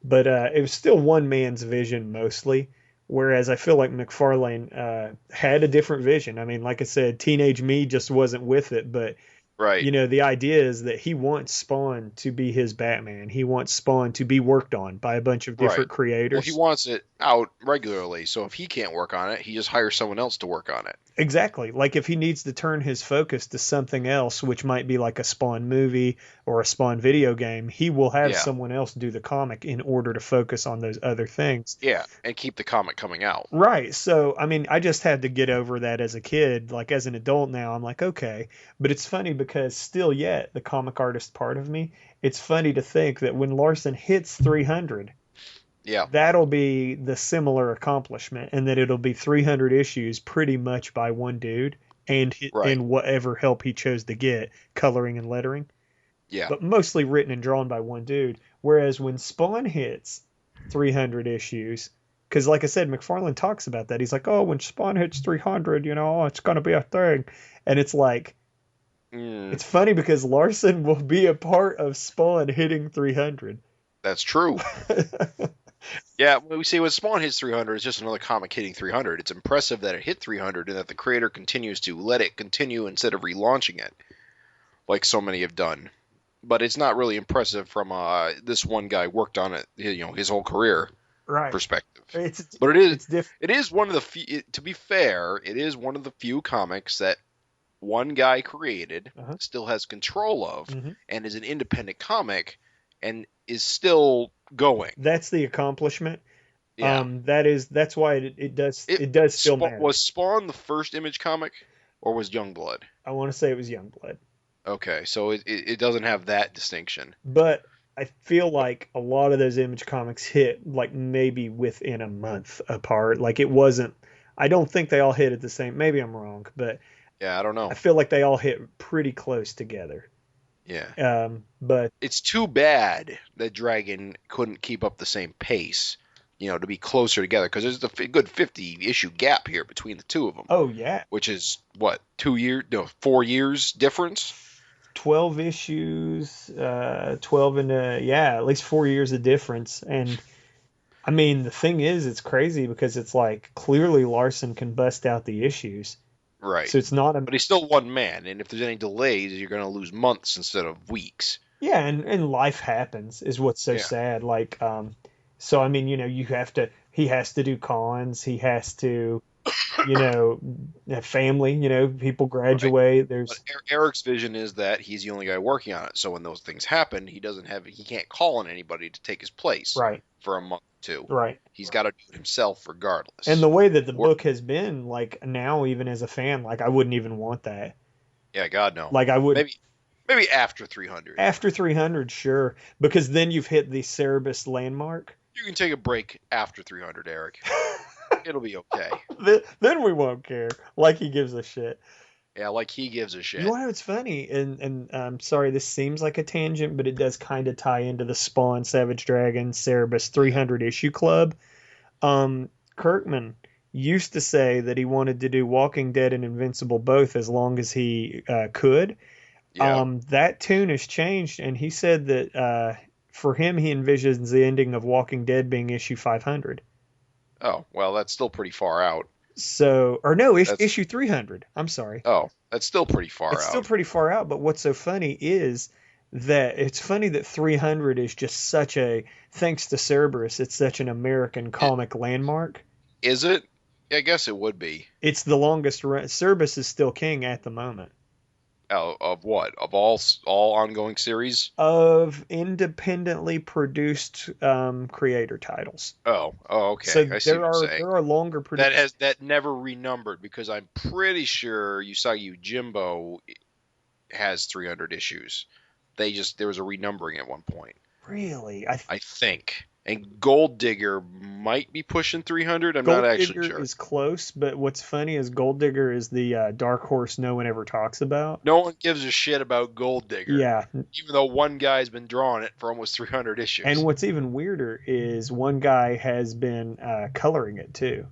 But it was still one man's vision mostly. Whereas I feel like McFarlane had a different vision. I mean, like I said, Teenage Me just wasn't with it. But, right. You know, the idea is that he wants Spawn to be his Batman. He wants Spawn to be worked on by a bunch of different creators. Well, he wants it out regularly. So if he can't work on it, he just hires someone else to work on it. Exactly. Like if he needs to turn his focus to something else, which might be like a Spawn movie or a Spawn video game, he will have someone else do the comic in order to focus on those other things. Yeah, and keep the comic coming out. Right. So, I mean, I just had to get over that as a kid. Like, as an adult now, I'm like, okay. But it's funny because still yet, the comic artist part of me, it's funny to think that when Larson hits 300, that'll be the similar accomplishment, and that it'll be 300 issues pretty much by one dude and whatever help he chose to get, coloring and lettering. Yeah. But mostly written and drawn by one dude. Whereas when Spawn hits 300 issues, because like I said, McFarlane talks about that. He's like, oh, when Spawn hits 300, it's going to be a thing. And it's like, it's funny because Larson will be a part of Spawn hitting 300. That's true. Yeah, we see when Spawn hits 300, it's just another comic hitting 300. It's impressive that it hit 300 and that the creator continues to let it continue instead of relaunching it, like so many have done. But it's not really impressive from this one guy worked on it, his whole career perspective. But it is one of the few, to be fair, it is one of the few comics that one guy created, still has control of, and is an independent comic, and is still going. That's the accomplishment. Yeah. That's why it does still matter. Was Spawn the first Image comic, or was Youngblood? I want to say it was Youngblood. Okay, so it doesn't have that distinction. But I feel like a lot of those Image comics hit like maybe within a month apart. Like it wasn't. I don't think they all hit at the same. Maybe I'm wrong, but yeah, I don't know. I feel like they all hit pretty close together. Yeah. But it's too bad that Dragon couldn't keep up the same pace, to be closer together, because there's a good 50 issue gap here between the two of them. Oh yeah. Which is what, 4 years difference? 12 issues, 12 and at least 4 years of difference. And I mean, the thing is, it's crazy because it's like clearly Larson can bust out the issues. Right. So it's not but he's still one man, and if there's any delays, you're going to lose months instead of weeks. Yeah, and life happens is what's so sad. Like, so I mean, he has to do cons, he has to, have family, people graduate. But Eric's vision is that he's the only guy working on it, so when those things happen, he can't call on anybody to take his place. Right. For a month or two. Right. He's got to do it himself regardless. And the way that the book has been, like now, even as a fan, like I wouldn't even want that. Yeah, God no. Like I would maybe after 300. After 300, sure, because then you've hit the Cerebus landmark. You can take a break after 300, Eric. It'll be okay. Then we won't care. Like he gives a shit. Yeah, like he gives a shit. You know what's funny? And I'm sorry, this seems like a tangent, but it does kind of tie into the Spawn, Savage Dragon, Cerebus 300 issue club. Kirkman used to say that he wanted to do Walking Dead and Invincible both as long as he could. Yeah. That tune has changed, and he said that for him, he envisions the ending of Walking Dead being issue 500. Oh, well, that's still pretty far out. So, or no, issue 300. I'm sorry. Oh, that's still pretty far out. It's still pretty far out, but what's so funny is that it's funny that 300 is just such a, thanks to Cerberus, it's such an American comic landmark. Is it? I guess it would be. It's the longest run. Cerberus is still king at the moment. Oh, of what? Of all ongoing series? Of independently produced creator titles. Oh, okay. So I see what you're saying. There are longer produced. That never renumbered, because I'm pretty sure Usagi Yojimbo has 300 issues. There was a renumbering at one point. Really? I think. And Gold Digger might be pushing 300. I'm not actually sure. Gold Digger is close, but what's funny is Gold Digger is the dark horse no one ever talks about. No one gives a shit about Gold Digger. Yeah. Even though one guy's been drawing it for almost 300 issues. And what's even weirder is one guy has been coloring it too.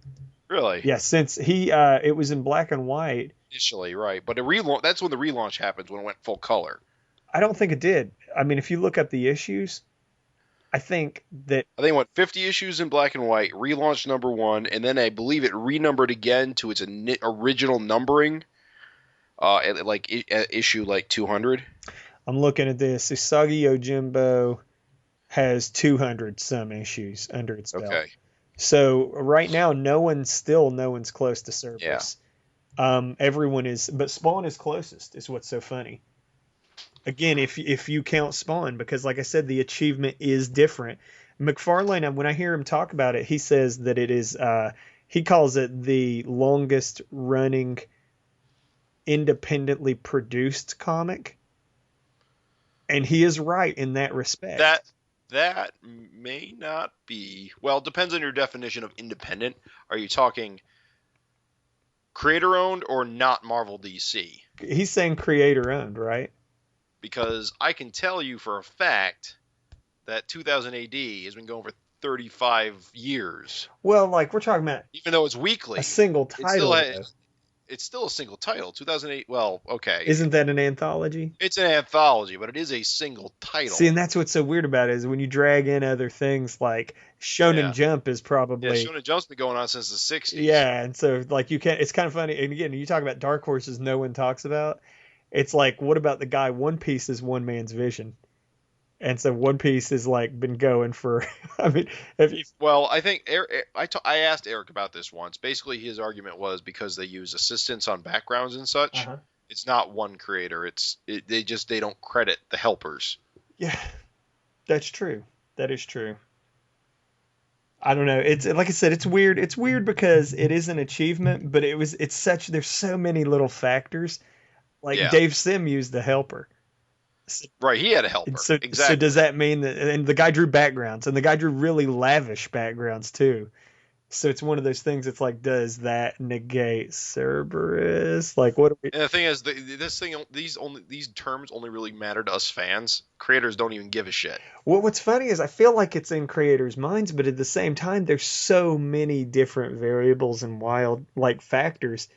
Really? Yeah, since it was in black and white. Initially, right. But that's when the relaunch happens, when it went full color. I don't think it did. I mean, if you look up the issues, I think it went 50 issues in black and white, relaunched number 1, and then I believe it renumbered again to its original numbering, issue 200. I'm looking at this. Usagi Yojimbo has 200 some issues under its belt. Okay. So right now, no one's close to Cerberus. Yeah. Everyone is, but Spawn is closest. Is what's so funny. Again, if you count Spawn, because like I said, the achievement is different. McFarlane, when I hear him talk about it, he says that it is, he calls it the longest running independently produced comic. And he is right in that respect. That may not be, well, it depends on your definition of independent. Are you talking creator owned or not Marvel DC? He's saying creator owned, right? Because I can tell you for a fact that 2000 AD has been going for 35 years. Well, like we're talking about, even though it's weekly, a single title. It's still a single title. 2008. Well, okay. Isn't that an anthology? It's an anthology, but it is a single title. See, and that's what's so weird about it is when you drag in other things like Shonen Jump is probably. Yeah, Shonen Jump's been going on since the 60s. Yeah, and so like you can't. It's kind of funny. And again, you talk about dark horses no one talks about. It's like, what about the guy? One Piece is one man's vision. And so One Piece has like been going for. I mean, well, I think I asked Eric about this once. Basically, his argument was because they use assistants on backgrounds and such. Uh-huh. It's not one creator. They don't credit the helpers. Yeah, that's true. That is true. I don't know. It's like I said. It's weird. It's weird because it is an achievement, but it's such. There's so many little factors. Like Dave Sim used the helper. Right, he had a helper. So, exactly. So does that mean that? And the guy drew backgrounds, and the guy drew really lavish backgrounds too. So it's one of those things. It's like, does that negate Cerberus? Like, what? And the thing is, these terms only really matter to us fans. Creators don't even give a shit. Well, what's funny is I feel like it's in creators' minds, but at the same time, there's so many different variables and wild like factors.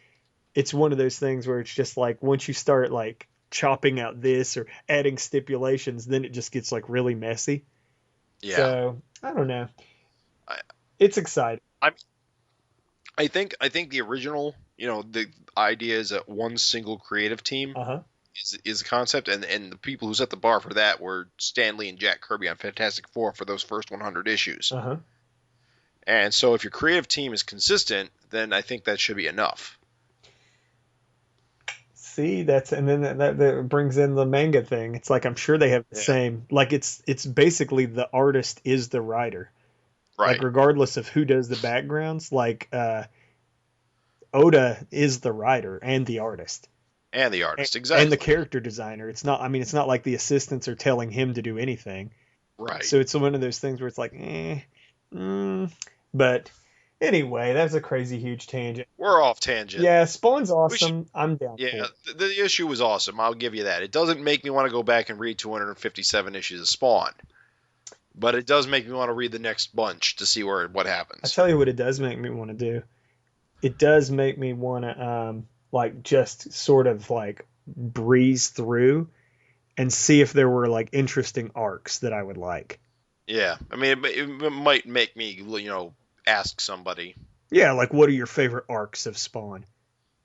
It's one of those things where it's just like once you start like chopping out this or adding stipulations, then it just gets like really messy. Yeah. So I don't know. It's exciting. I think the original, the idea is that one single creative team is a concept, and the people who set the bar for that were Stan Lee and Jack Kirby on Fantastic Four for those first 100 issues. And so if your creative team is consistent, then I think that should be enough. See, and then that brings in the manga thing. It's like I'm sure they have the same. Like it's basically the artist is the writer, right? Like regardless of who does the backgrounds, like Oda is the writer and the artist. And the artist, exactly. And the character designer. It's not. I mean, it's not like the assistants are telling him to do anything. Right. So it's one of those things where it's like, but. Anyway, that's a crazy huge tangent. We're off tangent. Yeah, Spawn's awesome. I'm down for it. Yeah, the issue was awesome. I'll give you that. It doesn't make me want to go back and read 257 issues of Spawn. But it does make me want to read the next bunch to see what happens. I tell you what it does make me want to do. It does make me want to like just sort of like breeze through and see if there were like interesting arcs that I would like. Yeah. I mean, it might make me, ask somebody. Yeah, like what are your favorite arcs of Spawn?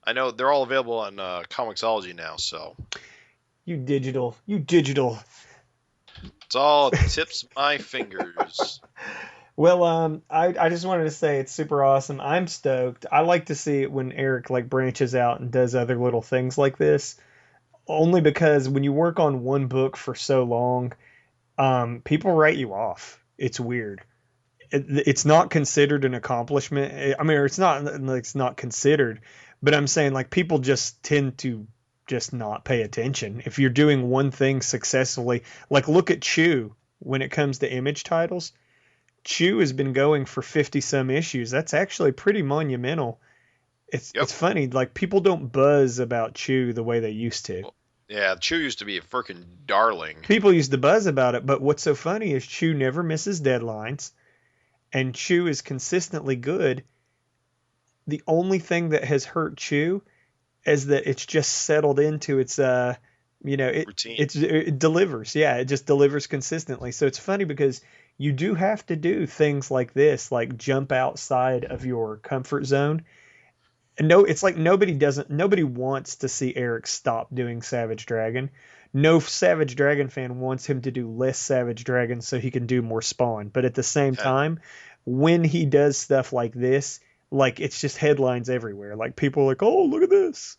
I know they're all available on Comixology now, so. You digital. It's all tips of my fingers. Well, I just wanted to say it's super awesome. I'm stoked. I like to see it when Eric like branches out and does other little things like this. Only because when you work on one book for so long, people write you off. It's weird. It's not considered an accomplishment. I mean, it's not considered, but I'm saying like people just tend to just not pay attention. If you're doing one thing successfully, like look at Chew when it comes to image titles. Chew has been going for 50 some issues. That's actually pretty monumental. It's funny. Like people don't buzz about Chew the way they used to. Yeah, Chew used to be a freaking darling. People used to buzz about it, but what's so funny is Chew never misses deadlines. And Chew is consistently good. The only thing that has hurt Chew is that it's just settled into its, routine. It delivers. Yeah, it just delivers consistently. So it's funny because you do have to do things like this, like jump outside of your comfort zone. And it's like nobody wants to see Eric stop doing Savage Dragon. No Savage Dragon fan wants him to do less Savage Dragon so he can do more Spawn. But at the same time, when he does stuff like this, like it's just headlines everywhere. Like people are like, oh, look at this.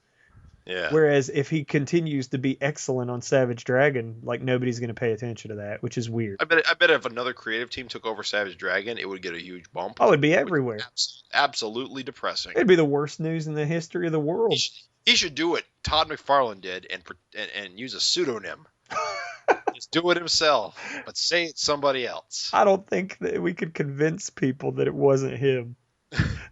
Yeah. Whereas if he continues to be excellent on Savage Dragon, like nobody's going to pay attention to that, which is weird. I bet if another creative team took over Savage Dragon, it would get a huge bump. Oh, it'd be everywhere. Absolutely depressing. It'd be the worst news in the history of the world. He should do what Todd McFarlane did and use a pseudonym. Just do it himself, but say it's somebody else. I don't think that we could convince people that it wasn't him.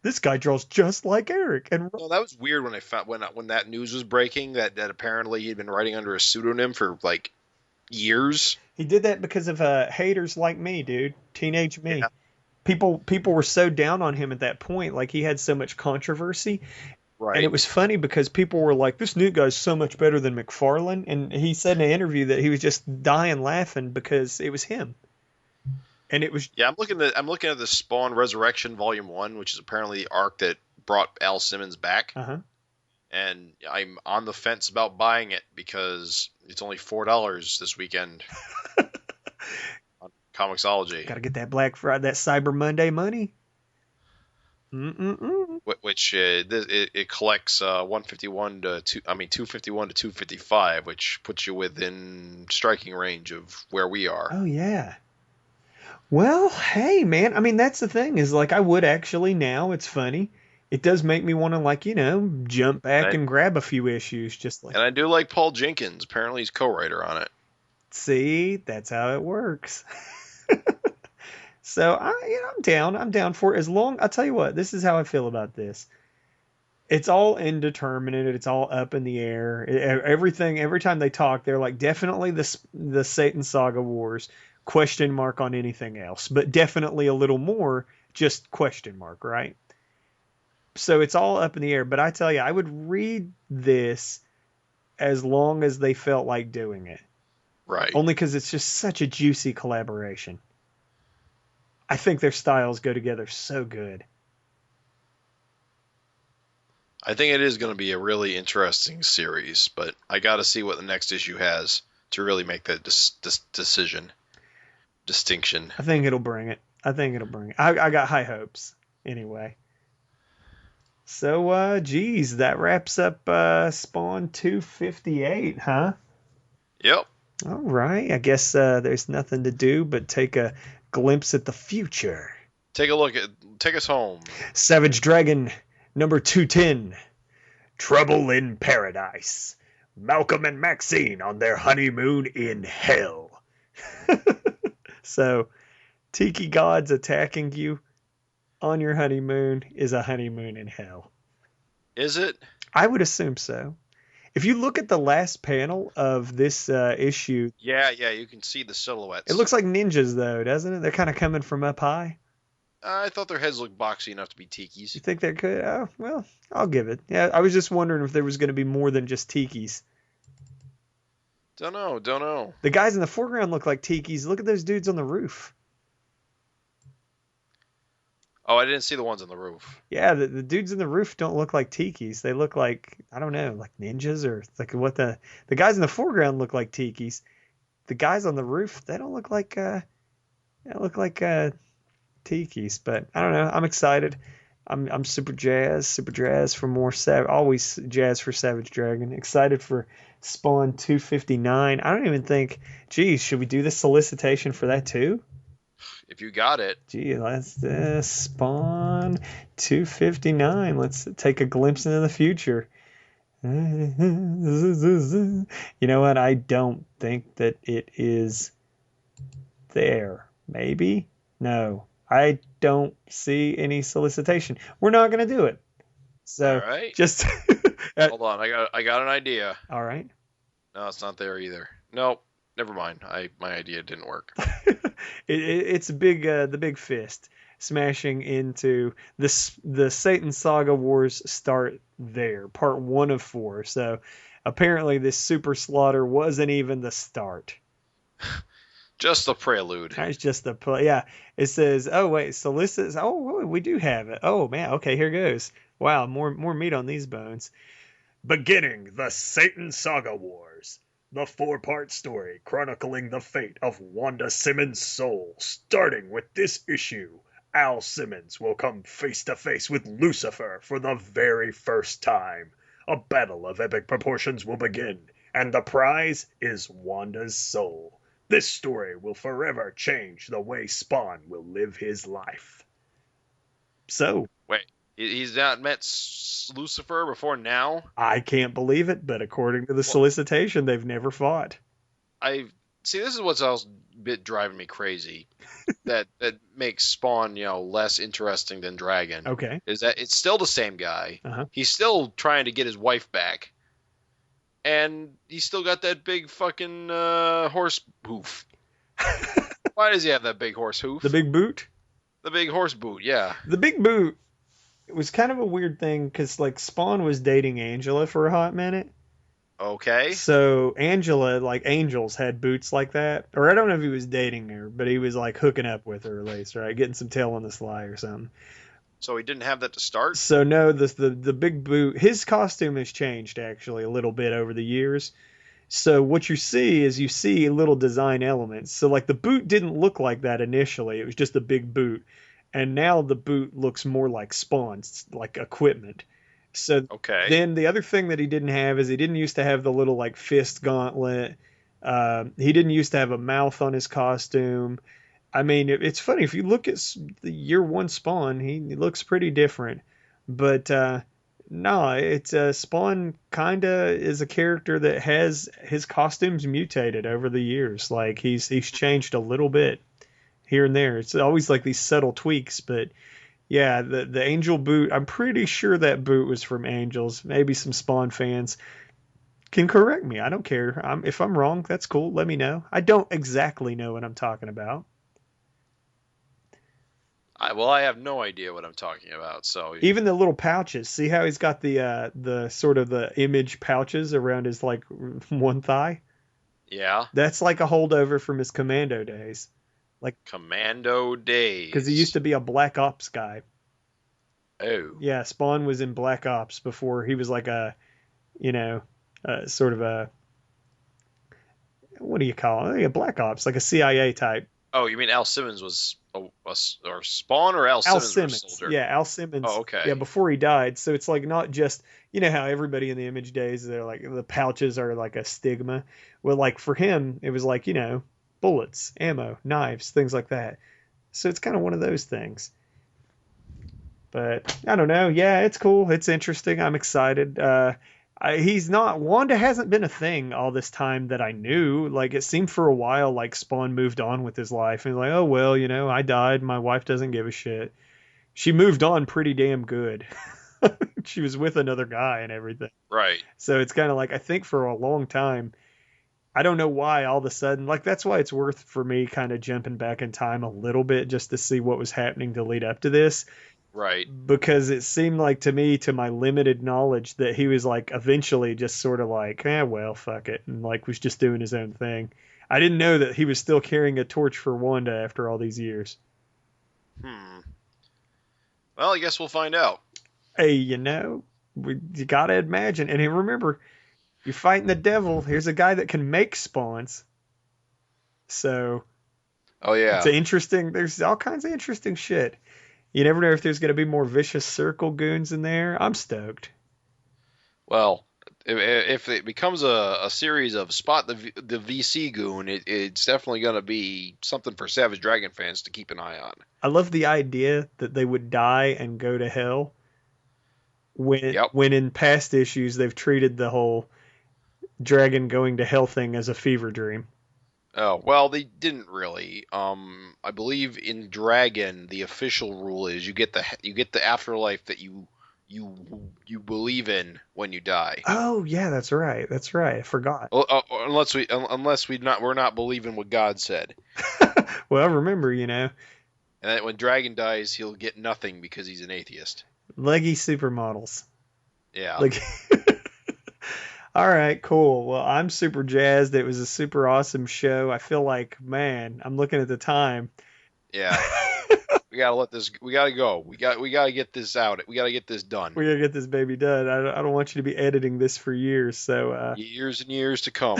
This guy draws just like Eric. And well, that was weird when I found when that news was breaking that apparently he'd been writing under a pseudonym for like years. He did that because of haters like me, dude. Teenage me. Yeah. People were so down on him at that point, like he had so much controversy. Right. And it was funny because people were like, "This new guy's so much better than McFarlane," and he said in an interview that he was just dying laughing because it was him. And it was I'm looking at the Spawn Resurrection Volume 1, which is apparently the arc that brought Al Simmons back. Uh-huh. And I'm on the fence about buying it because it's only $4 this weekend on Comixology. Got to get that Black Friday, that Cyber Monday money. Which it collects 251 to 255, which puts you within striking range of where we are. Oh yeah. Well, hey man, I mean that's the thing is like I would actually now. It's funny. It does make me want to jump back and grab a few issues just like. And I do like Paul Jenkins. Apparently he's co-writer on it. See, that's how it works. So I'm down. I'm down for it as long. I'll tell you what. This is how I feel about this. It's all indeterminate. It's all up in the air. Everything. Every time they talk, they're like definitely the Satan Saga Wars. Question mark on anything else, but definitely a little more just question mark, right? So it's all up in the air. But I tell you, I would read this as long as they felt like doing it. Right. Only because it's just such a juicy collaboration. I think their styles go together so good. I think it is going to be a really interesting series, but I got to see what the next issue has to really make that distinction. I think it'll bring it. I got high hopes anyway. So, geez, that wraps up Spawn 258, huh? Yep. All right. I guess there's nothing to do but take a glimpse at the future. Take us home. Savage Dragon number 210. Trouble in Paradise. Malcolm and Maxine on their honeymoon in hell. So, tiki gods attacking you on your honeymoon is a honeymoon in hell. Is it? I would assume so. If you look at the last panel of this issue... Yeah, you can see the silhouettes. It looks like ninjas, though, doesn't it? They're kind of coming from up high. I thought their heads looked boxy enough to be tikis. You think they could? Oh, well, I'll give it. Yeah, I was just wondering if there was going to be more than just tikis. Don't know. The guys in the foreground look like tikis. Look at those dudes on the roof. Oh, I didn't see the ones on the roof. Yeah, the dudes in the roof don't look like tikis. They look like, I don't know, like ninjas or like what the guys in the foreground look like tikis. The guys on the roof, they don't look like, tikis, but I don't know. I'm excited. I'm super jazzed for more always jazzed for Savage Dragon. Excited for Spawn 259. I don't even think, geez, should we do the solicitation for that too? If you got it. Gee, let's Spawn 259. Let's take a glimpse into the future. You know what? I don't think that it is there. Maybe? No. I don't see any solicitation. We're not going to do it. So, all right. Just hold on. I got an idea. All right. No, it's not there either. Nope. Never mind. My idea didn't work. It's big. The big fist smashing into this. The Satan Saga Wars start there. Part 1 of 4. So apparently this super slaughter wasn't even the start. Just the prelude. That's just the play. Yeah. It says, oh wait, solicits. Oh, we do have it. Oh man. Okay, here goes. Wow, more meat on these bones. Beginning the Satan Saga Wars. The 4-part story chronicling the fate of Wanda Simmons' soul. Starting with this issue, Al Simmons will come face to face with Lucifer for the very first time. A battle of epic proportions will begin, and the prize is Wanda's soul. This story will forever change the way Spawn will live his life. So, wait, he's not met Lucifer before now? I can't believe it, but according to the solicitation, they've never fought. See, this is what's else bit driving me crazy. that makes Spawn, less interesting than Dragon. Okay. Is that it's still the same guy. Uh-huh. He's still trying to get his wife back. And he's still got that big fucking horse hoof. Why does he have that big horse hoof? The big boot? The big horse boot, yeah. The big boot, it was kind of a weird thing, because, like, Spawn was dating Angela for a hot minute. Okay. So Angela, like, Angels had boots like that. Or I don't know if he was dating her, but he was, like, hooking up with her at least, right? Getting some tail on the sly or something. So he didn't have that to start? So no, the big boot, his costume has changed, actually, a little bit over the years. So what you see is little design elements. So, like, the boot didn't look like that initially. It was just a big boot. And now the boot looks more like Spawn's, like, equipment. So okay. Then the other thing that he didn't have is he didn't used to have the little, like, fist gauntlet. He didn't used to have a mouth on his costume. I mean, it's funny. If you look at the year one Spawn, he looks pretty different. But no, it's Spawn kind of is a character that has his costumes mutated over the years. Like, he's changed a little bit here and there. It's always like these subtle tweaks, but yeah, the Angel boot, I'm pretty sure that boot was from Angels. Maybe some Spawn fans can correct me. I don't care. If I'm wrong, that's cool. Let me know. I don't exactly know what I'm talking about. I have no idea what I'm talking about. So even the little pouches, see how he's got the sort of the image pouches around his, like, one thigh? Yeah. That's like a holdover from his Commando days. Like Commando days. Because he used to be a Black Ops guy. Oh. Yeah, Spawn was in Black Ops before he was like a, sort of a, what do you call it? A Black Ops, like a CIA type. Oh, you mean Al Simmons was or Spawn, or Al Simmons was a soldier? Yeah, Al Simmons. Oh, okay. Yeah, before he died. So it's like not just, how everybody in the Image days, they're like, the pouches are like a stigma. Well, like for him, it was like, bullets, ammo, knives, things like that. So it's kind of one of those things. But I don't know. Yeah, it's cool. It's interesting. I'm excited. Wanda hasn't been a thing all this time that I knew. Like, it seemed for a while like Spawn moved on with his life. And like, oh, well, I died. My wife doesn't give a shit. She moved on pretty damn good. She was with another guy and everything. Right. So it's kind of like, I think for a long time, I don't know why all of a sudden, like, that's why it's worth for me kind of jumping back in time a little bit just to see what was happening to lead up to this. Right. Because it seemed like to me, to my limited knowledge, that he was like eventually just sort of like, well, fuck it. And like was just doing his own thing. I didn't know that he was still carrying a torch for Wanda after all these years. Well, I guess we'll find out. Hey, you got to imagine. And remember, you're fighting the devil. Here's a guy that can make spawns. So. Oh, yeah. There's all kinds of interesting shit. You never know if there's going to be more vicious circle goons in there. I'm stoked. Well, if it becomes a series of Spot the VC goon, it's definitely going to be something for Savage Dragon fans to keep an eye on. I love the idea that they would die and go to hell when in past issues they've treated the whole dragon going to hell thing as a fever dream. Oh, well, they didn't really. I believe in Dragon, the official rule is you get the afterlife that you believe in when you die. Oh, yeah, that's right. I forgot. Well, we're not believing what God said. Well, remember, And that when Dragon dies, he'll get nothing because he's an atheist. Leggy supermodels. Yeah. All right, cool. Well, I'm super jazzed. It was a super awesome show. I feel like, man, I'm looking at the time. Yeah. We gotta let this. We gotta go. We gotta get this out. We gotta get this done. We gotta get this baby done. I don't want you to be editing this for years. So years and years to come.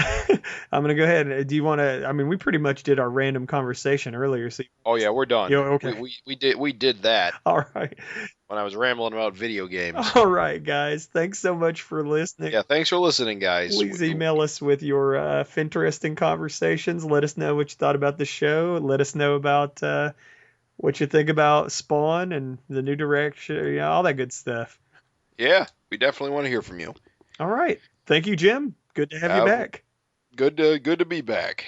I'm gonna go ahead. Do you want to? I mean, we pretty much did our random conversation earlier. So oh yeah, we're done. Okay. We did that. All right. When I was rambling about video games. All right, guys. Thanks so much for listening. Yeah, thanks for listening, guys. Please email us with your FINteresting Conversations. Let us know what you thought about the show. Let us know about what you think about Spawn and the new direction, all that good stuff. Yeah, we definitely want to hear from you. All right. Thank you, Jim. Good to have you back. Good to be back.